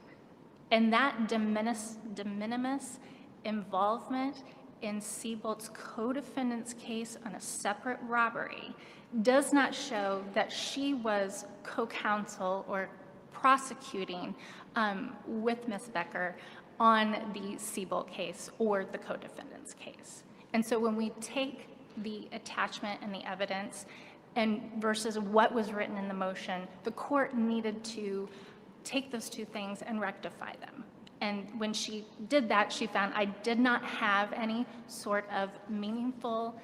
K: And that de minimis involvement in Seabolt's co-defendant's case on a separate robbery does not show that she was co-counsel or prosecuting with Ms. Becker on the Seabolt case or the co-defendant's case. And so when we take the attachment and the evidence and versus what was written in the motion, the court needed to take those two things and rectify them. And when she did that, she found I did not have any sort of meaningful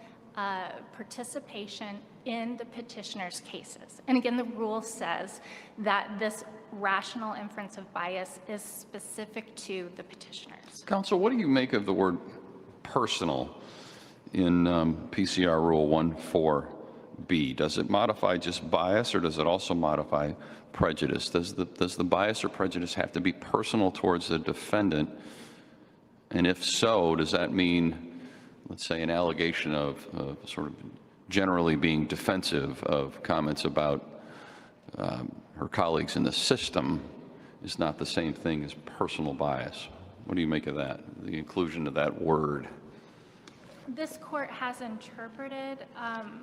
K: participation in the petitioner's cases. And again, the rule says that this rational inference of bias is specific to the petitioners.
H: Counsel, what do you make of the word personal in PCR Rule 14B? Does it modify just bias, or does it also modify prejudice? Does the bias or prejudice have to be personal towards the defendant? And if so, does that mean, let's say, an allegation of sort of generally being defensive of comments about her colleagues in the system is not the same thing as personal bias? What do you make of that, the inclusion of that word?
K: This court has interpreted,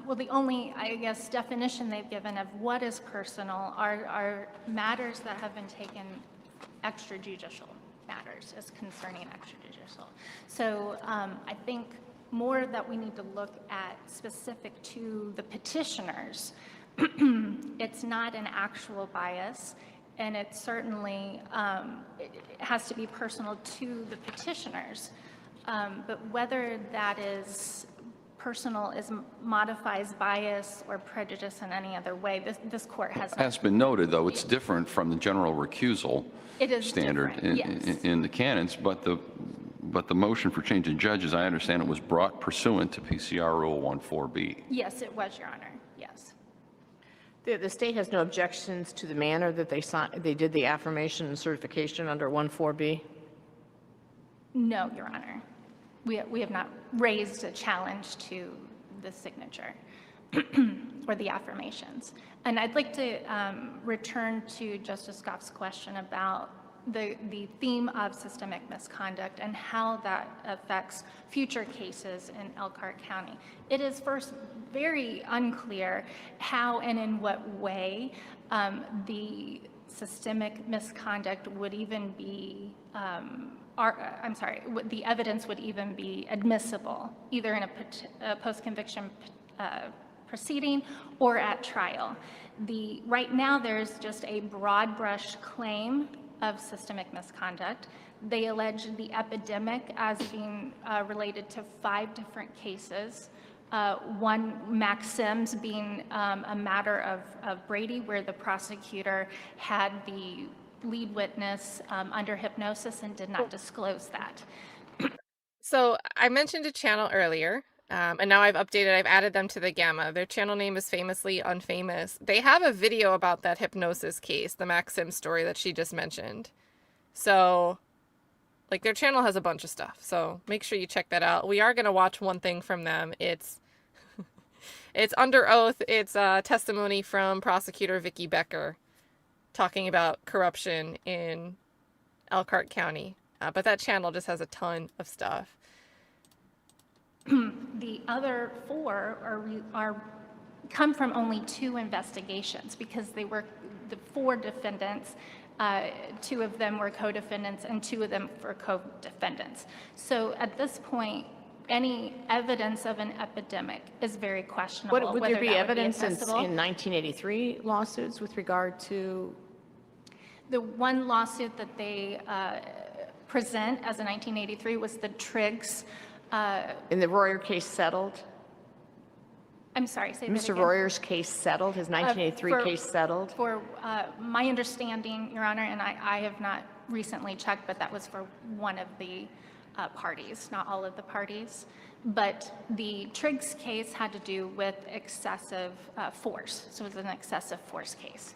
K: well, the only, I guess, definition they've given of what is personal are matters that have been taken extrajudicial matters as concerning extrajudicial. So I think more that we need to look at specific to the petitioners. It's not an actual bias, and it certainly it has to be personal to the petitioners. But whether that is personal modifies bias or prejudice in any other way, this court has not.
H: Has been noted, though, it's different from the general recusal standard in the canons, but the motion for change of judges, I understand it was brought pursuant to PCR Rule 14B.
K: Yes, it was, Your Honor. Yes.
F: The state has no objections to the manner that they did the affirmation and certification under 14B?
K: No, Your Honor. We have not raised a challenge to the signature or the affirmations. And I'd like to return to Justice Goff's question about the theme of systemic misconduct and how that affects future cases in Elkhart County. It is first very unclear how and in what way the systemic misconduct would even be the evidence would even be admissible, either in a post-conviction proceeding or at trial. Right now, there's just a broad brush claim of systemic misconduct. They allege the epidemic as being related to 5 different cases. One, Max Sims, being a matter of Brady, where the prosecutor had the lead witness under hypnosis and did not disclose that.
A: So I mentioned a channel earlier, and now I've added them to the Gamma. Their channel name is Famously Unfamous. They have a video about that hypnosis case, the Max Sims story that she just mentioned. So, like, their channel has a bunch of stuff, so make sure you check that out. We are going to watch one thing from them. It's under oath. It's testimony from Prosecutor Vicki Becker talking about corruption in Elkhart County. But that channel just has a ton of stuff.
K: The other 4 come from only 2 investigations, because they were the 4 defendants. 2 of them were co-defendants and 2 of them were co-defendants. So at this point, any evidence of an epidemic is very questionable.
F: Would there
K: whether
F: be
K: that would
F: evidence in
K: admissible.
F: 1983 lawsuits with regard to?
K: The one lawsuit that they present as a 1983 was the Triggs.
F: In the Reyer case settled?
K: I'm sorry, say that
F: Mr.
K: again.
F: Reyer's case settled, his 1983 case settled?
K: For my understanding, Your Honor, and I have not recently checked, but that was for one of the parties, not all of the parties. But the Triggs case had to do with excessive force, so it was an excessive force case.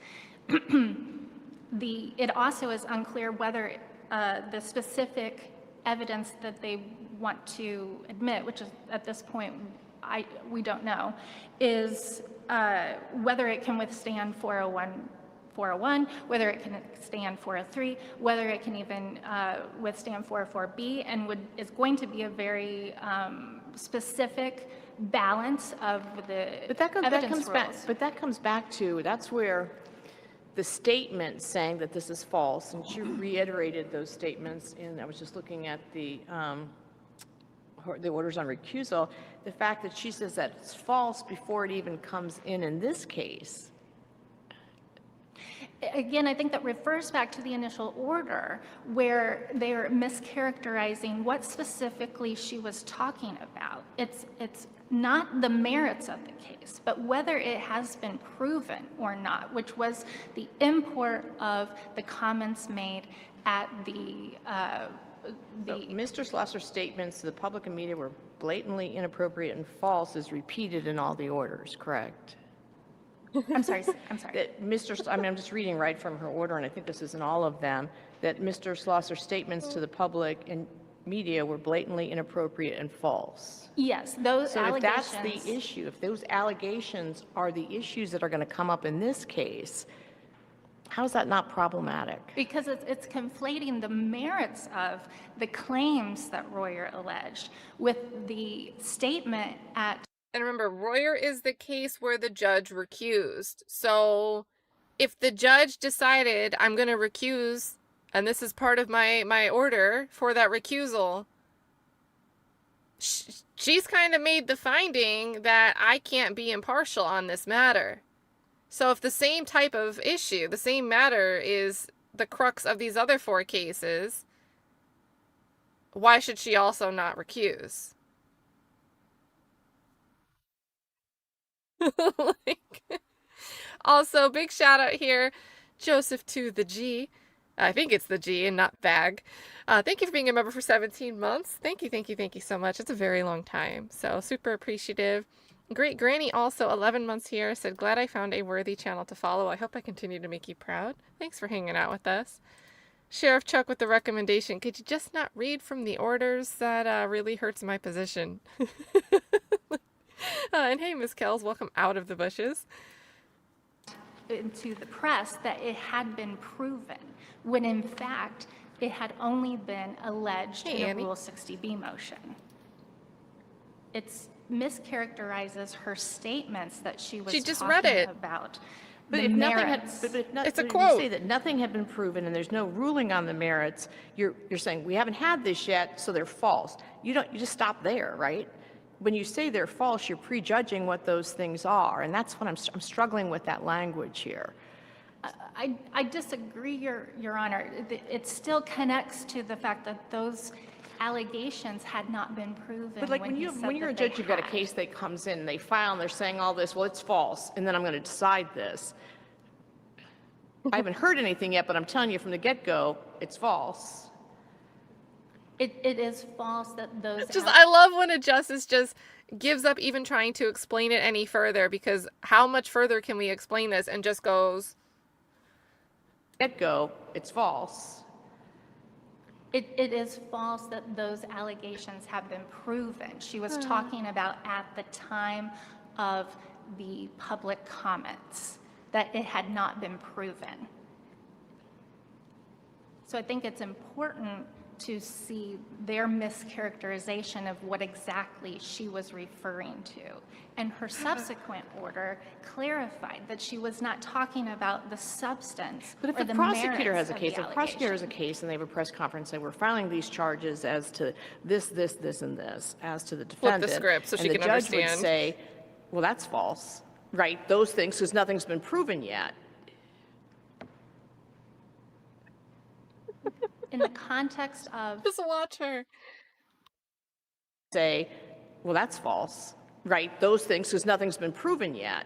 K: It also is unclear whether the specific evidence that they want to admit, which is at this point we don't know, is whether it can withstand 401, whether it can stand 403, whether it can even withstand 404B, and is going to be a very specific balance of the evidence rules.
F: But that comes back to, that's where the statement saying that this is false, and she reiterated those statements, and I was just looking at the orders on recusal, the fact that she says that it's false before it even comes in this case.
K: Again, I think that refers back to the initial order where they are mischaracterizing what specifically she was talking about. It's not the merits of the case, but whether it has been proven or not, which was the import of the comments made at the
F: Mr. Schlosser's statements to the public and media were blatantly inappropriate and false is repeated in all the orders, correct?
K: I'm sorry.
F: That I'm just reading right from her order, and I think this is in all of them, that Mr. Schlosser's statements to the public and media were blatantly inappropriate and false.
K: Yes, those
F: So if
K: allegations.
F: that's the issue, if those allegations are the issues that are going to come up in this case, how is that not problematic?
K: Because it's conflating the merits of the claims that Reyer alleged with the statement at.
A: And remember, Reyer is the case where the judge recused. So if the judge decided I'm going to recuse, and this is part of my order for that recusal, she's kind of made the finding that I can't be impartial on this matter. So if the same type of issue, the same matter is the crux of these other 4 cases, why should she also not recuse? Also, big shout out here, Joseph to the G. I think it's the G and not bag. Thank you for being a member for 17 months. Thank you so much. It's a very long time. So super appreciative. Great Granny also 11 months here said, glad I found a worthy channel to follow. I hope I continue to make you proud. Thanks for hanging out with us. Sheriff Chuck with the recommendation. Could you just not read from the orders? That really hurts my position. And hey, Miss Kells, welcome out of the bushes.
K: Into the press that it had been proven, when in fact it had only been alleged in a Rule 60B motion. It's mischaracterizes her statements that she was
A: just
K: talking
A: read it
K: about.
F: But
K: the
F: if nothing
K: merits.
A: It's a
F: if
A: quote.
F: You say that nothing had been proven and there's no ruling on the merits. You're saying we haven't had this yet, so they're false. You just stop there, right? When you say they're false, you're prejudging what those things are, and that's what I'm struggling with that language here.
K: I disagree, Your Honor. It still connects to the fact that those allegations had not been proven.
F: But like when you're a judge, you've got a case that comes in, they file, and they're saying all this, well, it's false, and then I'm going to decide this. I haven't heard anything yet, but I'm telling you from the get-go, it's false.
K: It is false that those.
A: I love when a justice just gives up even trying to explain it any further, because how much further can we explain this, and just goes,
F: get-go, it's false.
K: It is false that those allegations have been proven. She was talking about at the time of the public comments that it had not been proven. So I think it's important to see their mischaracterization of what exactly she was referring to. And her subsequent order clarified that she was not talking about the substance
F: But if
K: or
F: the
K: the
F: prosecutor has
K: merits
F: a
K: of
F: case,
K: the
F: if the prosecutor has a
K: allegation.
F: case and they have a press conference, and we're filing these charges as to this, and this, as to the
A: Flip
F: defendant.
A: the script so she
F: and
A: can
F: the judge would
A: understand.
F: say, well, that's false, right? Those things, because nothing's been proven yet.
K: In the context of
A: Just watch her.
F: Say, well, that's false, right? Those things, because nothing's been proven yet.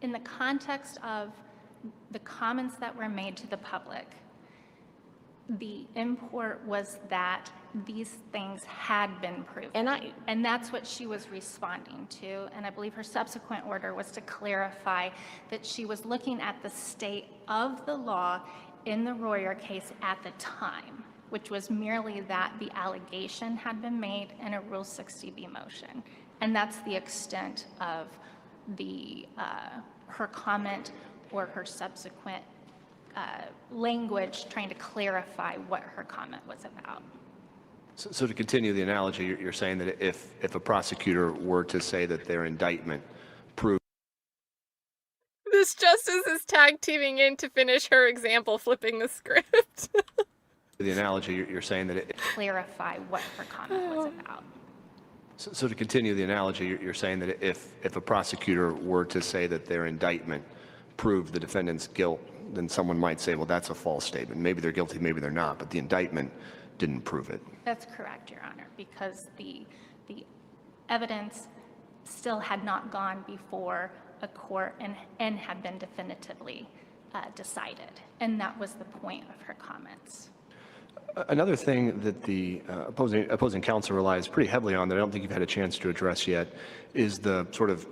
K: in the context of the comments that were made to the public, the import was that these things had been proven. And that's what she was responding to. And I believe her subsequent order was to clarify that she was looking at the state of the law in the Reyer case at the time, which was merely that the allegation had been made in a Rule 60B motion. And that's the extent of the her comment or her subsequent language trying to clarify what her comment was about.
I: So to continue the analogy, you're saying that if a prosecutor were to say that their indictment proved...
A: This justice is tag teaming in to finish her example, flipping the script.
I: The analogy, you're saying that
K: clarify what her comment was about.
I: So to continue the analogy, you're saying that if a prosecutor were to say that their indictment proved the defendant's guilt, then someone might say, well, that's a false statement. Maybe they're guilty, maybe they're not, but the indictment didn't prove it.
K: That's correct, Your Honor, because the evidence still had not gone before a court and had been definitively decided. And that was the point of her comments.
I: Another thing that the opposing counsel relies pretty heavily on that I don't think you've had a chance to address yet is the sort of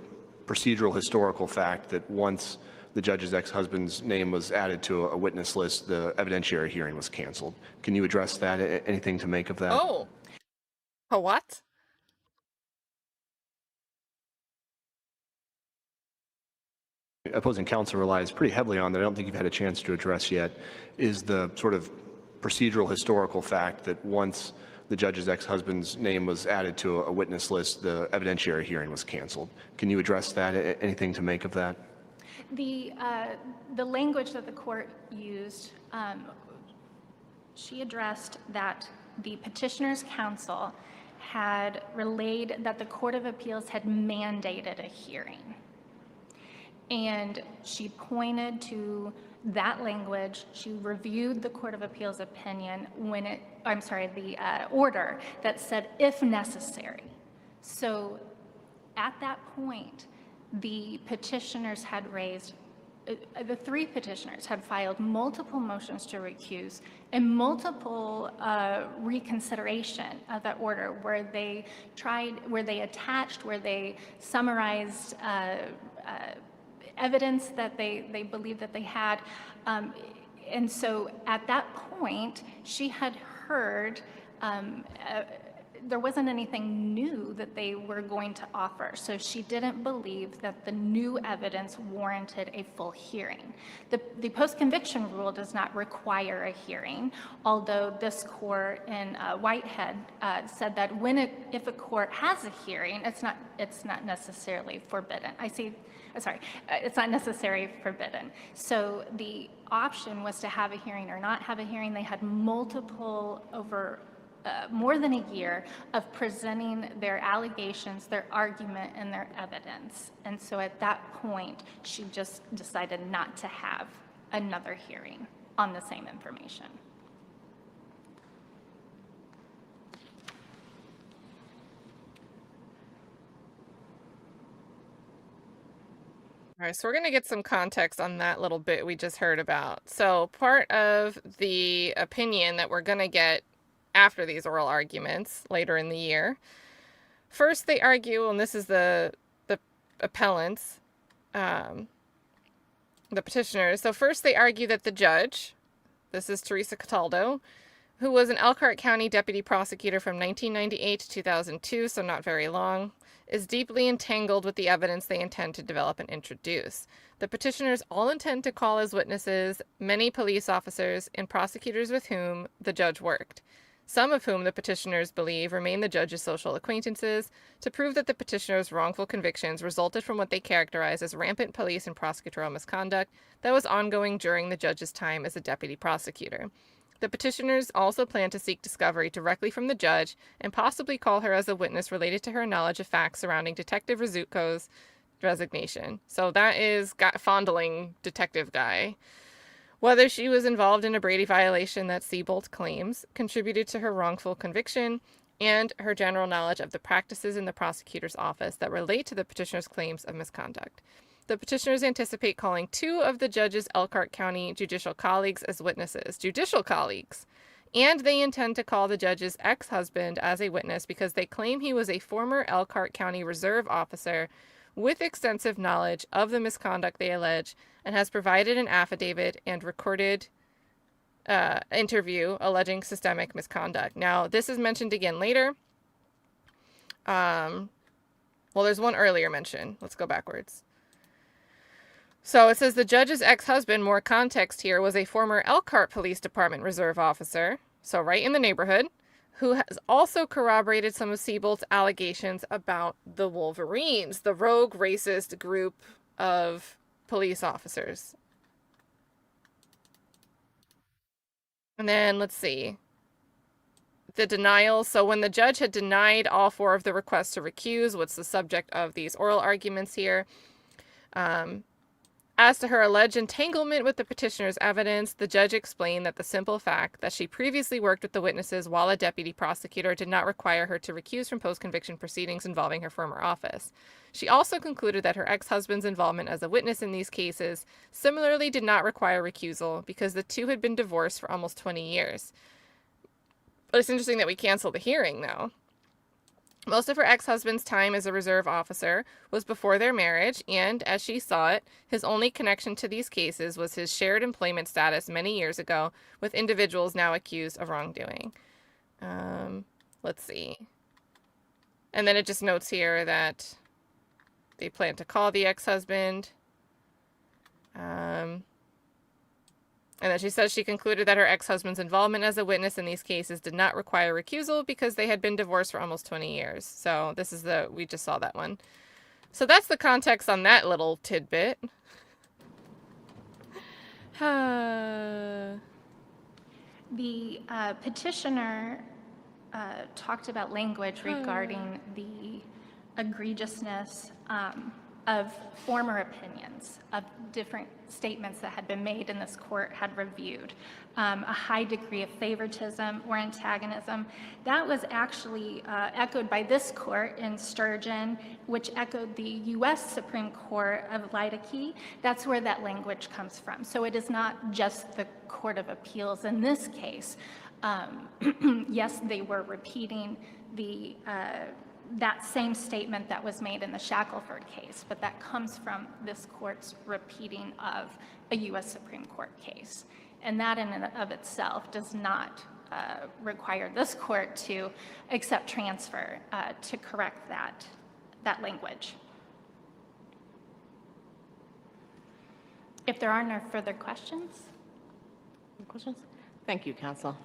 I: procedural historical fact that once the judge's ex-husband's name was added to a witness list, the evidentiary hearing was canceled. Can you address that? Anything to make of that?
A: Oh. A what?
I: Opposing counsel relies pretty heavily on that I don't think you've had a chance to address yet is the sort of procedural historical fact that once the judge's ex-husband's name was added to a witness list, the evidentiary hearing was canceled. Can you address that? Anything to make of that?
K: The language that the court used, she addressed that the petitioner's counsel had relayed that the Court of Appeals had mandated a hearing. And she pointed to that language. She reviewed the Court of Appeals opinion the order that said if necessary. So at that point, the petitioners had raised, the three petitioners had filed multiple motions to recuse and multiple reconsideration of that order where they summarized evidence that they believed that they had. And so at that point, she had heard there wasn't anything new that they were going to offer. So she didn't believe that the new evidence warranted a full hearing. The post-conviction rule does not require a hearing, although this court in Whitehead said that if a court has a hearing, it's not necessarily forbidden. It's not necessarily forbidden. So the option was to have a hearing or not have a hearing. They had more than a year of presenting their allegations, their argument, and their evidence. And so at that point, she just decided not to have another hearing on the same information.
A: All right, so we're going to get some context on that little bit we just heard about. So part of the opinion that we're going to get after these oral arguments later in the year, first they argue, and this is the appellants, the petitioners. So first they argue that the judge, this is Teresa Cataldo, who was an Elkhart County deputy prosecutor from 1998 to 2002, so not very long, is deeply entangled with the evidence they intend to develop and introduce. The petitioners all intend to call as witnesses many police officers and prosecutors with whom the judge worked, some of whom the petitioners believe remain the judge's social acquaintances, to prove that the petitioners' wrongful convictions resulted from what they characterize as rampant police and prosecutorial misconduct that was ongoing during the judge's time as a deputy prosecutor. The petitioners also plan to seek discovery directly from the judge and possibly call her as a witness related to her knowledge of facts surrounding Detective Rizzuto's resignation. So that is fondling detective guy. Whether she was involved in a Brady violation that Seabolt claims contributed to her wrongful conviction, and her general knowledge of the practices in the prosecutor's office that relate to the petitioner's claims of misconduct. The petitioners anticipate calling 2 of the judge's Elkhart County judicial colleagues as witnesses. Judicial colleagues. And they intend to call the judge's ex-husband as a witness because they claim he was a former Elkhart County Reserve officer with extensive knowledge of the misconduct they allege and has provided an affidavit and recorded interview alleging systemic misconduct. Now, this is mentioned again later. Well, there's one earlier mention. Let's go backwards. So it says the judge's ex-husband, more context here, was a former Elkhart Police Department Reserve officer, so right in the neighborhood, who has also corroborated some of Seabolt's allegations about the Wolverines, the rogue racist group of police officers. And then let's see. The denial. So when the judge had denied all 4 of the requests to recuse, what's the subject of these oral arguments here, as to her alleged entanglement with the petitioner's evidence, the judge explained that the simple fact that she previously worked with the witnesses while a deputy prosecutor did not require her to recuse from post-conviction proceedings involving her former office. She also concluded that her ex-husband's involvement as a witness in these cases similarly did not require recusal because the 2 had been divorced for almost 20 years. But it's interesting that we canceled the hearing, though. Most of her ex-husband's time as a reserve officer was before their marriage, and, as she saw it, his only connection to these cases was his shared employment status many years ago with individuals now accused of wrongdoing. Let's see. And then it just notes here that they plan to call the ex-husband. And then she says she concluded that her ex-husband's involvement as a witness in these cases did not require recusal because they had been divorced for almost 20 years. So this is we just saw that one. So that's the context on that little tidbit.
K: The petitioner talked about language regarding the egregiousness of former opinions, of different statements that had been made and this court had reviewed. A high degree of favoritism or antagonism. That was actually echoed by this court in Sturgeon, which echoed the U.S. Supreme Court of Lidakey. That's where that language comes from. So it is not just the Court of Appeals in this case. Yes, they were repeating that same statement that was made in the Shackelford case, but that comes from this court's repeating of a U.S. Supreme Court case. And that in and of itself does not require this court to accept transfer to correct that language. If there are no further questions?
F: Thank you, counsel.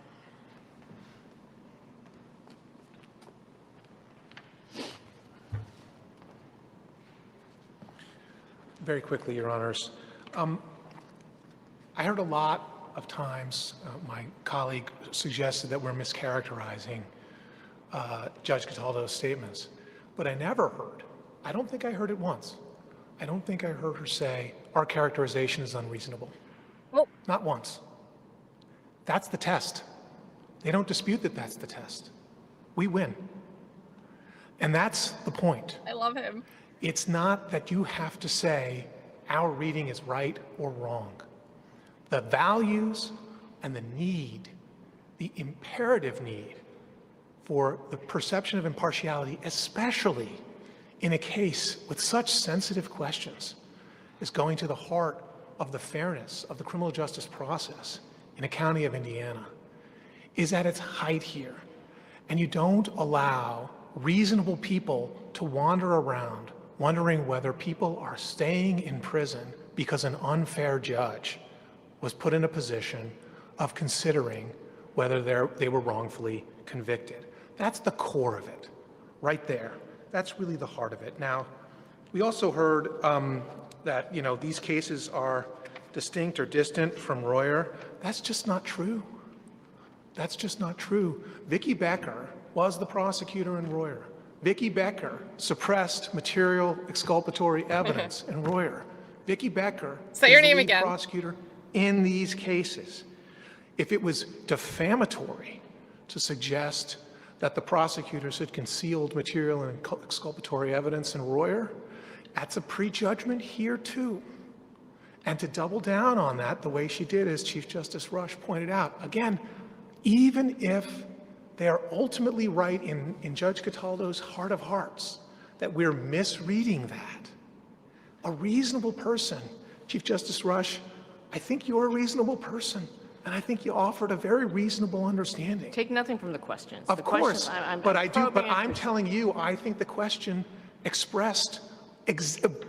G: Very quickly, Your Honors. I heard a lot of times my colleague suggested that we're mischaracterizing Judge Cataldo's statements, but I never heard, I don't think I heard it once, I don't think I heard her say our characterization is unreasonable.
A: Well,
G: not once. That's the test. They don't dispute that that's the test. We win. And that's the point.
A: I love him.
G: It's not that you have to say our reading is right or wrong. The values and the need, the imperative need for the perception of impartiality, especially in a case with such sensitive questions, is going to the heart of the fairness of the criminal justice process in a county of Indiana. is at its height here. And you don't allow reasonable people to wander around wondering whether people are staying in prison because an unfair judge was put in a position of considering whether they were wrongfully convicted. That's the core of it, right there. That's really the heart of it. Now, we also heard that, you know, these cases are distinct or distant from Reyer. That's just not true. That's just not true. Vicki Becker was the prosecutor in Reyer. Vicki Becker suppressed material exculpatory evidence in Reyer. Vicki Becker
A: Say your
G: is the
A: name
G: lead
A: again.
G: prosecutor in these cases. If it was defamatory to suggest that the prosecutors had concealed material and exculpatory evidence in Reyer, that's a prejudgment here too. And to double down on that the way she did, as Chief Justice Rush pointed out, again, even if they are ultimately right in Judge Cataldo's heart of hearts, that we're misreading that, a reasonable person, Chief Justice Rush, I think you're a reasonable person, and I think you offered a very reasonable understanding.
F: Take nothing from the questions.
G: Of
F: The
G: course,
F: questions,
G: but I do. But
F: probing it.
G: I'm telling you, I think the question expressed,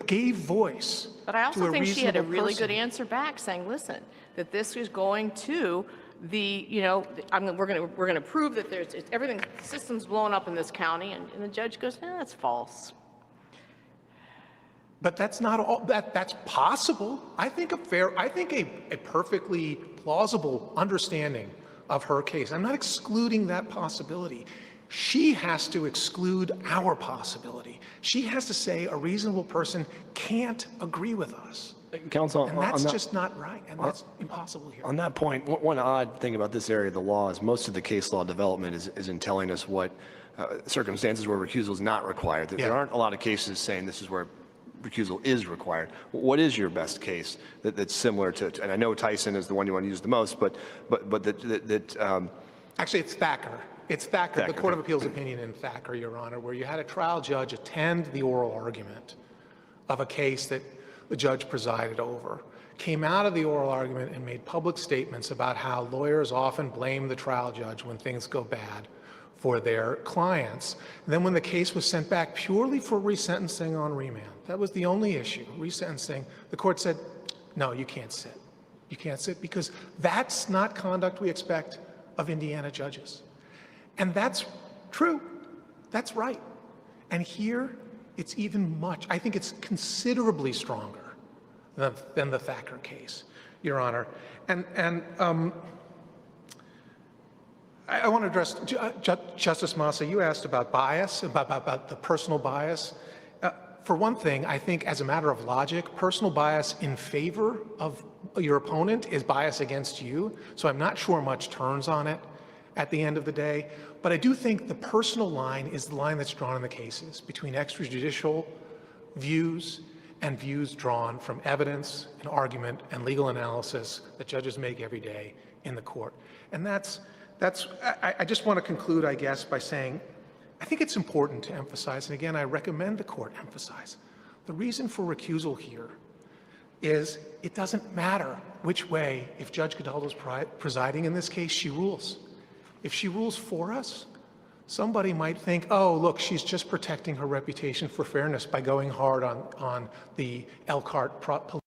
G: gave voice.
F: But I
G: to
F: also
G: a
F: think she had a
G: reasonable
F: really
G: person.
F: good answer back, saying, "Listen, that this is going to the, you know, we're going to prove that there's everything, the system's blown up in this county," and the judge goes, "That's false."
G: But that's not all. That's possible. I think a perfectly plausible understanding of her case. I'm not excluding that possibility. She has to exclude our possibility. She has to say a reasonable person can't agree with us.
I: Counsel,
G: And that's just not right, and that's impossible here.
I: On that point, one odd thing about this area of the law is most of the case law development is in telling us what circumstances where recusal is not required. There aren't a lot of cases saying this is where recusal is required. What is your best case that's similar to, and I know Tyson is the one you want to use the most, but
G: Actually, it's Thacker. It's Thacker, the Court of Appeals opinion in Thacker, Your Honor, where you had a trial judge attend the oral argument of a case that the judge presided over, came out of the oral argument and made public statements about how lawyers often blame the trial judge when things go bad for their clients. And then when the case was sent back purely for resentencing on remand, that was the only issue, resentencing, the court said, no, you can't sit. You can't sit because that's not conduct we expect of Indiana judges. And that's true. That's right. And here, it's even I think it's considerably stronger than the Thacker case, Your Honor. And I want to address, Justice Massa, you asked about bias, about the personal bias. For one thing, I think as a matter of logic, personal bias in favor of your opponent is bias against you. So I'm not sure much turns on it at the end of the day. But I do think the personal line is the line that's drawn in the cases between extrajudicial views and views drawn from evidence and argument and legal analysis that judges make every day in the court. And I just want to conclude, I guess, by saying, I think it's important to emphasize, and again, I recommend the court emphasize, the reason for recusal here is it doesn't matter which way, if Judge Cataldo's presiding in this case, she rules. If she rules for us, somebody might think, oh, look, she's just protecting her reputation for fairness by going hard on the Elkhart police.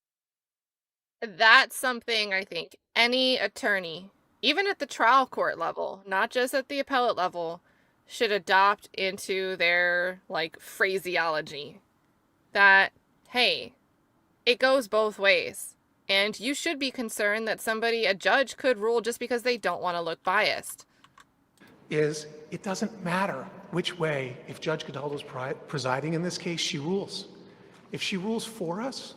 A: That's something I think any attorney, even at the trial court level, not just at the appellate level, should adopt into their, phraseology. That, hey, it goes both ways. And you should be concerned that a judge could rule just because they don't want to look biased.
G: Is it doesn't matter which way, if Judge Cataldo's presiding in this case, she rules. If she rules for us,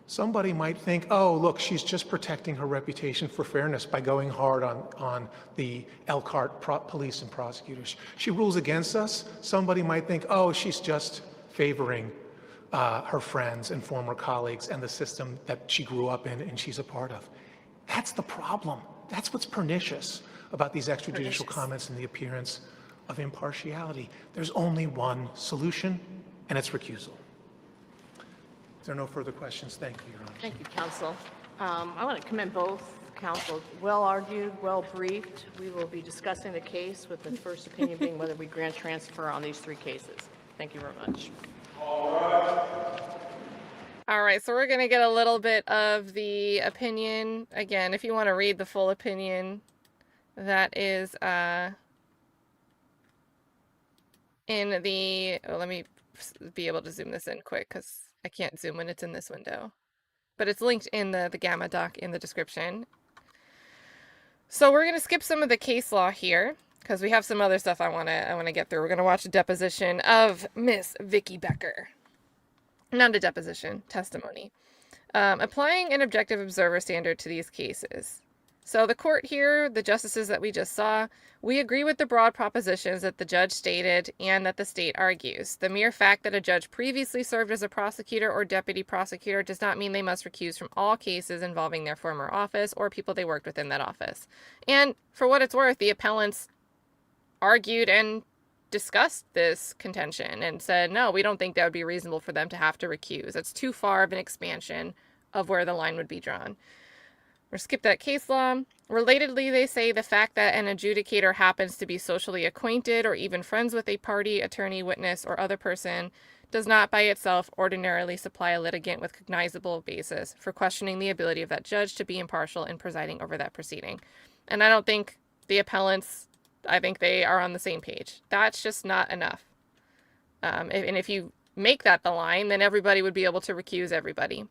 G: somebody might think, oh, look, she's just protecting her reputation for fairness by going hard on the Elkhart police and prosecutors. She rules against us, somebody might think, oh, she's just favoring her friends and former colleagues and the system that she grew up in and she's a part of. That's the problem. That's what's pernicious about these extrajudicial comments and the appearance of impartiality. There's only one solution, and it's recusal. If there are no further questions, thank you, Your Honor.
F: Thank you, counsel. I want to commend both counsel. Well argued, well briefed. We will be discussing the case with the first opinion being whether we grant transfer on these 3 cases. Thank you very much.
A: All right, so we're going to get a little bit of the opinion. Again, if you want to read the full opinion, that is in the, let me be able to zoom this in quick because I can't zoom when it's in this window. But it's linked in the Gamma doc in the description. So we're going to skip some of the case law here because we have some other stuff I want to get through. We're going to watch a deposition of Miss Vicky Becker. Not a deposition, testimony. Applying an objective observer standard to these cases. So the court here, the justices that we just saw, we agree with the broad propositions that the judge stated and that the state argues. The mere fact that a judge previously served as a prosecutor or deputy prosecutor does not mean they must recuse from all cases involving their former office or people they worked with in that office. And for what it's worth, the appellants argued and discussed this contention and said, no, we don't think that would be reasonable for them to have to recuse. That's too far of an expansion of where the line would be drawn. Or skip that case law. Relatedly, they say the fact that an adjudicator happens to be socially acquainted or even friends with a party, attorney, witness, or other person does not by itself ordinarily supply a litigant with cognizable basis for questioning the ability of that judge to be impartial in presiding over that proceeding. And I don't think the appellants, I think they are on the same page. That's just not enough. And if you make that the line, then everybody would be able to recuse everybody.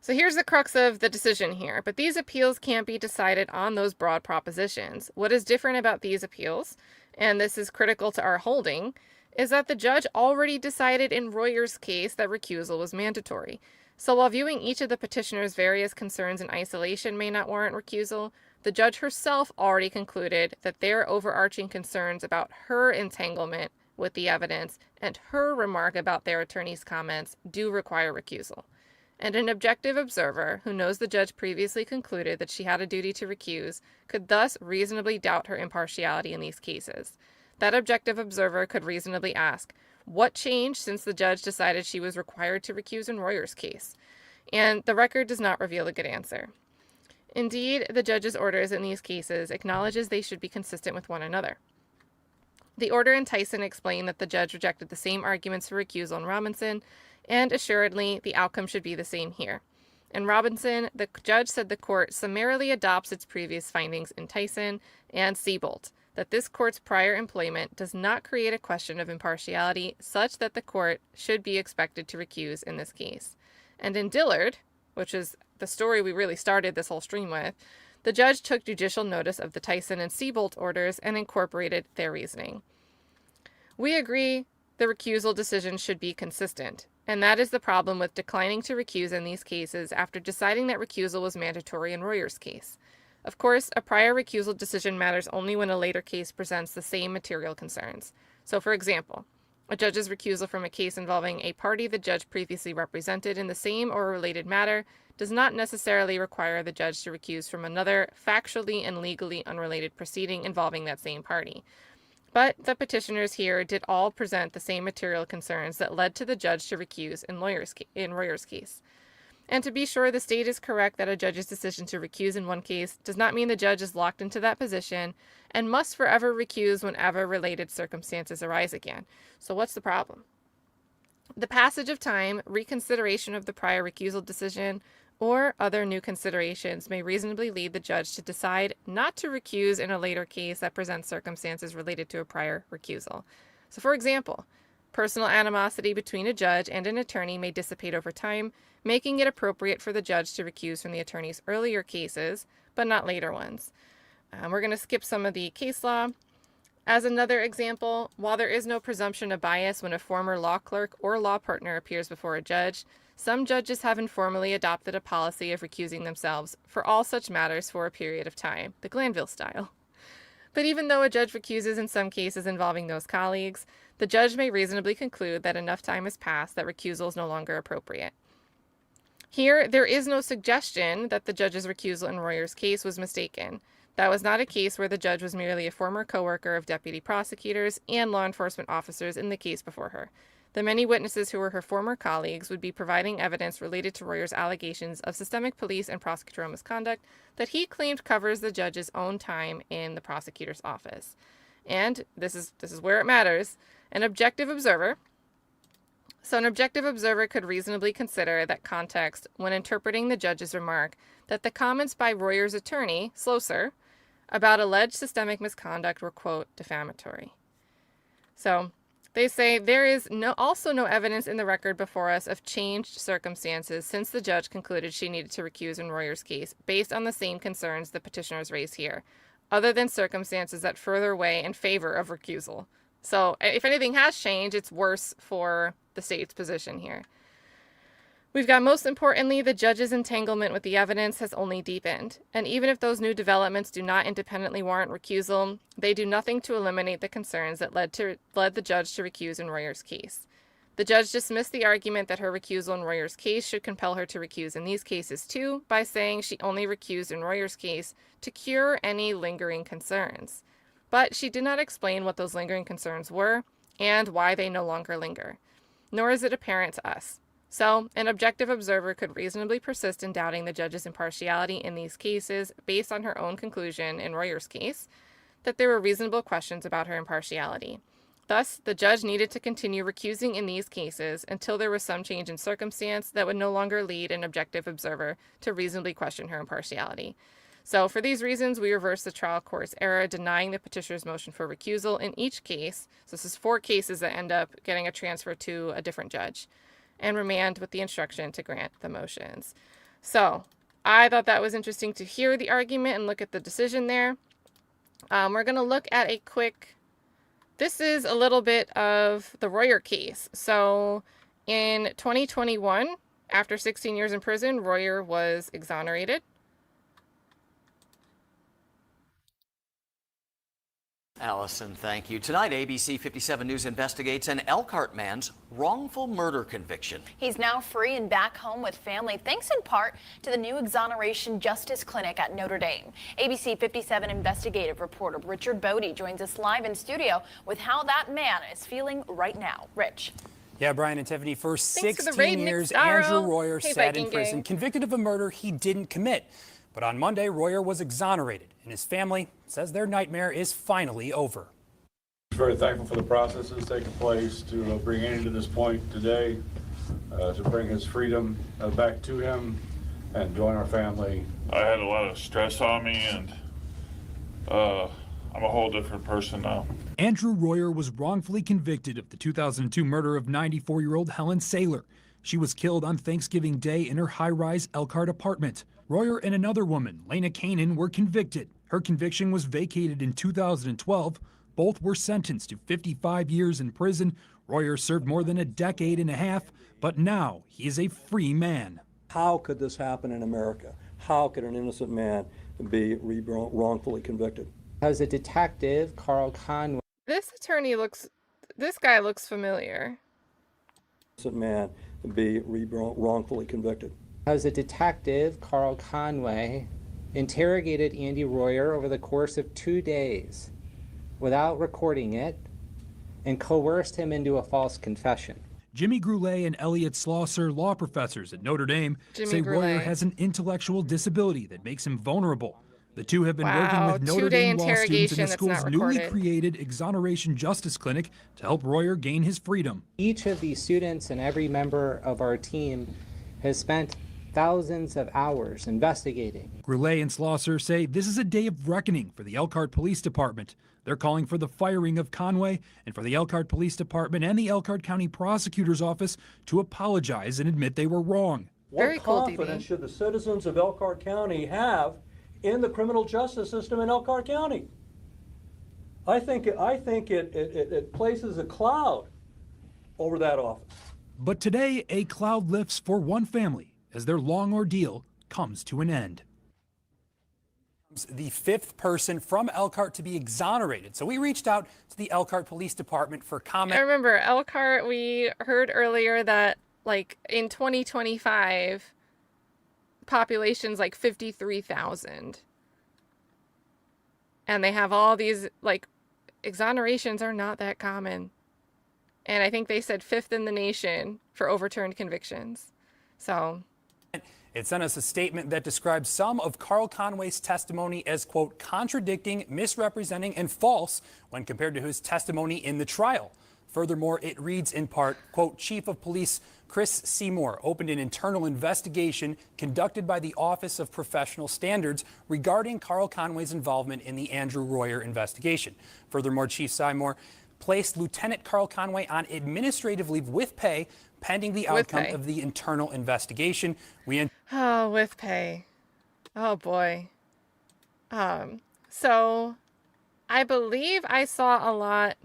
A: So here's the crux of the decision here, but these appeals can't be decided on those broad propositions. What is different about these appeals, and this is critical to our holding, is that the judge already decided in Reyer's case that recusal was mandatory. So while viewing each of the petitioner's various concerns in isolation may not warrant recusal, the judge herself already concluded that their overarching concerns about her entanglement with the evidence and her remark about their attorney's comments do require recusal. And an objective observer who knows the judge previously concluded that she had a duty to recuse could thus reasonably doubt her impartiality in these cases. That objective observer could reasonably ask, what changed since the judge decided she was required to recuse in Reyer's case? And the record does not reveal a good answer. Indeed, the judge's orders in these cases acknowledges they should be consistent with one another. The order in Tyson explained that the judge rejected the same arguments for recusal in Robinson, and assuredly, the outcome should be the same here. In Robinson, the judge said the court summarily adopts its previous findings in Tyson and Seabolt, that this court's prior employment does not create a question of impartiality such that the court should be expected to recuse in this case. And in Dillard, which is the story we really started this whole stream with, the judge took judicial notice of the Tyson and Seabolt orders and incorporated their reasoning. We agree the recusal decision should be consistent, and that is the problem with declining to recuse in these cases after deciding that recusal was mandatory in Reyer's case. Of course, a prior recusal decision matters only when a later case presents the same material concerns. So, for example, a judge's recusal from a case involving a party the judge previously represented in the same or related matter does not necessarily require the judge to recuse from another factually and legally unrelated proceeding involving that same party. But the petitioners here did all present the same material concerns that led to the judge to recuse in Reyer's case. And to be sure, the state is correct that a judge's decision to recuse in one case does not mean the judge is locked into that position and must forever recuse whenever related circumstances arise again. So what's the problem? The passage of time, reconsideration of the prior recusal decision, or other new considerations may reasonably lead the judge to decide not to recuse in a later case that presents circumstances related to a prior recusal. So, for example, personal animosity between a judge and an attorney may dissipate over time, making it appropriate for the judge to recuse from the attorney's earlier cases, but not later ones. We're going to skip some of the case law. As another example, while there is no presumption of bias when a former law clerk or law partner appears before a judge, some judges have informally adopted a policy of recusing themselves for all such matters for a period of time, the Glanville style. But even though a judge recuses in some cases involving those colleagues, the judge may reasonably conclude that enough time has passed that recusal is no longer appropriate. Here, there is no suggestion that the judge's recusal in Reyer's case was mistaken. That was not a case where the judge was merely a former coworker of deputy prosecutors and law enforcement officers in the case before her. The many witnesses who were her former colleagues would be providing evidence related to Reyer's allegations of systemic police and prosecutorial misconduct that he claimed covers the judge's own time in the prosecutor's office. And this is where it matters. An objective observer could reasonably consider that context when interpreting the judge's remark that the comments by Reyer's attorney, Slosser, about alleged systemic misconduct were, quote, defamatory. So they say there is also no evidence in the record before us of changed circumstances since the judge concluded she needed to recuse in Reyer's case based on the same concerns the petitioners raise here, other than circumstances that further weigh in favor of recusal. So if anything has changed, it's worse for the state's position here. We've got, most importantly, the judge's entanglement with the evidence has only deepened. And even if those new developments do not independently warrant recusal, they do nothing to eliminate the concerns that led the judge to recuse in Reyer's case. The judge dismissed the argument that her recusal in Reyer's case should compel her to recuse in these cases too, by saying she only recused in Reyer's case to cure any lingering concerns. But she did not explain what those lingering concerns were and why they no longer linger. Nor is it apparent to us. So, an objective observer could reasonably persist in doubting the judge's impartiality in these cases based on her own conclusion in Reyer's case that there were reasonable questions about her impartiality. Thus, the judge needed to continue recusing in these cases until there was some change in circumstance that would no longer lead an objective observer to reasonably question her impartiality. So, for these reasons, we reverse the trial court's error denying the petitioner's motion for recusal in each case. So this is 4 cases that end up getting a transfer to a different judge, and remand with the instruction to grant the motions. So I thought that was interesting to hear the argument and look at the decision there. We're going to look at a quick, this is a little bit of the Reyer case. So in 2021, after 16 years in prison, Reyer was exonerated.
L: Allison, thank you. Tonight, ABC 57 News investigates an Elkhart man's wrongful murder conviction.
M: He's now free and back home with family, thanks in part to the new Exoneration Justice Clinic at Notre Dame. ABC 57 investigative reporter Richard Bodie joins us live in studio with how that man is feeling right now. Rich.
N: Yeah, Brian and Tiffany, for 16 years, Andrew Reyer sat in prison, convicted of a murder he didn't commit. But on Monday, Reyer was exonerated, and his family says their nightmare is finally over.
O: I'm very thankful for the process that's taken place to bring Andy to this point today, to bring his freedom back to him and join our family.
P: I had a lot of stress on me, and I'm a whole different person now.
Q: Andrew Reyer was wrongfully convicted of the 2002 murder of 94-year-old Helen Saylor. She was killed on Thanksgiving Day in her high-rise Elkhart apartment. Reyer and another woman, Lena Kanan, were convicted. Her conviction was vacated in 2012. Both were sentenced to 55 years in prison. Reyer served more than a decade and a half, but now he is a free man.
R: How could this happen in America? How could an innocent man be wrongfully convicted?
S: As a detective, Carl Conway.
A: This guy looks familiar.
R: Innocent man be wrongfully convicted.
S: As a detective, Carl Conway interrogated Andy Reyer over the course of 2 days without recording it and coerced him into a false confession.
Q: Jimmy Groulet and Elliot Slosser, law professors at Notre Dame, say Reyer has an intellectual disability that makes him vulnerable. The two have been working with Notre Dame law students in the school's newly created Exoneration Justice Clinic to help Reyer gain his freedom.
S: Each of these students and every member of our team has spent thousands of hours investigating.
Q: Groulet and Slosser say this is a day of reckoning for the Elkhart Police Department. They're calling for the firing of Conway and for the Elkhart Police Department and the Elkhart County Prosecutor's Office to apologize and admit they were wrong.
R: What confidence should the citizens of Elkhart County have in the criminal justice system in Elkhart County? I think it places a cloud over that office.
Q: But today, a cloud lifts for one family as their long ordeal comes to an end.
N: The 5th person from Elkhart to be exonerated. So we reached out to the Elkhart Police Department for comment.
A: I remember Elkhart, we heard earlier that like in 2025, population's like 53,000. And they have all these, like, exonerations are not that common. And I think they said 5th in the nation for overturned convictions. So
N: it sent us a statement that describes some of Carl Conway's testimony as, quote, contradicting, misrepresenting, and false when compared to his testimony in the trial. Furthermore, it reads in part, quote, Chief of Police Chris Seymour opened an internal investigation conducted by the Office of Professional Standards regarding Carl Conway's involvement in the Andrew Reyer investigation. Furthermore, Chief Seymour placed Lieutenant Carl Conway on administrative leave with pay pending the outcome of the internal investigation.
A: With pay. Oh boy. So I believe I saw a lot,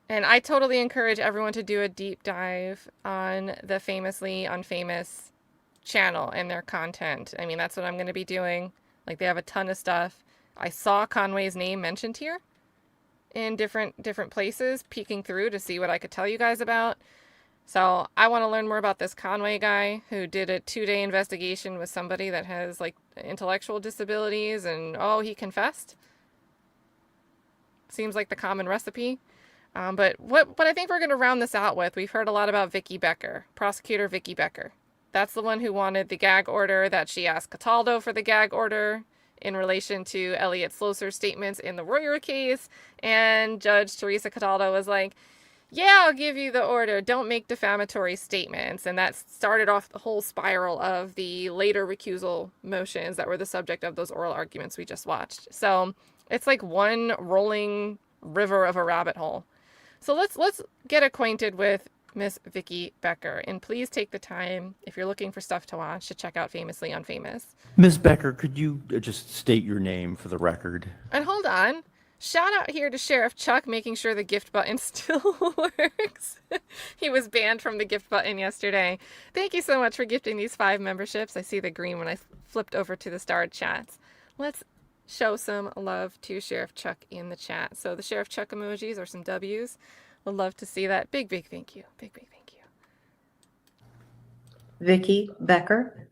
A: and I totally encourage everyone to do a deep dive on the Famously Unfamous channel and their content. I mean, that's what I'm going to be doing. Like, they have a ton of stuff. I saw Conway's name mentioned here in different places, peeking through to see what I could tell you guys about. So I want to learn more about this Conway guy who did a 2-day investigation with somebody that has like intellectual disabilities, and he confessed. Seems like the common recipe. But what I think we're going to round this out with, we've heard a lot about Vicki Becker, Prosecutor Vicki Becker. That's the one who wanted the gag order, that she asked Cataldo for the gag order in relation to Elliot Sloser's statements in the Reyer case. And Judge Teresa Cataldo was like, yeah, I'll give you the order. Don't make defamatory statements. And that started off the whole spiral of the later recusal motions that were the subject of those oral arguments we just watched. So it's like one rolling river of a rabbit hole. So let's get acquainted with Miss Vicki Becker. And please take the time, if you're looking for stuff to watch, to check out Famously Unfamous.
T: Ms. Becker, could you just state your name for the record?
A: And hold on. Shout out here to Sheriff Chuck making sure the gift button still works. He was banned from the gift button yesterday. Thank you so much for gifting these 5 memberships. I see the green when I flipped over to the starred chats. Let's show some love to Sheriff Chuck in the chat. So the Sheriff Chuck emojis or some W's. Would love to see that. Big thank you. Big thank you.
U: Vicki Becker.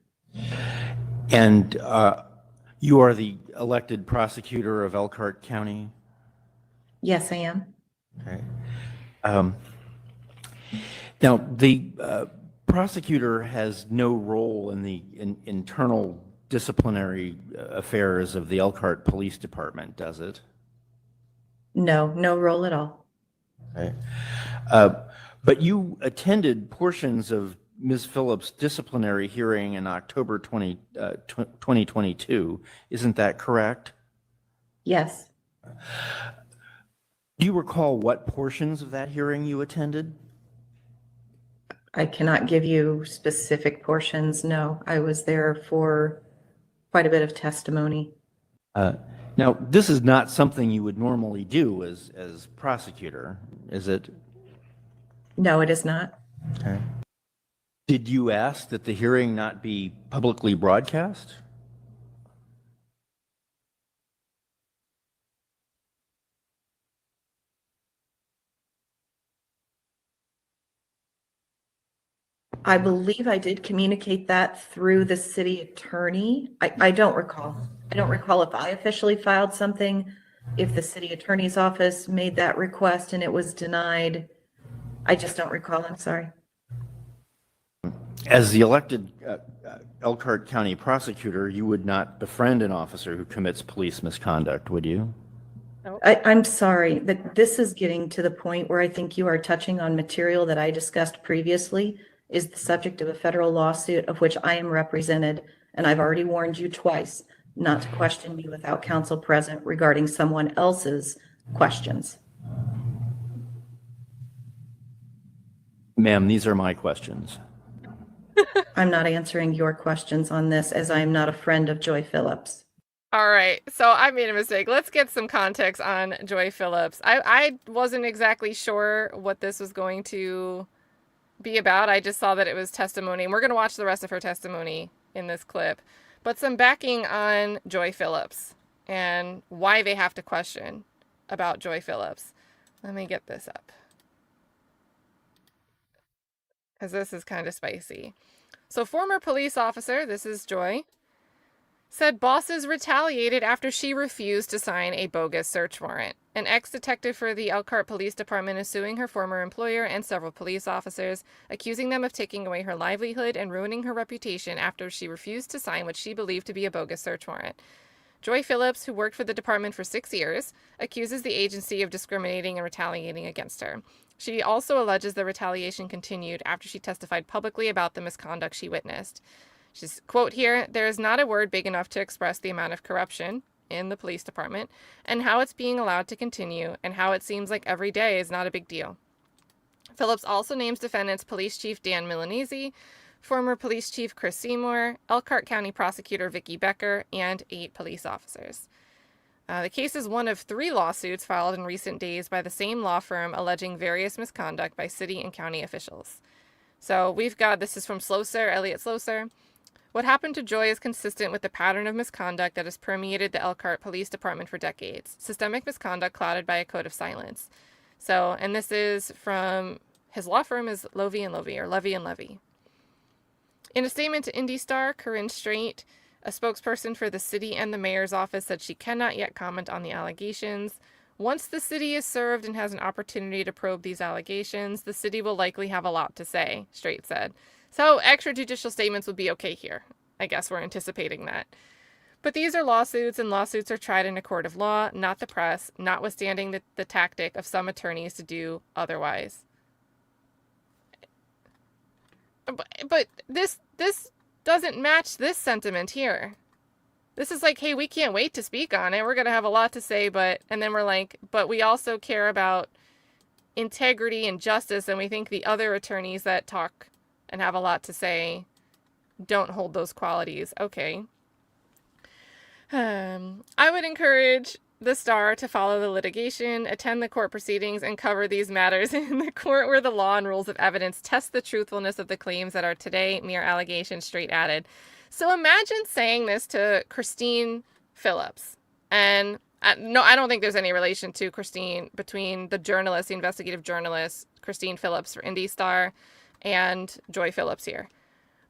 T: And you are the elected prosecutor of Elkhart County?
U: Yes, I am.
T: Okay. Now, the prosecutor has no role in the internal disciplinary affairs of the Elkhart Police Department, does it?
U: No role at all.
T: Okay. But you attended portions of Ms. Phillips' disciplinary hearing in October 2022. Isn't that correct?
U: Yes.
T: Do you recall what portions of that hearing you attended?
U: I cannot give you specific portions. No, I was there for quite a bit of testimony.
T: Now, this is not something you would normally do as prosecutor, is it?
U: No, it is not.
T: Okay. Did you ask that the hearing not be publicly broadcast?
U: I believe I did communicate that through the city attorney. I don't recall. I don't recall if I officially filed something, if the city attorney's office made that request and it was denied. I just don't recall. I'm sorry.
T: As the elected Elkhart County prosecutor, you would not befriend an officer who commits police misconduct, would you?
U: I'm sorry that this is getting to the point where I think you are touching on material that I discussed previously is the subject of a federal lawsuit of which I am represented, and I've already warned you twice not to question me without counsel present regarding someone else's questions.
T: Ma'am, these are my questions.
U: I'm not answering your questions on this as I am not a friend of Joy Phillips.
A: All right, so I made a mistake. Let's get some context on Joy Phillips. I wasn't exactly sure what this was going to be about. I just saw that it was testimony, and we're going to watch the rest of her testimony in this clip. But some backing on Joy Phillips and why they have to question about Joy Phillips. Let me get this up, because this is kind of spicy. So former police officer, this is Joy, said bosses retaliated after she refused to sign a bogus search warrant. An ex-detective for the Elkhart Police Department is suing her former employer and several police officers, accusing them of taking away her livelihood and ruining her reputation after she refused to sign what she believed to be a bogus search warrant. Joy Phillips, who worked for the department for 6 years, accuses the agency of discriminating and retaliating against her. She also alleges the retaliation continued after she testified publicly about the misconduct she witnessed. She's, quote here, "There is not a word big enough to express the amount of corruption in the police department and how it's being allowed to continue and how it seems like every day is not a big deal." Phillips also names defendants Police Chief Dan Milanese, former Police Chief Chris Seymour, Elkhart County Prosecutor Vicki Becker, and 8 police officers. The case is one of 3 lawsuits filed in recent days by the same law firm alleging various misconduct by city and county officials. So we've got, this is from Slosar, Elliot Slosar. What happened to Joy is consistent with the pattern of misconduct that has permeated the Elkhart Police Department for decades. Systemic misconduct clouded by a code of silence. So, and this is from, his law firm is Levy and Levy. In a statement to Indy Star, Corinne Strait, a spokesperson for the city and the mayor's office, said she cannot yet comment on the allegations. Once the city is served and has an opportunity to probe these allegations, the city will likely have a lot to say, Strait said. So extrajudicial statements would be okay here. I guess we're anticipating that. But these are lawsuits, and lawsuits are tried in a court of law, not the press, notwithstanding the tactic of some attorneys to do otherwise. But this doesn't match this sentiment here. This is like, hey, we can't wait to speak on it. We're going to have a lot to say, and then we're like, but we also care about integrity and justice, and we think the other attorneys that talk and have a lot to say don't hold those qualities. Okay. I would encourage the Star to follow the litigation, attend the court proceedings, and cover these matters in the court where the law and rules of evidence test the truthfulness of the claims that are today mere allegations, Strait added. So imagine saying this to Christine Phillips. And no, I don't think there's any relation to Christine between the journalist, the investigative journalist, Christine Phillips for Indy Star, and Joy Phillips here.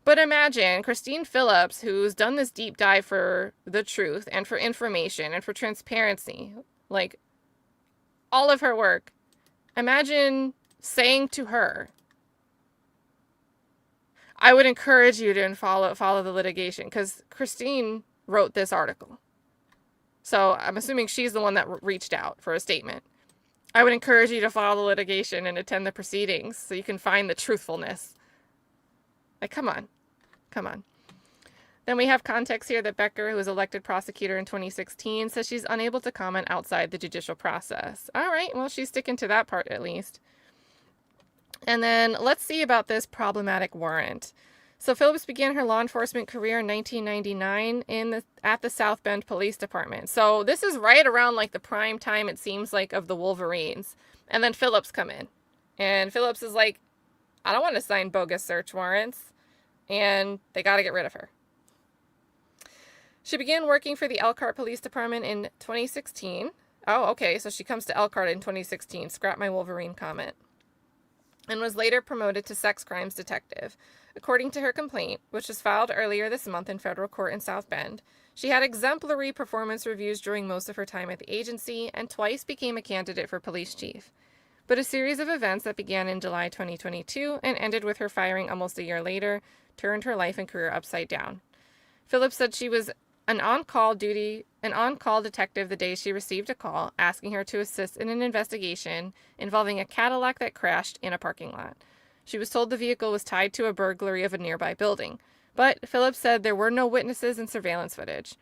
A: But imagine Christine Phillips, who's done this deep dive for the truth and for information and for transparency, like all of her work. Imagine saying to her, I would encourage you to follow the litigation, because Christine wrote this article. So I'm assuming she's the one that reached out for a statement. I would encourage you to follow the litigation and attend the proceedings so you can find the truthfulness. Like, come on. Then we have context here that Becker, who was elected prosecutor in 2016, says she's unable to comment outside the judicial process. All right, well, she's sticking to that part at least. And then let's see about this problematic warrant. So Phillips began her law enforcement career in 1999 at the South Bend Police Department. So this is right around like the prime time, it seems like, of the Wolverines. And then Phillips come in. And Phillips is like, I don't want to sign bogus search warrants. And they got to get rid of her. She began working for the Elkhart Police Department in 2016. Oh, okay, so she comes to Elkhart in 2016. Scrap my Wolverine comment. And was later promoted to sex crimes detective. According to her complaint, which was filed earlier this month in federal court in South Bend, she had exemplary performance reviews during most of her time at the agency and twice became a candidate for police chief. But a series of events that began in July 2022 and ended with her firing almost a year later turned her life and career upside down. Phillips said she was an on-call detective the day she received a call asking her to assist in an investigation involving a Cadillac that crashed in a parking lot. She was told the vehicle was tied to a burglary of a nearby building, but Phillips said there were no witnesses and surveillance footage.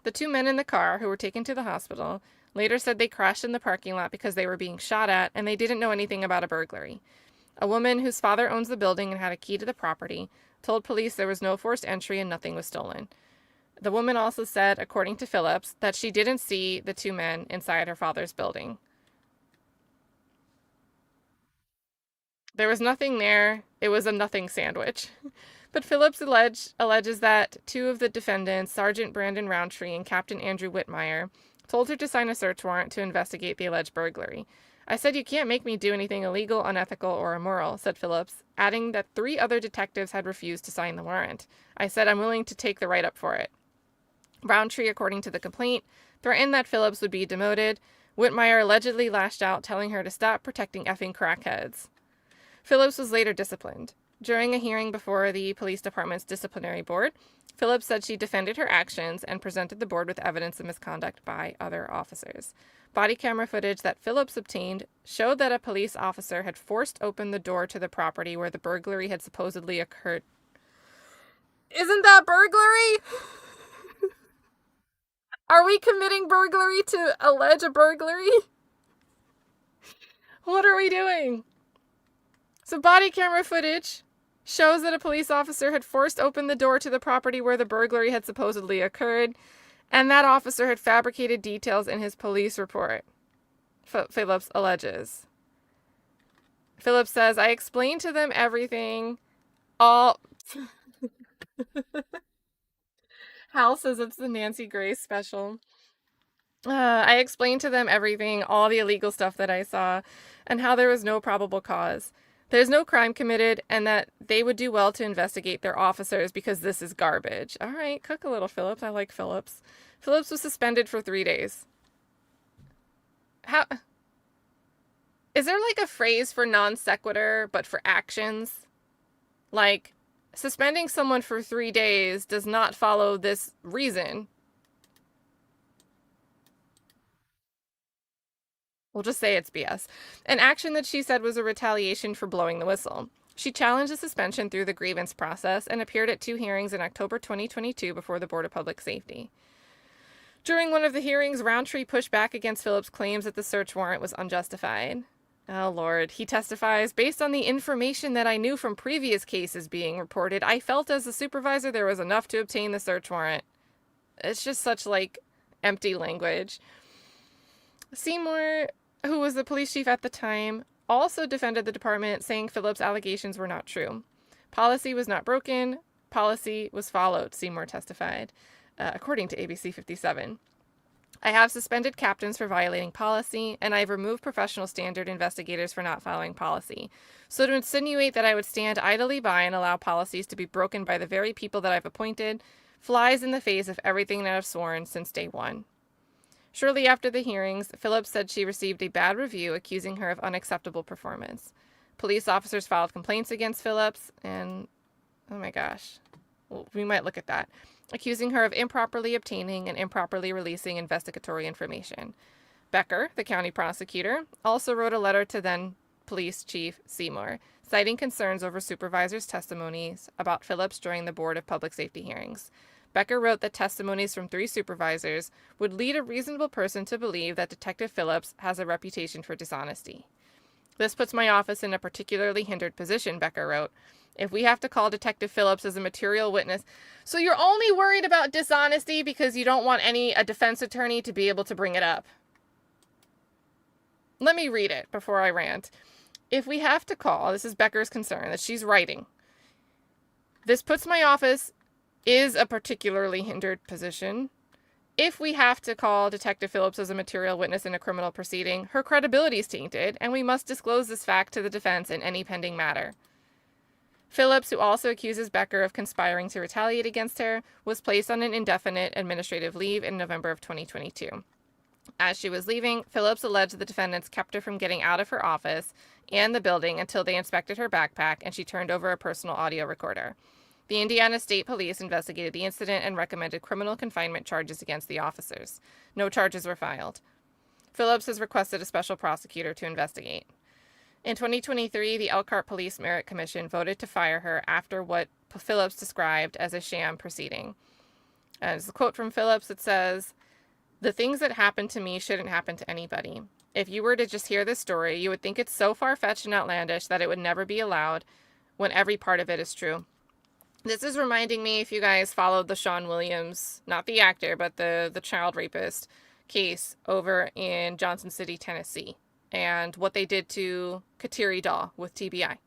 A: The 2 men in the car, who were taken to the hospital, later said they crashed in the parking lot because they were being shot at and they didn't know anything about a burglary. A woman whose father owns the building and had a key to the property told police there was no forced entry and nothing was stolen. The woman also said, according to Phillips, that she didn't see the 2 men inside her father's building. There was nothing there. It was a nothing sandwich. But Phillips alleges that 2 of the defendants, Sergeant Brandon Roundtree and Captain Andrew Whitmire, told her to sign a search warrant to investigate the alleged burglary. I said, you can't make me do anything illegal, unethical, or immoral, said Phillips, adding that 3 other detectives had refused to sign the warrant. I said, I'm willing to take the write-up for it. Roundtree, according to the complaint, threatened that Phillips would be demoted. Whitmire allegedly lashed out, telling her to stop protecting effing crackheads. Phillips was later disciplined. During a hearing before the police department's disciplinary board, Phillips said she defended her actions and presented the board with evidence of misconduct by other officers. Body camera footage that Phillips obtained showed that a police officer had forced open the door to the property where the burglary had supposedly occurred. Isn't that burglary? Are we committing burglary to allege a burglary? What are we doing? So body camera footage shows that a police officer had forced open the door to the property where the burglary had supposedly occurred, and that officer had fabricated details in his police report, Phillips alleges. Phillips says, I explained to them everything. Hal says it's the Nancy Grace special. I explained to them everything, all the illegal stuff that I saw, and how there was no probable cause. There's no crime committed, and that they would do well to investigate their officers because this is garbage. All right, cook a little, Phillips. I like Phillips. Phillips was suspended for 3 days. How? Is there like a phrase for non sequitur, but for actions? Like, suspending someone for 3 days does not follow this reason. We'll just say it's BS. An action that she said was a retaliation for blowing the whistle. She challenged the suspension through the grievance process and appeared at 2 hearings in October 2022 before the Board of Public Safety. During one of the hearings, Roundtree pushed back against Phillips' claims that the search warrant was unjustified. Oh, Lord. He testifies, based on the information that I knew from previous cases being reported, I felt as a supervisor there was enough to obtain the search warrant. It's just such, like, empty language. Seymour, who was the police chief at the time, also defended the department, saying Phillips' allegations were not true. Policy was not broken. Policy was followed, Seymour testified, according to ABC 57. I have suspended captains for violating policy, and I have removed professional standard investigators for not following policy. So to insinuate that I would stand idly by and allow policies to be broken by the very people that I've appointed flies in the face of everything that I've sworn since day one. Shortly after the hearings, Phillips said she received a bad review accusing her of unacceptable performance. Police officers filed complaints against Phillips and, oh my gosh, well, we might look at that, accusing her of improperly obtaining and improperly releasing investigatory information. Becker, the county prosecutor, also wrote a letter to then Police Chief Seymour, citing concerns over supervisors' testimonies about Phillips during the Board of Public Safety hearings. Becker wrote that testimonies from 3 supervisors would lead a reasonable person to believe that Detective Phillips has a reputation for dishonesty. This puts my office in a particularly hindered position, Becker wrote. If we have to call Detective Phillips as a material witness. So you're only worried about dishonesty because you don't want a defense attorney to be able to bring it up. Let me read it before I rant. If we have to call, this is Becker's concern that she's writing. This puts my office is a particularly hindered position. If we have to call Detective Phillips as a material witness in a criminal proceeding, her credibility is tainted, and we must disclose this fact to the defense in any pending matter. Phillips, who also accuses Becker of conspiring to retaliate against her, was placed on an indefinite administrative leave in November of 2022. As she was leaving, Phillips alleged the defendants kept her from getting out of her office and the building until they inspected her backpack and she turned over a personal audio recorder. The Indiana State Police investigated the incident and recommended criminal confinement charges against the officers. No charges were filed. Phillips has requested a special prosecutor to investigate. In 2023, the Elkhart Police Merit Commission voted to fire her after what Phillips described as a sham proceeding. As a quote from Phillips, it says, "The things that happened to me shouldn't happen to anybody. If you were to just hear this story, you would think it's so far-fetched and outlandish that it would never be allowed when every part of it is true." This is reminding me, if you guys followed the Sean Williams, not the actor, but the child rapist case over in Johnson City, Tennessee, and what they did to Kateri Daw with TBI.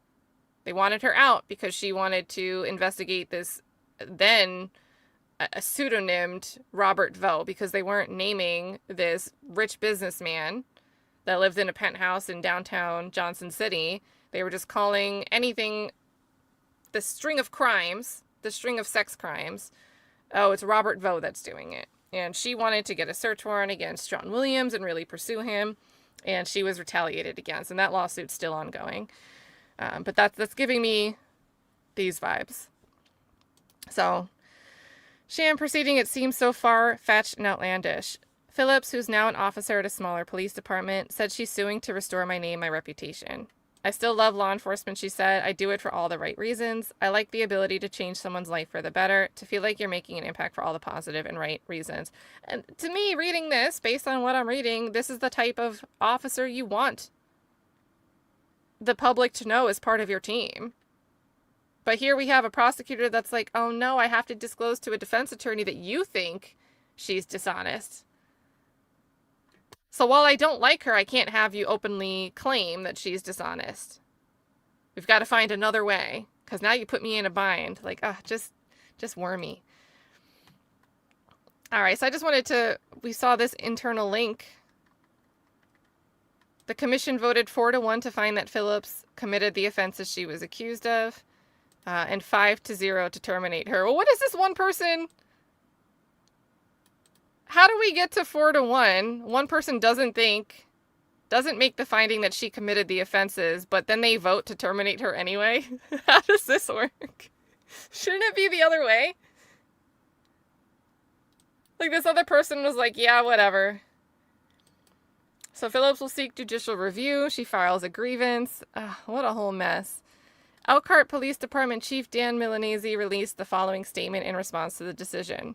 A: They wanted her out because she wanted to investigate this, then a pseudonymed Robert Vo, because they weren't naming this rich businessman that lived in a penthouse in downtown Johnson City. They were just calling anything, the string of crimes, the string of sex crimes, oh, it's Robert Vaux that's doing it. And she wanted to get a search warrant against John Williams and really pursue him. And she was retaliated against. And that lawsuit's still ongoing. But that's giving me these vibes. So, sham proceeding, it seems so far-fetched and outlandish. Phillips, who's now an officer at a smaller police department, said she's suing to restore my name, my reputation. I still love law enforcement, she said. I do it for all the right reasons. I like the ability to change someone's life for the better, to feel like you're making an impact for all the positive and right reasons. And to me, reading this, based on what I'm reading, this is the type of officer you want the public to know as part of your team. But here we have a prosecutor that's like, oh no, I have to disclose to a defense attorney that you think she's dishonest. So while I don't like her, I can't have you openly claim that she's dishonest. We've got to find another way, because now you put me in a bind. Like, just wormy. All right, so I just wanted to, we saw this internal link. The commission voted 4-1 to find that Phillips committed the offenses she was accused of, and 5-0 to terminate her. Well, what is this one person? How do we get to 4-1? One person doesn't make the finding that she committed the offenses, but then they vote to terminate her anyway? How does this work? Shouldn't it be the other way? Like, this other person was like, yeah, whatever. So Phillips will seek judicial review. She files a grievance. What a whole mess. Elkhart Police Department Chief Dan Milanese released the following statement in response to the decision.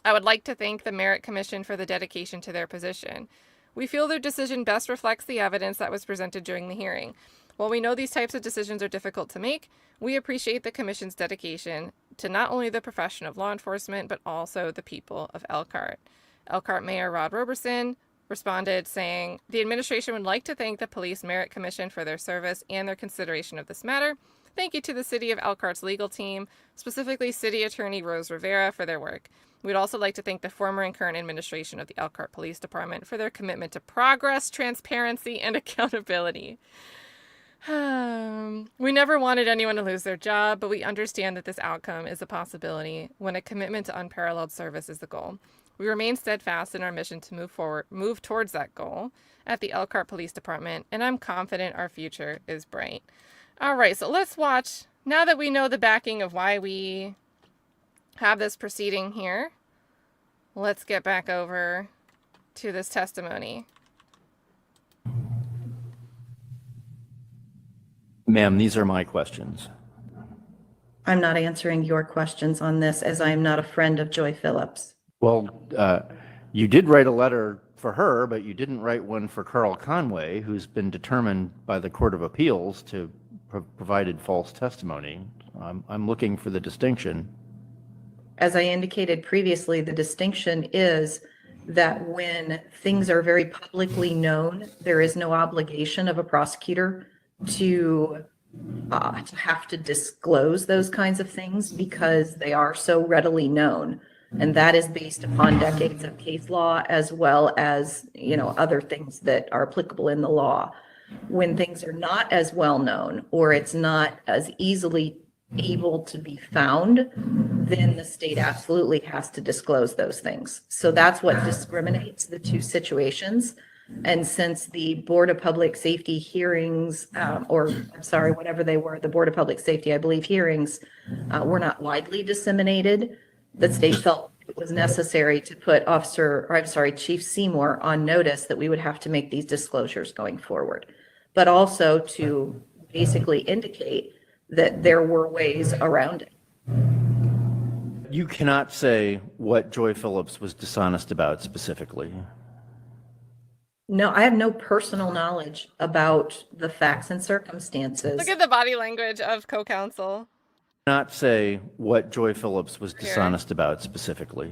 A: I would like to thank the Merit Commission for the dedication to their position. We feel their decision best reflects the evidence that was presented during the hearing. While we know these types of decisions are difficult to make, we appreciate the Commission's dedication to not only the profession of law enforcement, but also the people of Elkhart. Elkhart Mayor Rod Roberson responded saying, the administration would like to thank the Police Merit Commission for their service and their consideration of this matter. Thank you to the City of Elkhart's legal team, specifically City Attorney Rose Rivera, for their work. We'd also like to thank the former and current administration of the Elkhart Police Department for their commitment to progress, transparency, and accountability. We never wanted anyone to lose their job, but we understand that this outcome is a possibility when a commitment to unparalleled service is the goal. We remain steadfast in our mission to move towards that goal at the Elkhart Police Department, and I'm confident our future is bright. All right, so let's watch, now that we know the backing of why we have this proceeding here, let's get back over to this testimony.
T: Ma'am, these are my questions.
U: I'm not answering your questions on this, as I am not a friend of Joy Phillips.
T: Well, you did write a letter for her, but you didn't write one for Carl Conway, who's been determined by the Court of Appeals to provided false testimony. I'm looking for the distinction.
U: As I indicated previously, the distinction is that when things are very publicly known, there is no obligation of a prosecutor to have to disclose those kinds of things because they are so readily known. And that is based upon decades of case law, as well as, other things that are applicable in the law. When things are not as well known, or it's not as easily able to be found, then the state absolutely has to disclose those things. So that's what discriminates the two situations. And since the Board of Public Safety hearings, whatever they were, the Board of Public Safety, I believe, hearings were not widely disseminated, the state felt it was necessary to put Chief Seymour on notice that we would have to make these disclosures going forward, but also to basically indicate that there were ways around it.
T: You cannot say what Joy Phillips was dishonest about specifically.
U: No, I have no personal knowledge about the facts and circumstances.
A: Look at the body language of co-counsel.
T: Not say what Joy Phillips was dishonest about specifically.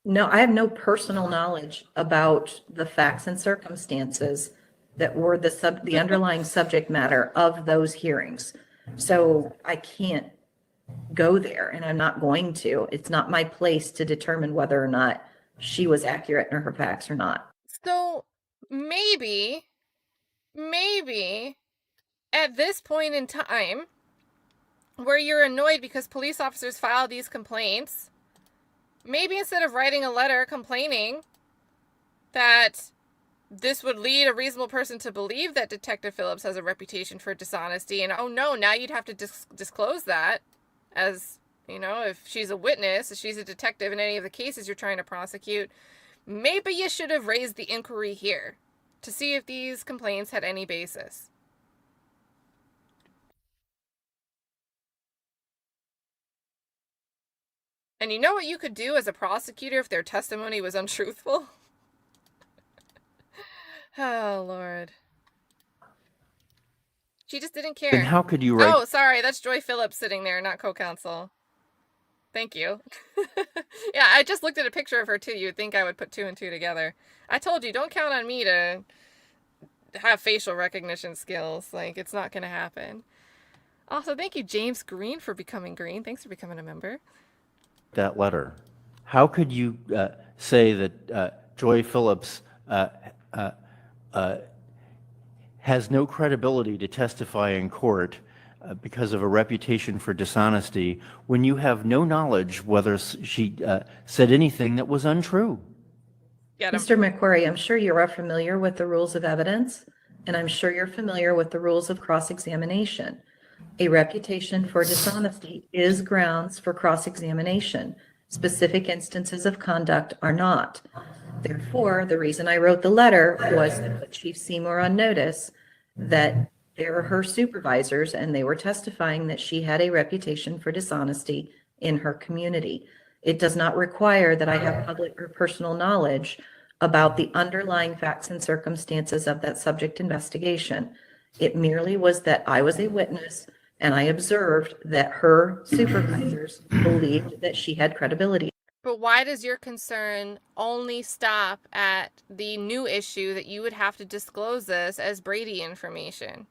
U: No, I have no personal knowledge about the facts and circumstances that were the underlying subject matter of those hearings. So I can't go there, and I'm not going to. It's not my place to determine whether or not she was accurate in her facts or not.
A: So maybe at this point in time, where you're annoyed because police officers file these complaints, maybe instead of writing a letter complaining that this would lead a reasonable person to believe that Detective Phillips has a reputation for dishonesty, and oh no, now you'd have to disclose that as, you know, if she's a witness, if she's a detective in any of the cases you're trying to prosecute, maybe you should have raised the inquiry here to see if these complaints had any basis. And you know what you could do as a prosecutor if their testimony was untruthful? Oh, Lord. She just didn't care.
T: Then how could you write?
A: Oh, sorry, that's Joy Phillips sitting there, not co-counsel. Thank you. Yeah, I just looked at a picture of her too. You'd think I would put two and two together. I told you, don't count on me to have facial recognition skills. Like, it's not going to happen. Also, thank you, James Green, for becoming green. Thanks for becoming a member.
T: That letter? How could you say that Joy Phillips has no credibility to testify in court because of a reputation for dishonesty when you have no knowledge whether she said anything that was untrue?
U: Mr. McQuarrie, I'm sure you are familiar with the rules of evidence, and I'm sure you're familiar with the rules of cross-examination. A reputation for dishonesty is grounds for cross-examination. Specific instances of conduct are not. Therefore, the reason I wrote the letter was to put Chief Seymour on notice that they were her supervisors and they were testifying that she had a reputation for dishonesty in her community. It does not require that I have public or personal knowledge about the underlying facts and circumstances of that subject investigation. It merely was that I was a witness and I observed that her supervisors believed that she had credibility.
A: But why does your concern only stop at the new issue that you would have to disclose this as Brady information?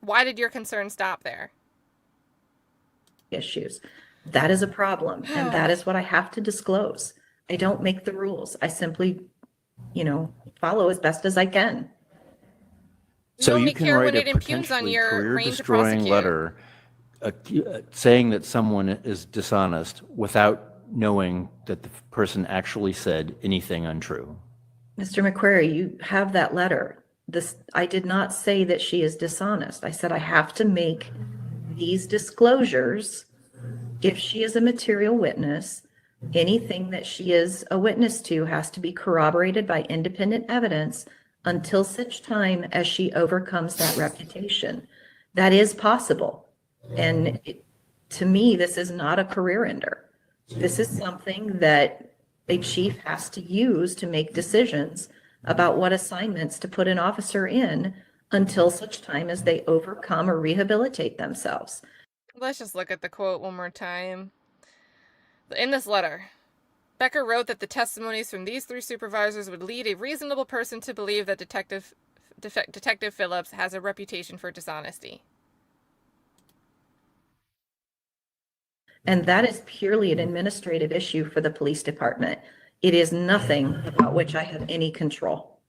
A: Why did your concern stop there?
U: Issues. That is a problem, and that is what I have to disclose. I don't make the rules. I simply, follow as best as I can.
T: So you can write a potentially career-destroying letter saying that someone is dishonest without knowing that the person actually said anything untrue.
U: Mr. McQuarrie, you have that letter. I did not say that she is dishonest. I said I have to make these disclosures if she is a material witness. Anything that she is a witness to has to be corroborated by independent evidence until such time as she overcomes that reputation. That is possible. And to me, this is not a career ender. This is something that a chief has to use to make decisions about what assignments to put an officer in until such time as they overcome or rehabilitate themselves.
A: Let's just look at the quote one more time. In this letter, Becker wrote that the testimonies from these three supervisors would lead a reasonable person to believe that Detective Phillips has a reputation for dishonesty.
U: And that is purely an administrative issue for the police department. It is nothing about which I have any control.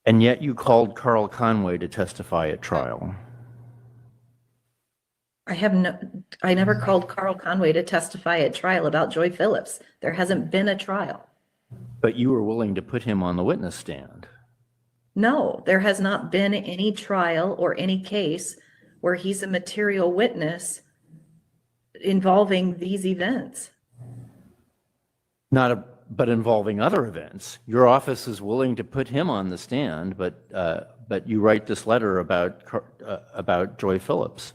T: And yet you called Carl Conway to testify at trial.
U: I never called Carl Conway to testify at trial about Joy Phillips. There hasn't been a trial.
T: But you were willing to put him on the witness stand.
U: No, there has not been any trial or any case where he's a material witness involving these events.
T: But involving other events. Your office is willing to put him on the stand, but you write this letter about Joy Phillips.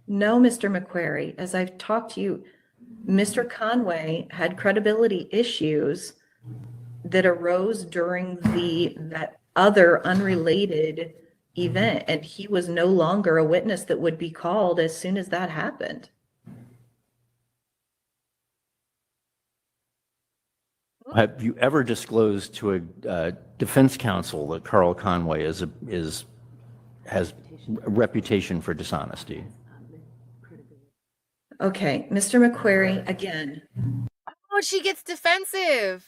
U: No, Mr. McQuarrie, as I've talked to you, Mr. Conway had credibility issues that arose during that other unrelated event, and he was no longer a witness that would be called as soon as that happened.
T: Have you ever disclosed to a defense counsel that Carl Conway has a reputation for dishonesty?
U: Okay, Mr. McQuarrie, again.
A: Oh, she gets defensive.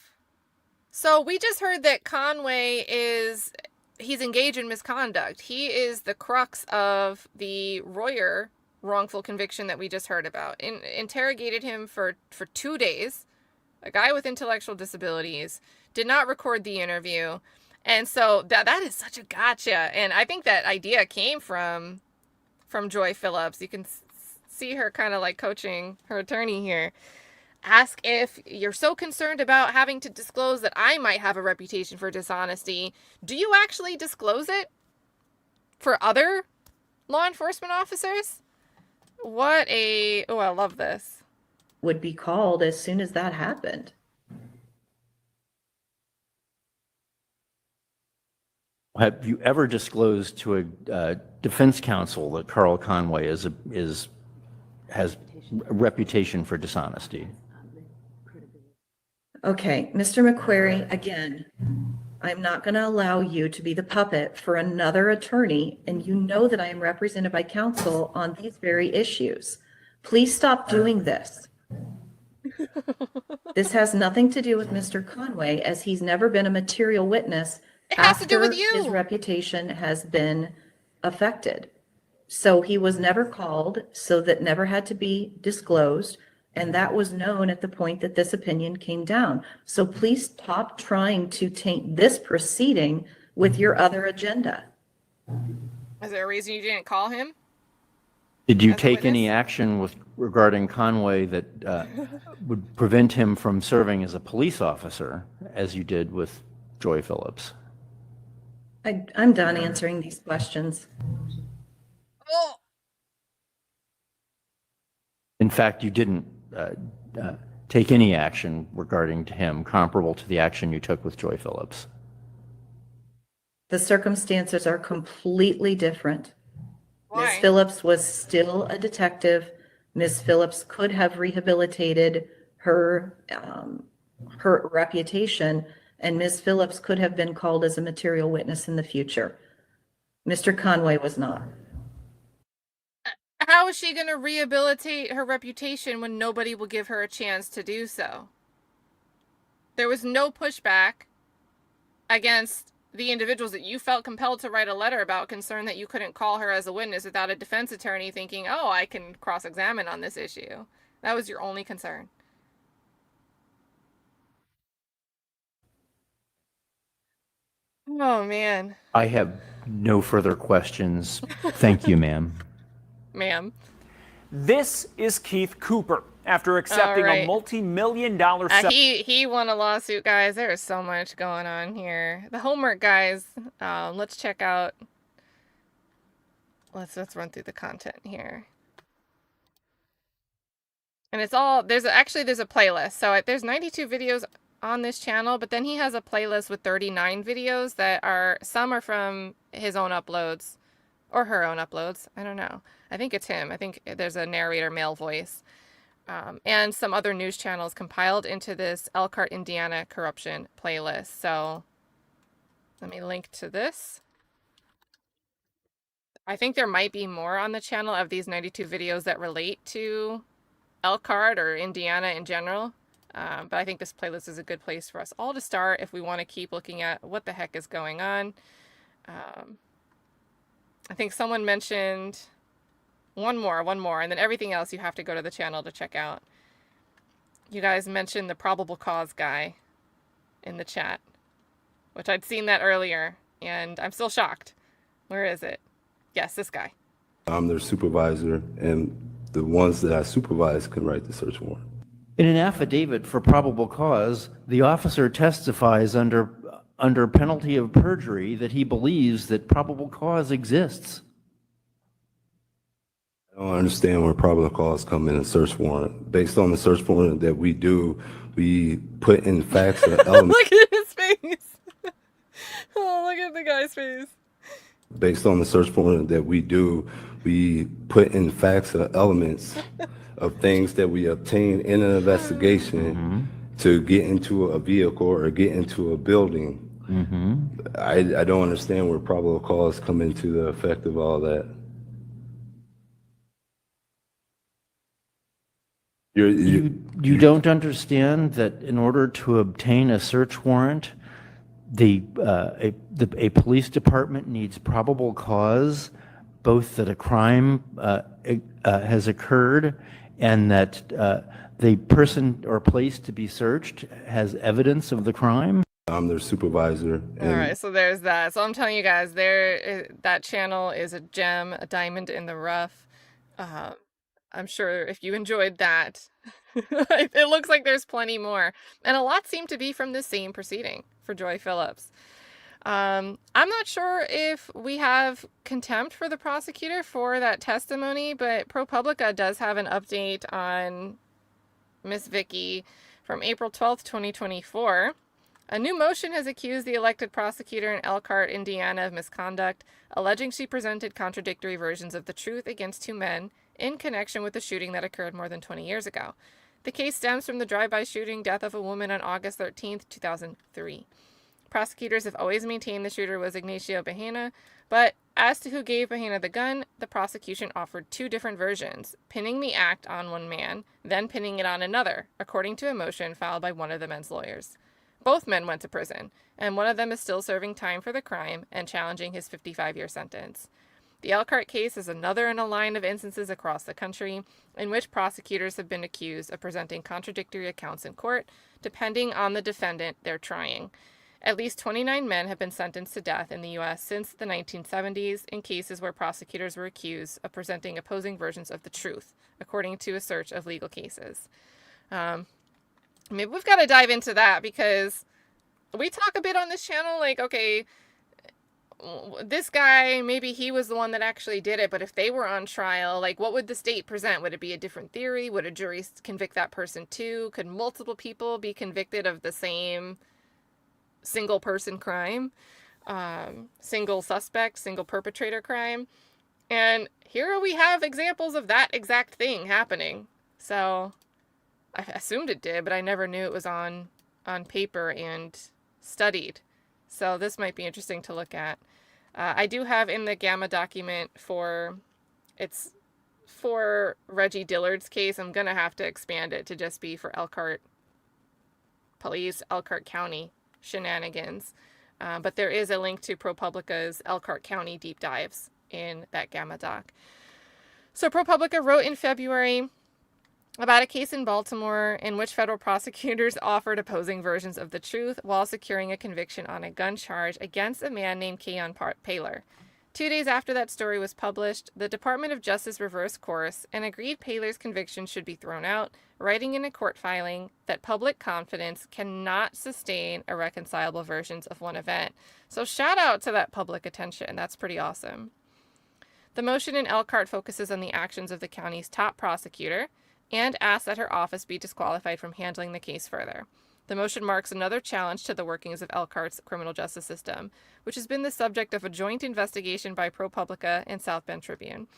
A: So we just heard that Conway is he's engaged in misconduct. He is the crux of the Reyer wrongful conviction that we just heard about. Interrogated him for 2 days. A guy with intellectual disabilities, did not record the interview. And so that is such a gotcha. And I think that idea came from Joy Phillips. You can see her kind of like coaching her attorney here. Ask if you're so concerned about having to disclose that I might have a reputation for dishonesty. Do you actually disclose it for other law enforcement officers? Oh, I love this.
U: Would be called as soon as that happened.
T: Have you ever disclosed to a defense counsel that Carl Conway has a reputation for dishonesty?
U: Okay, Mr. McQuarrie, again, I'm not going to allow you to be the puppet for another attorney, and you know that I am represented by counsel on these very issues. Please stop doing this. This has nothing to do with Mr. Conway, as he's never been a material witness after his reputation has been affected. So he was never called, so that never had to be disclosed, and that was known at the point that this opinion came down. So please stop trying to taint this proceeding with your other agenda.
A: Is there a reason you didn't call him?
T: Did you take any action regarding Conway that would prevent him from serving as a police officer, as you did with Joy Phillips?
U: I'm done answering these questions.
T: In fact, you didn't take any action regarding to him comparable to the action you took with Joy Phillips.
U: The circumstances are completely different.
A: Why?
U: Ms. Phillips was still a detective. Ms. Phillips could have rehabilitated her reputation, and Ms. Phillips could have been called as a material witness in the future. Mr. Conway was not.
A: How is she going to rehabilitate her reputation when nobody will give her a chance to do so? There was no pushback against the individuals that you felt compelled to write a letter about, concerned that you couldn't call her as a witness without a defense attorney thinking, oh, I can cross-examine on this issue. That was your only concern. Oh, man.
T: I have no further questions. Thank you, ma'am.
A: Ma'am.
E: This is Keith Cooper. After accepting a multi-million-dollar
A: he won a lawsuit, guys. There is so much going on here. The homework, guys. Let's check out. Let's run through the content here. And it's all there's a playlist. So there's 92 videos on this channel, but then he has a playlist with 39 videos that some are from his own uploads or her own uploads. I don't know. I think it's him. I think there's a narrator male voice. And some other news channels compiled into this Elkhart, Indiana corruption playlist. So let me link to this. I think there might be more on the channel of these 92 videos that relate to Elkhart or Indiana in general. But I think this playlist is a good place for us all to start if we want to keep looking at what the heck is going on. I think someone mentioned one more, and then everything else you have to go to the channel to check out. You guys mentioned the probable cause guy in the chat, which I'd seen that earlier, and I'm still shocked. Where is it? Yes, this guy.
V: I'm their supervisor, and the ones that I supervise can write the search warrant.
T: In an affidavit for probable cause, the officer testifies under penalty of perjury that he believes that probable cause exists.
V: I don't understand where probable cause come in a search warrant. Based on the search warrant that we do, we put in facts and elements.
A: Look at his face. Oh, look at the guy's face.
V: Based on the search warrant that we do, we put in facts and elements of things that we obtain in an investigation to get into a vehicle or get into a building. I don't understand where probable cause come into the effect of all that.
T: You don't understand that in order to obtain a search warrant, a police department needs probable cause, both that a crime has occurred and that the person or place to be searched has evidence of the crime.
V: I'm their supervisor.
A: All right, so there's that. So I'm telling you guys, that channel is a gem, a diamond in the rough. I'm sure if you enjoyed that, it looks like there's plenty more. And a lot seem to be from the same proceeding for Joy Phillips. I'm not sure if we have contempt for the prosecutor for that testimony, but ProPublica does have an update on Miss Vicky from April 12th, 2024. A new motion has accused the elected prosecutor in Elkhart, Indiana of misconduct, alleging she presented contradictory versions of the truth against two men in connection with the shooting that occurred more than 20 years ago. The case stems from the drive-by shooting death of a woman on August 13th, 2003. Prosecutors have always maintained the shooter was Ignacio Bahena, but as to who gave Bahena the gun, the prosecution offered two different versions, pinning the act on one man, then pinning it on another, according to a motion filed by one of the men's lawyers. Both men went to prison, and one of them is still serving time for the crime and challenging his 55-year sentence. The Elkhart case is another in a line of instances across the country in which prosecutors have been accused of presenting contradictory accounts in court, depending on the defendant they're trying. At least 29 men have been sentenced to death in the U.S. since the 1970s in cases where prosecutors were accused of presenting opposing versions of the truth, according to a search of legal cases. Maybe we've got to dive into that because we talk a bit on this channel like, okay, this guy, maybe he was the one that actually did it, but if they were on trial, like what would the state present? Would it be a different theory? Would a jury convict that person too? Could multiple people be convicted of the same single person crime? Single suspect, single perpetrator crime? And here we have examples of that exact thing happening. So I assumed it did, but I never knew it was on paper and studied. So this might be interesting to look at. I do have in the Gamma document it's for Reggie Dillard's case. I'm going to have to expand it to just be for Elkhart Police, Elkhart County shenanigans. But there is a link to ProPublica's Elkhart County deep dives in that Gamma doc. So ProPublica wrote in February about a case in Baltimore in which federal prosecutors offered opposing versions of the truth while securing a conviction on a gun charge against a man named Keon Paler. 2 days after that story was published, the Department of Justice reversed course and agreed Paler's conviction should be thrown out, writing in a court filing that public confidence cannot sustain irreconcilable versions of one event. So shout out to that public attention. That's pretty awesome. The motion in Elkhart focuses on the actions of the county's top prosecutor and asks that her office be disqualified from handling the case further. The motion marks another challenge to the workings of Elkhart's criminal justice system, which has been the subject of a joint investigation by ProPublica and South Bend Tribune.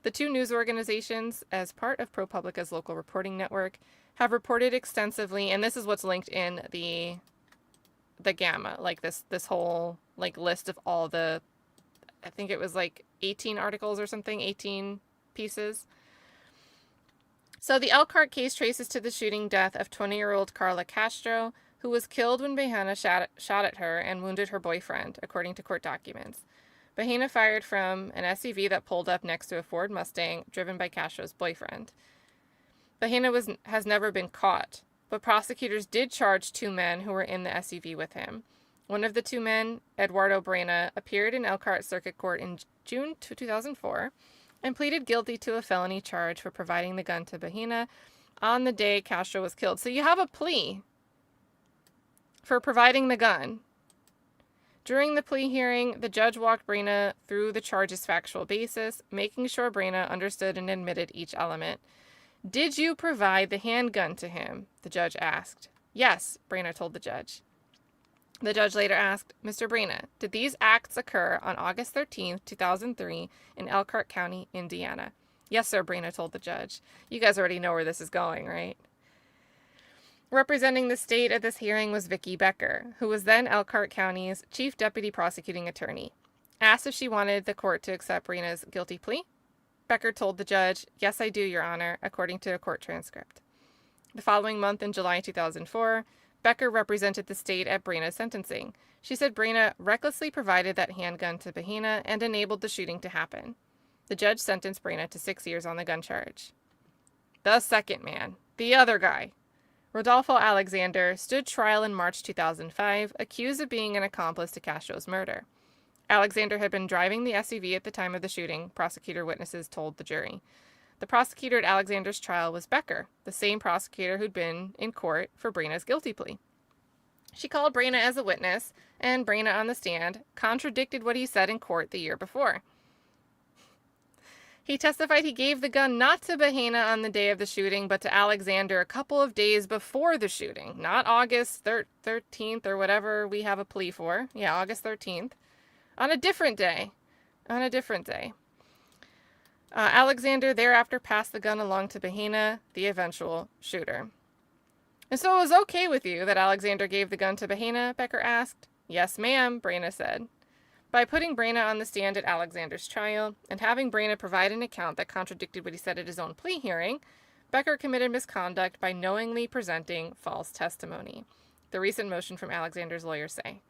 A: The two news organizations, as part of ProPublica's local reporting network, have reported extensively, and this is what's linked in the Gamma, like this whole like list of all the, I think it was like 18 articles or something, 18 pieces. So the Elkhart case traces to the shooting death of 20-year-old Carla Castro, who was killed when Bahena shot at her and wounded her boyfriend, according to court documents. Bahena fired from an SUV that pulled up next to a Ford Mustang driven by Castro's boyfriend. Bahena has never been caught, but prosecutors did charge two men who were in the SUV with him. One of the two men, Eduardo Brena, appeared in Elkhart Circuit Court in June 2004 and pleaded guilty to a felony charge for providing the gun to Bahena on the day Castro was killed. So you have a plea for providing the gun. During the plea hearing, the judge walked Brena through the charge's factual basis, making sure Brena understood and admitted each element. "Did you provide the handgun to him?" the judge asked. "Yes," Brena told the judge. The judge later asked, "Mr. Brena, did these acts occur on August 13, 2003 in Elkhart County, Indiana?" "Yes, sir," Brena told the judge. You guys already know where this is going, right? Representing the state at this hearing was Vicki Becker, who was then Elkhart County's chief deputy prosecuting attorney. Asked if she wanted the court to accept Brena's guilty plea, Becker told the judge, "Yes, I do, Your Honor," according to a court transcript. The following month, in July 2004, Becker represented the state at Brina's sentencing. She said Brina recklessly provided that handgun to Bahena and enabled the shooting to happen. The judge sentenced Brina to 6 years on the gun charge. The second man, the other guy, Rodolfo Alexander, stood trial in March 2005, accused of being an accomplice to Castro's murder. Alexander had been driving the SUV at the time of the shooting, prosecutor witnesses told the jury. The prosecutor at Alexander's trial was Becker, the same prosecutor who'd been in court for Brina's guilty plea. She called Brina as a witness, and Brina on the stand contradicted what he said in court the year before. He testified he gave the gun not to Bahena on the day of the shooting, but to Alexander a couple of days before the shooting, not August 13th or whatever we have a plea for. Yeah, August 13th. On a different day. Alexander thereafter passed the gun along to Bahena, the eventual shooter. And so it was okay with you that Alexander gave the gun to Bahena? Becker asked. Yes, ma'am, Brina said. By putting Brina on the stand at Alexander's trial and having Brina provide an account that contradicted what he said at his own plea hearing, Becker committed misconduct by knowingly presenting false testimony. The recent motion from Alexander's lawyers say.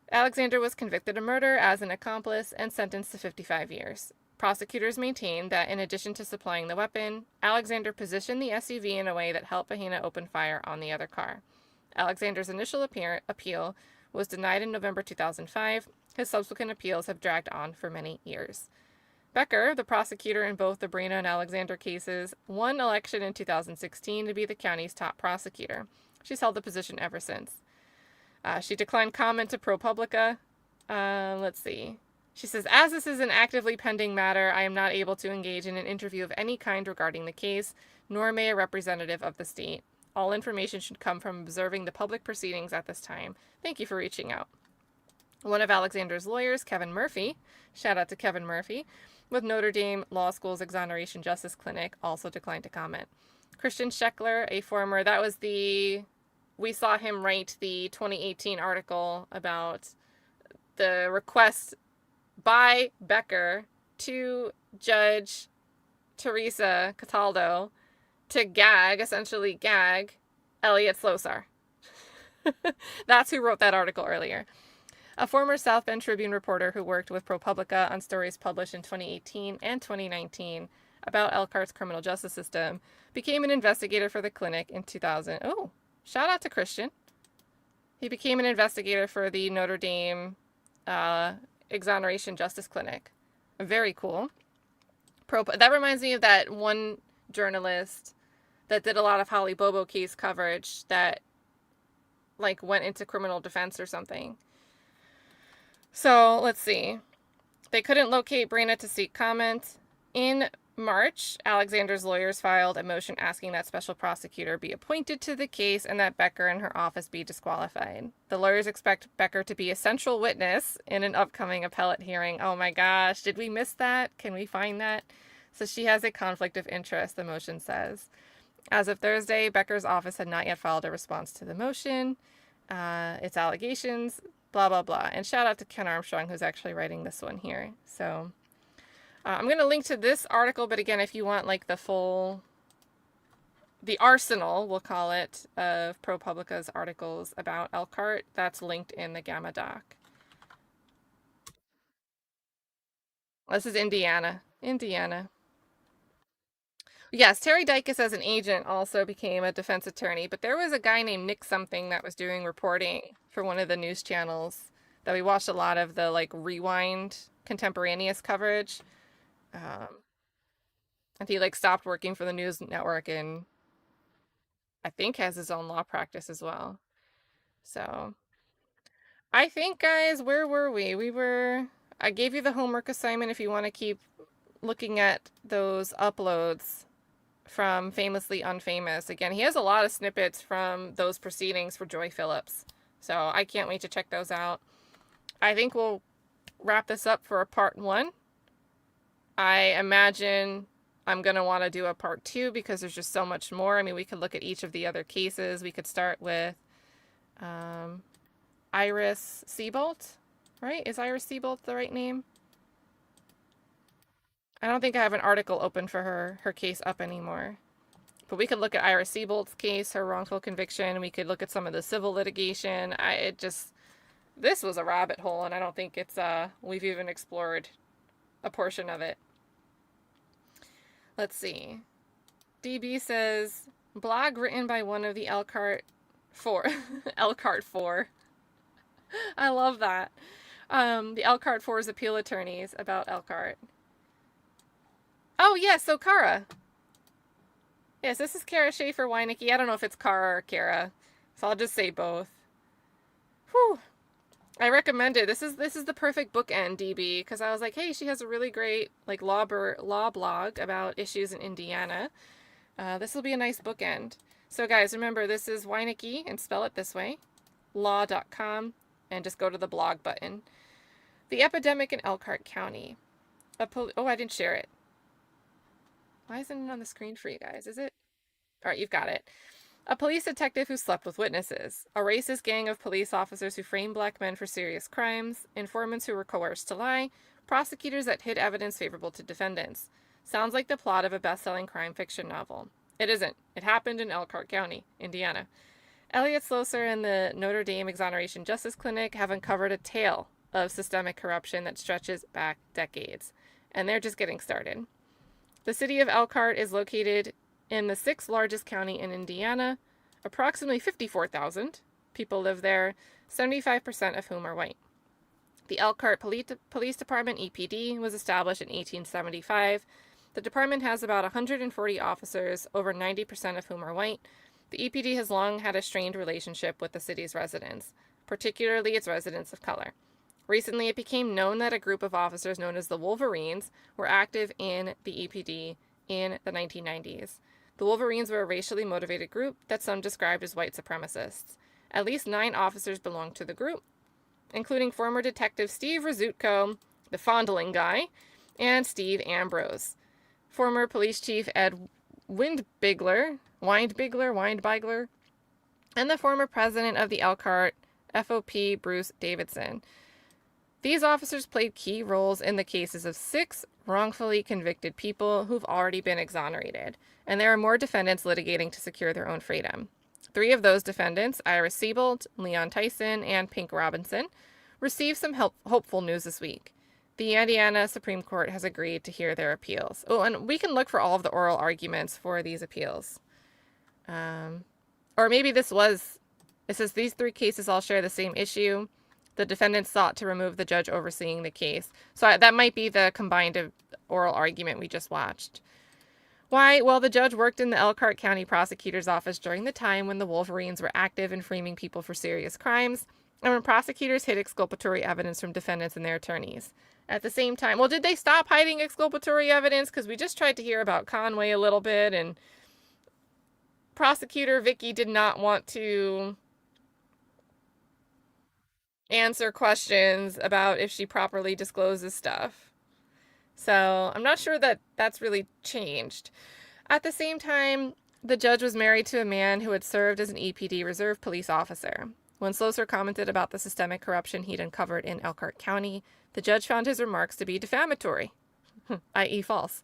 A: Alexander was convicted of murder as an accomplice and sentenced to 55 years. Prosecutors maintain that in addition to supplying the weapon, Alexander positioned the SUV in a way that helped Bahena open fire on the other car. Alexander's initial appeal was denied in November 2005. His subsequent appeals have dragged on for many years. Becker, the prosecutor in both the Brina and Alexander cases, won election in 2016 to be the county's top prosecutor. She's held the position ever since. She declined comment to ProPublica. Let's see. She says, as this is an actively pending matter, I am not able to engage in an interview of any kind regarding the case, nor may a representative of the state. All information should come from observing the public proceedings at this time. Thank you for reaching out. One of Alexander's lawyers, Kevin Murphy, shout out to Kevin Murphy, with Notre Dame Law School's Exoneration Justice Clinic, also declined to comment. Christian Scheckler, we saw him write the 2018 article about the request by Becker to Judge Teresa Cataldo to essentially gag Elliot Slosar. That's who wrote that article earlier. A former South Bend Tribune reporter who worked with ProPublica on stories published in 2018 and 2019 about Elkhart's criminal justice system became an investigator for the clinic in 2000. Oh, shout out to Christian. He became an investigator for the Notre Dame Exoneration Justice Clinic. Very cool. That reminds me of that one journalist that did a lot of Holly Bobo case coverage that went into criminal defense or something. So let's see. They couldn't locate Brina to seek comment. In March, Alexander's lawyers filed a motion asking that special prosecutor be appointed to the case and that Becker and her office be disqualified. The lawyers expect Becker to be a central witness in an upcoming appellate hearing. Oh my gosh, did we miss that? Can we find that? So she has a conflict of interest, the motion says. As of Thursday, Becker's office had not yet filed a response to the motion. Its allegations, blah, blah, blah. And shout out to Ken Armstrong, who's actually writing this one here. So I'm going to link to this article, but again, if you want the arsenal, we'll call it, of ProPublica's articles about Elkhart, that's linked in the Gamma doc. This is Indiana. Yes, Terry Dykes as an agent also became a defense attorney, but there was a guy named Nick something that was doing reporting for one of the news channels that we watched a lot of the rewind contemporaneous coverage. And he stopped working for the news network and I think has his own law practice as well. So I think, guys, where were we? I gave you the homework assignment if you want to keep looking at those uploads from Famously Unfamous. Again, he has a lot of snippets from those proceedings for Joy Phillips. So I can't wait to check those out. I think we'll wrap this up for a part 1. I imagine I'm going to want to do a part 2 because there's just so much more. I mean, we could look at each of the other cases. We could start with Iris Seabolt, right? Is Iris Seabolt the right name? I don't think I have an article open for her case up anymore. But we could look at Ira Seibolt's case, her wrongful conviction. We could look at some of the civil litigation. This was a rabbit hole, and I don't think we've even explored a portion of it. Let's see. DB says, blog written by one of the Elkhart 4. Elkhart 4. I love that. The Elkhart 4's appeal attorneys about Elkhart. Oh, yeah, so Kara. Yes, this is Kara Schaefer Weinecke. I don't know if it's Kara or Kara, so I'll just say both. Whew. I recommend it. This is the perfect bookend, DB, because I was like, hey, she has a really great law blog about issues in Indiana. This will be a nice bookend. So guys, remember, this is Weinecke, and spell it this way, law.com, and just go to the blog button. The epidemic in Elkhart County. Oh, I didn't share it. Why isn't it on the screen for you guys? Is it? All right, you've got it. A police detective who slept with witnesses. A racist gang of police officers who framed black men for serious crimes. Informants who were coerced to lie. Prosecutors that hid evidence favorable to defendants. Sounds like the plot of a best-selling crime fiction novel. It isn't. It happened in Elkhart County, Indiana. Elliot Sloser and the Notre Dame Exoneration Justice Clinic have uncovered a tale of systemic corruption that stretches back decades. And they're just getting started. The city of Elkhart is located in the 6th largest county in Indiana. Approximately 54,000 people live there, 75% of whom are white. The Elkhart Police Department, EPD, was established in 1875. The department has about 140 officers, over 90% of whom are white. The EPD has long had a strained relationship with the city's residents, particularly its residents of color. Recently, it became known that a group of officers known as the Wolverines were active in the EPD in the 1990s. The Wolverines were a racially motivated group that some described as white supremacists. At least 9 officers belonged to the group, including former Detective Steve Rizutko, the fondling guy, and Steve Ambrose. Former Police Chief Ed Windbigler, and the former president of the Elkhart FOP, Bruce Davidson. These officers played key roles in the cases of 6 wrongfully convicted people who've already been exonerated, and there are more defendants litigating to secure their own freedom. 3 of those defendants, Ira Seibolt, Leon Tyson, and Pink Robinson, received some hopeful news this week. The Indiana Supreme Court has agreed to hear their appeals. Oh, and we can look for all of the oral arguments for these appeals. Or maybe it says these 3 cases all share the same issue. The defendants sought to remove the judge overseeing the case. So that might be the combined oral argument we just watched. Why? Well, the judge worked in the Elkhart County Prosecutor's office during the time when the Wolverines were active in framing people for serious crimes, and when prosecutors hid exculpatory evidence from defendants and their attorneys. At the same time, well, did they stop hiding exculpatory evidence? Because we just tried to hear about Conway a little bit, and Prosecutor Vicky did not want to answer questions about if she properly discloses stuff. So I'm not sure that that's really changed. At the same time, the judge was married to a man who had served as an EPD reserve police officer. When Sloser commented about the systemic corruption he'd uncovered in Elkhart County, the judge found his remarks to be defamatory, i.e. false.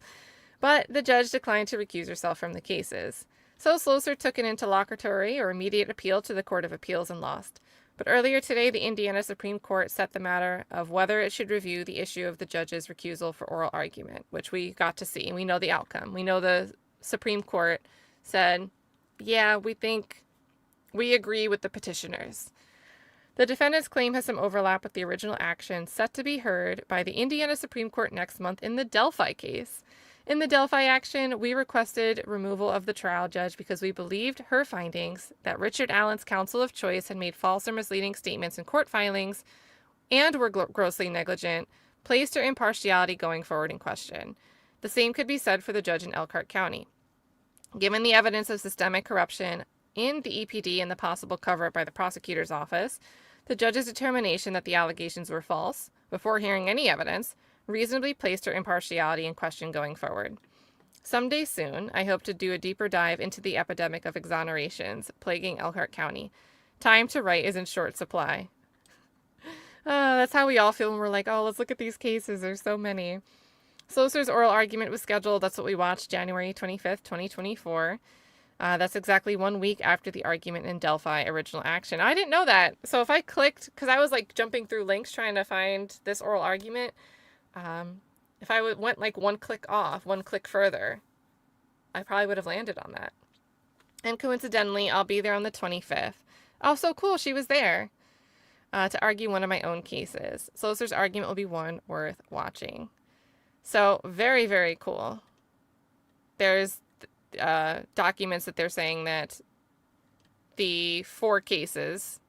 A: But the judge declined to recuse herself from the cases. So Sloser took an interlocutory or immediate appeal to the Court of Appeals and lost. But earlier today, the Indiana Supreme Court set the matter of whether it should review the issue of the judge's recusal for oral argument, which we got to see. We know the outcome. We know the Supreme Court said, yeah, we agree with the petitioners. The defendant's claim has some overlap with the original action set to be heard by the Indiana Supreme Court next month in the Delphi case. In the Delphi action, we requested removal of the trial judge because we believed her findings that Richard Allen's counsel of choice had made false or misleading statements in court filings and were grossly negligent, placed her impartiality going forward in question. The same could be said for the judge in Elkhart County. Given the evidence of systemic corruption in the EPD and the possible cover-up by the prosecutor's office, the judge's determination that the allegations were false, before hearing any evidence, reasonably placed her impartiality in question going forward. Someday soon, I hope to do a deeper dive into the epidemic of exonerations plaguing Elkhart County. Time to write is in short supply. That's how we all feel when we're like, oh, let's look at these cases. There's so many. Sloser's oral argument was scheduled. That's what we watched, January 25th, 2024. That's exactly 1 week after the argument in Delphi original action. I didn't know that. So if I clicked, because I was like jumping through links trying to find this oral argument, if I went like one click off, one click further, I probably would have landed on that. And coincidentally, I'll be there on the 25th. Oh, so cool. She was there to argue one of my own cases. Solicitor's argument will be one worth watching. So very, very cool. There's documents that they're saying that the 4 cases,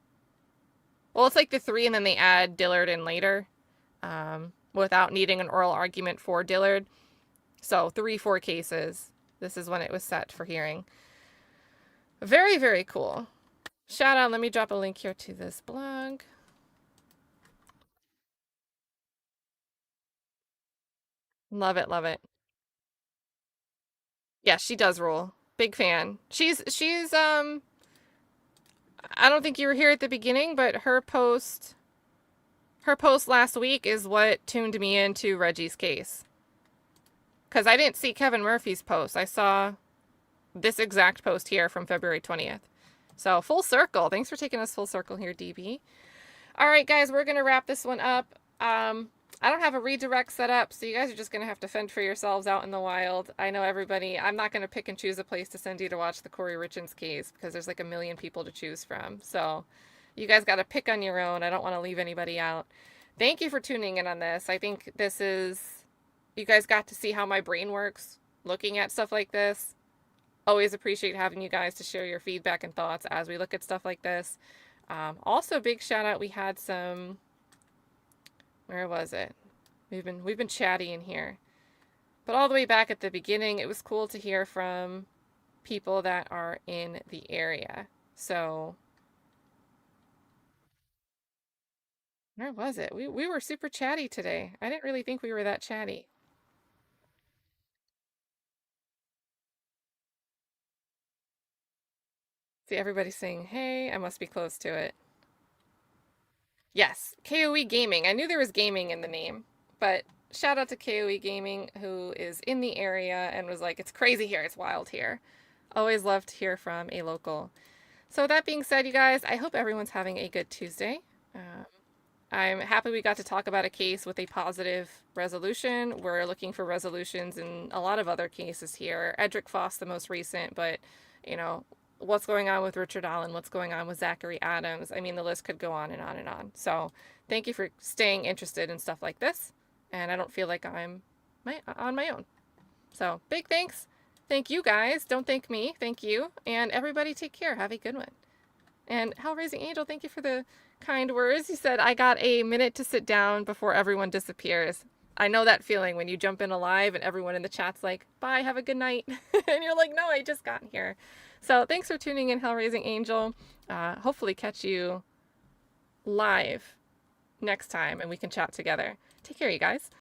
A: well, it's like the 3 and then they add Dillard in later without needing an oral argument for Dillard. So 4 cases. This is when it was set for hearing. Very, very cool. Shout out. Let me drop a link here to this blog. Love it, love it. Yeah, she does rule. Big fan. She's I don't think you were here at the beginning, but her post last week is what tuned me into Reggie's case. Because I didn't see Kevin Murphy's post. I saw this exact post here from February 20th. So full circle. Thanks for taking us full circle here, DB. All right, guys, we're going to wrap this one up. I don't have a redirect set up, so you guys are just going to have to fend for yourselves out in the wild. I know everybody, I'm not going to pick and choose a place to send you to watch the Corey Richins case because there's like a million people to choose from. So you guys got to pick on your own. I don't want to leave anybody out. Thank you for tuning in on this. I think this is, you guys got to see how my brain works looking at stuff like this. Always appreciate having you guys to share your feedback and thoughts as we look at stuff like this. Also, big shout out. We had some, where was it? We've been chatty in here. But all the way back at the beginning, it was cool to hear from people that are in the area. So where was it? We were super chatty today. I didn't really think we were that chatty. See, everybody's saying, hey, I must be close to it. Yes, KOE Gaming. I knew there was gaming in the name, but shout out to KOE Gaming, who is in the area and was like, it's crazy here, it's wild here. Always love to hear from a local. So that being said, you guys, I hope everyone's having a good Tuesday. I'm happy we got to talk about a case with a positive resolution. We're looking for resolutions in a lot of other cases here. Edric Foss, the most recent, but, you know, what's going on with Richard Allen, what's going on with Zachary Adams. I mean, the list could go on and on and on. So thank you for staying interested in stuff like this. And I don't feel like I'm on my own. So big thanks. Thank you guys. Don't thank me. Thank you. And everybody take care. Have a good one. And Hell-Raising Angel, thank you for the kind words. You said, I got a minute to sit down before everyone disappears. I know that feeling when you jump in alive and everyone in the chat's like, bye, have a good night. And you're like, no, I just got here. So thanks for tuning in, Hell-Raising Angel. Hopefully catch you live next time and we can chat together. Take care, you guys.